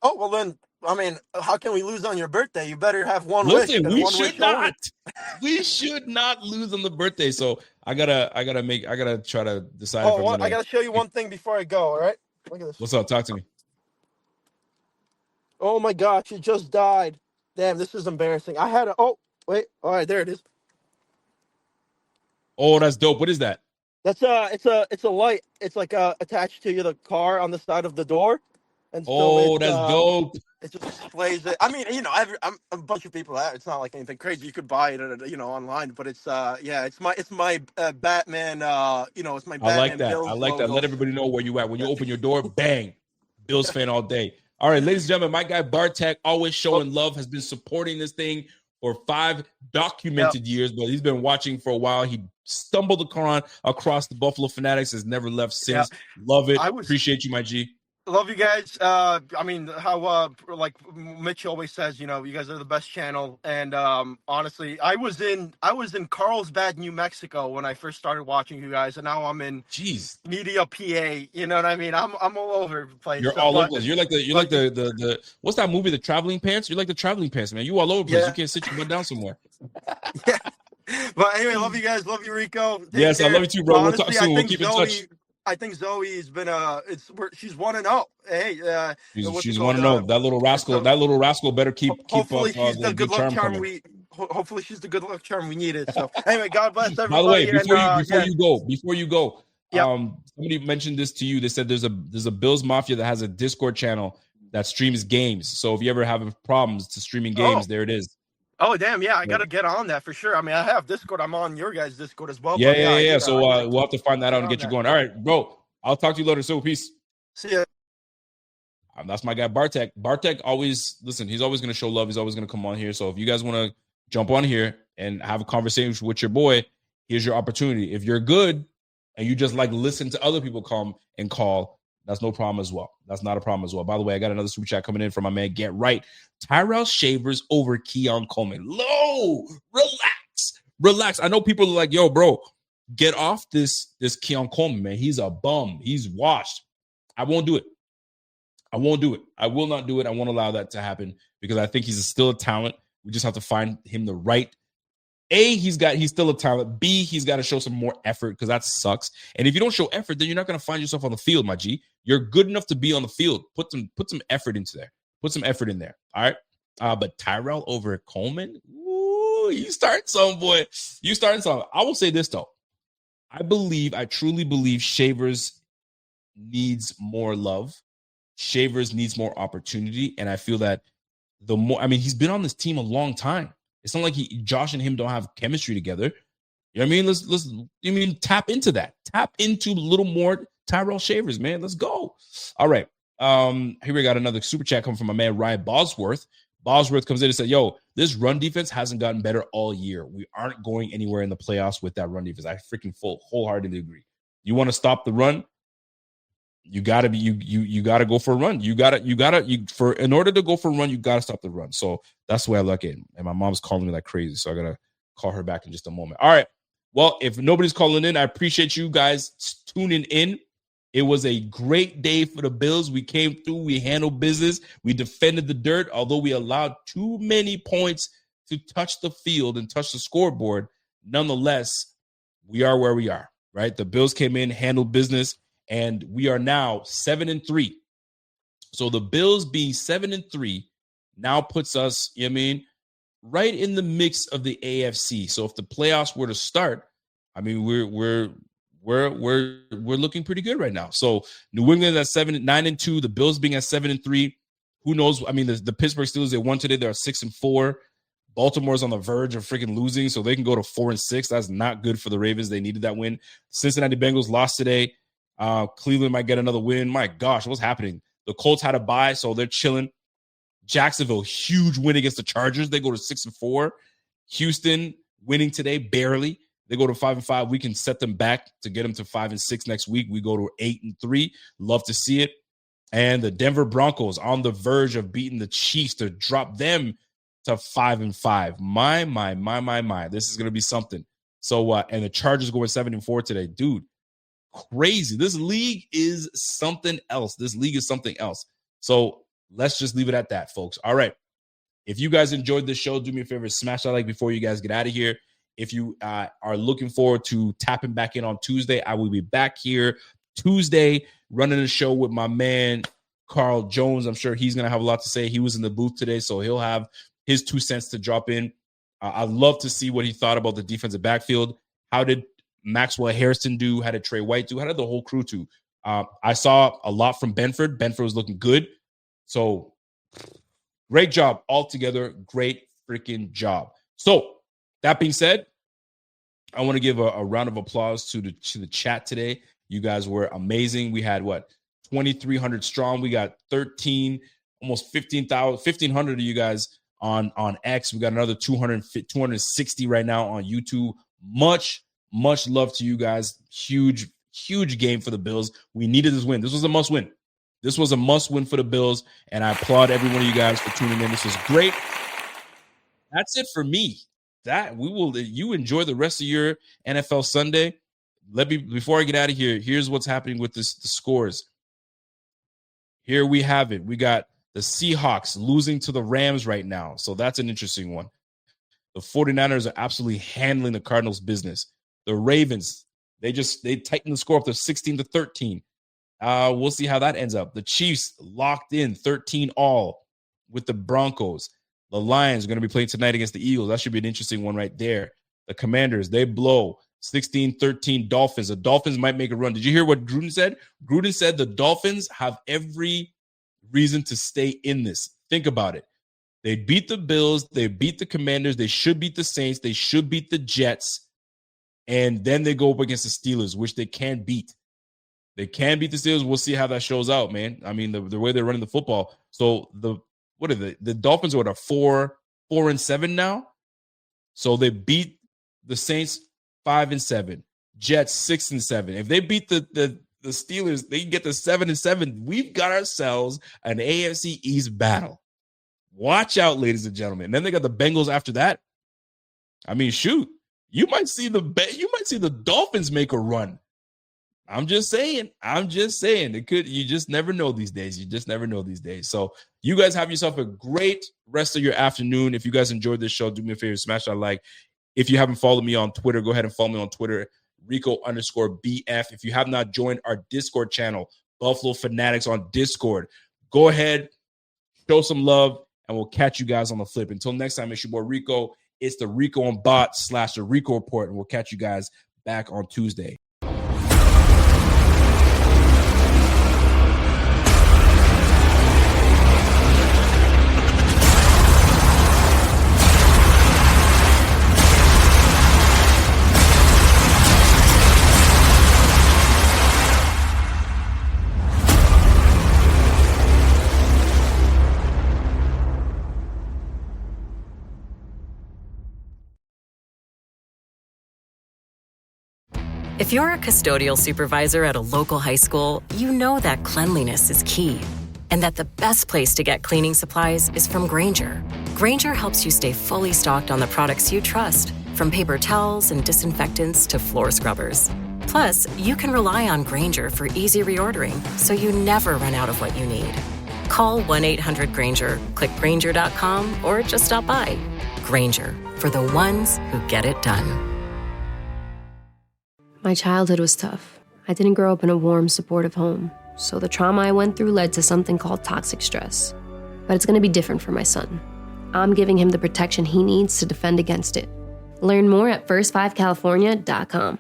Oh, well then, I mean, how can we lose on your birthday? You better have one wish. Listen, we should not. We should not lose on the birthday. So I gotta try to decide. I gotta show you one thing before I go. All right, look at this. What's up? Talk to me. Oh my gosh, it just died. Damn, this is embarrassing. I had all right, there it is. Oh, that's dope. What is that? That's it's a light. It's like attached to the car on the side of the door. And so that's dope. It just displays it. I mean, I'm a bunch of people have. It's not like anything crazy. You could buy it, online. But it's it's my Batman. It's my Batman. I like that. Bills I like logo. that. Let everybody know where you at when you open your door. Bang, Bills fan all day. All right, ladies and gentlemen, my guy Bartek, always showing love, has been supporting this thing for 5 documented years, but he's been watching for a while. He stumbled across the Buffalo Fanatics, has never left since. Love it. Appreciate you, my G. Love you guys. I mean, how like Mitch always says, you guys are the best channel. And honestly, I was in Carlsbad, New Mexico when I first started watching you guys, and now I'm in Media, PA. You know what I mean? I'm all over the place. You're all over the place. You're like the what's that movie, The Traveling Pants? You're like the Traveling Pants, man. You all over the place. You can't sit your butt down somewhere. Yeah. But anyway, love you guys. Love you, Rico. Yes, I love you too, bro. Honestly, we'll talk soon. We'll keep in touch. I think Zoe's been she's 1-0. Hey, she's 1-0. That little rascal better keep hopefully up. She's the good luck charm hopefully she's the good luck charm we needed. So anyway, God bless everybody. By the way, before you go, somebody mentioned this to you. They said there's a Bills Mafia that has a Discord channel. that streams games. So if you ever have problems to streaming games, there it is. Oh, damn. Yeah, I got to get on that for sure. I mean, I have Discord. I'm on your guys' Discord as well. Yeah, but yeah. So we'll have to find that out and get you going. All right, bro. I'll talk to you later. So peace. See ya. That's my guy, Bartek. Bartek always, listen, he's always going to show love. He's always going to come on here. So if you guys want to jump on here and have a conversation with your boy, here's your opportunity. If you're good and you just like listen to other people come and call, that's no problem as well. That's not a problem as well. By the way, I got another super chat coming in from my man, Get Right. Tyrell Shavers over Keon Coleman. Low, relax. I know people are like, yo, bro, get off this Keon Coleman, man. He's a bum. He's washed. I won't do it. I will not do it. I won't allow that to happen because I think he's still a talent. We just have to find him the right. A, he's still a talent. B, he's got to show some more effort because that sucks. And if you don't show effort, then you're not going to find yourself on the field, my G. You're good enough to be on the field. Put some effort into there. Put some effort in there. All right. But Tyrell over Coleman, ooh, you starting something, boy. You starting something. I will say this though. I truly believe Shavers needs more love. Shavers needs more opportunity. And I feel that he's been on this team a long time. It's not like Josh and him don't have chemistry together. You know what I mean? Tap into that. Tap into a little more Tyrell Shavers, man. Let's go. All right. Here we got another super chat coming from my man, Ryan Bosworth. Bosworth comes in and said, yo, this run defense hasn't gotten better all year. We aren't going anywhere in the playoffs with that run defense. I freaking wholeheartedly agree. You want to stop the run? You gotta go for a run. In order to go for a run, you gotta stop the run. So that's the way I look at it. And my mom's calling me like crazy, so I gotta call her back in just a moment. All right. Well, if nobody's calling in, I appreciate you guys tuning in. It was a great day for the Bills. We came through. We handled business. We defended the dirt, although we allowed too many points to touch the field and touch the scoreboard. Nonetheless, we are where we are. Right? The Bills came in, handled business. And we are now 7-3. So the Bills being 7-3 now puts us, right in the mix of the AFC. So if the playoffs were to start, we're looking pretty good right now. So New England at 9-2, the Bills being at 7-3. Who knows? The Pittsburgh Steelers, they won today. They're 6-4. Baltimore's on the verge of freaking losing, so they can go to 4-6. That's not good for the Ravens. They needed that win. Cincinnati Bengals lost today. Cleveland might get another win. My gosh, what's happening? The Colts had a bye, so they're chilling. Jacksonville, huge win against the Chargers. They go to 6-4. Houston winning today, barely. They go to 5-5. We can set them back to get them to 5-6 next week. We go to 8-3. Love to see it. And the Denver Broncos on the verge of beating the Chiefs to drop them to 5-5. My. This is going to be something. So, and the Chargers going 7-4 today. Dude. Crazy. This league is something else. So let's just leave it at that, folks. All right. If you guys enjoyed this show, do me a favor, smash that like before you guys get out of here. If you are looking forward to tapping back in on Tuesday, I will be back here Tuesday running a show with my man, Carl Jones. I'm sure he's going to have a lot to say. He was in the booth today, so he'll have his 2 cents to drop in. I'd love to see what he thought about the defensive backfield. How did Maxwell Harrison do? How did Trey White do? How did the whole crew do? I saw a lot from Benford. Benford was looking good. So great job altogether. Great freaking job. So that being said, I want to give a round of applause to the chat today. You guys were amazing. We had 2,300 strong. We got almost 1,500 of you guys on X. We got another 260 right now on YouTube. Much love to you guys. Huge game for the Bills. We needed this win. This was a must win. This was a must win for the Bills, and I applaud every one of you guys for tuning in. This was great. That's it for me. You enjoy the rest of your NFL Sunday. Before I get out of here, here's what's happening with the scores. Here we have it. We got the Seahawks losing to the Rams right now. So that's an interesting one. The 49ers are absolutely handling the Cardinals' business. The Ravens, they tightened the score up to 16-13. We'll see how that ends up. The Chiefs locked in 13-all with the Broncos. The Lions are going to be playing tonight against the Eagles. That should be an interesting one right there. The Commanders, they blow 16-13 Dolphins. The Dolphins might make a run. Did you hear what Gruden said? Gruden said the Dolphins have every reason to stay in this. Think about it. They beat the Bills. They beat the Commanders. They should beat the Saints. They should beat the Jets. And then they go up against the Steelers, which they can beat. They can beat the Steelers. We'll see how that shows out, man. I mean, the way they're running the football. So what are they? The Dolphins are 4-7 now. So they beat the Saints 5-7, Jets 6-7. If they beat the Steelers, they can get to 7-7. We've got ourselves an AFC East battle. Watch out, ladies and gentlemen. And then they got the Bengals after that. I mean, shoot, you might see the Dolphins make a run. I'm just saying. It could. You just never know these days. So you guys have yourself a great rest of your afternoon. If you guys enjoyed this show, do me a favor, smash that like. If you haven't followed me on Twitter, go ahead and follow me on Twitter, Rico_BF. If you have not joined our Discord channel, Buffalo Fanatics on Discord, go ahead, show some love, and we'll catch you guys on the flip. Until next time, it's your boy Rico. It's the Rico and Bot / the Rico Report, and we'll catch you guys back on Tuesday. If you're a custodial supervisor at a local high school, you know that cleanliness is key, and that the best place to get cleaning supplies is from Grainger. Grainger helps you stay fully stocked on the products you trust, from paper towels and disinfectants to floor scrubbers. Plus, you can rely on Grainger for easy reordering, so you never run out of what you need. Call 1-800-GRAINGER, click Grainger.com, or just stop by. Grainger, for the ones who get it done. My childhood was tough. I didn't grow up in a warm, supportive home, so the trauma I went through led to something called toxic stress. But it's going to be different for my son. I'm giving him the protection he needs to defend against it. Learn more at first5california.com.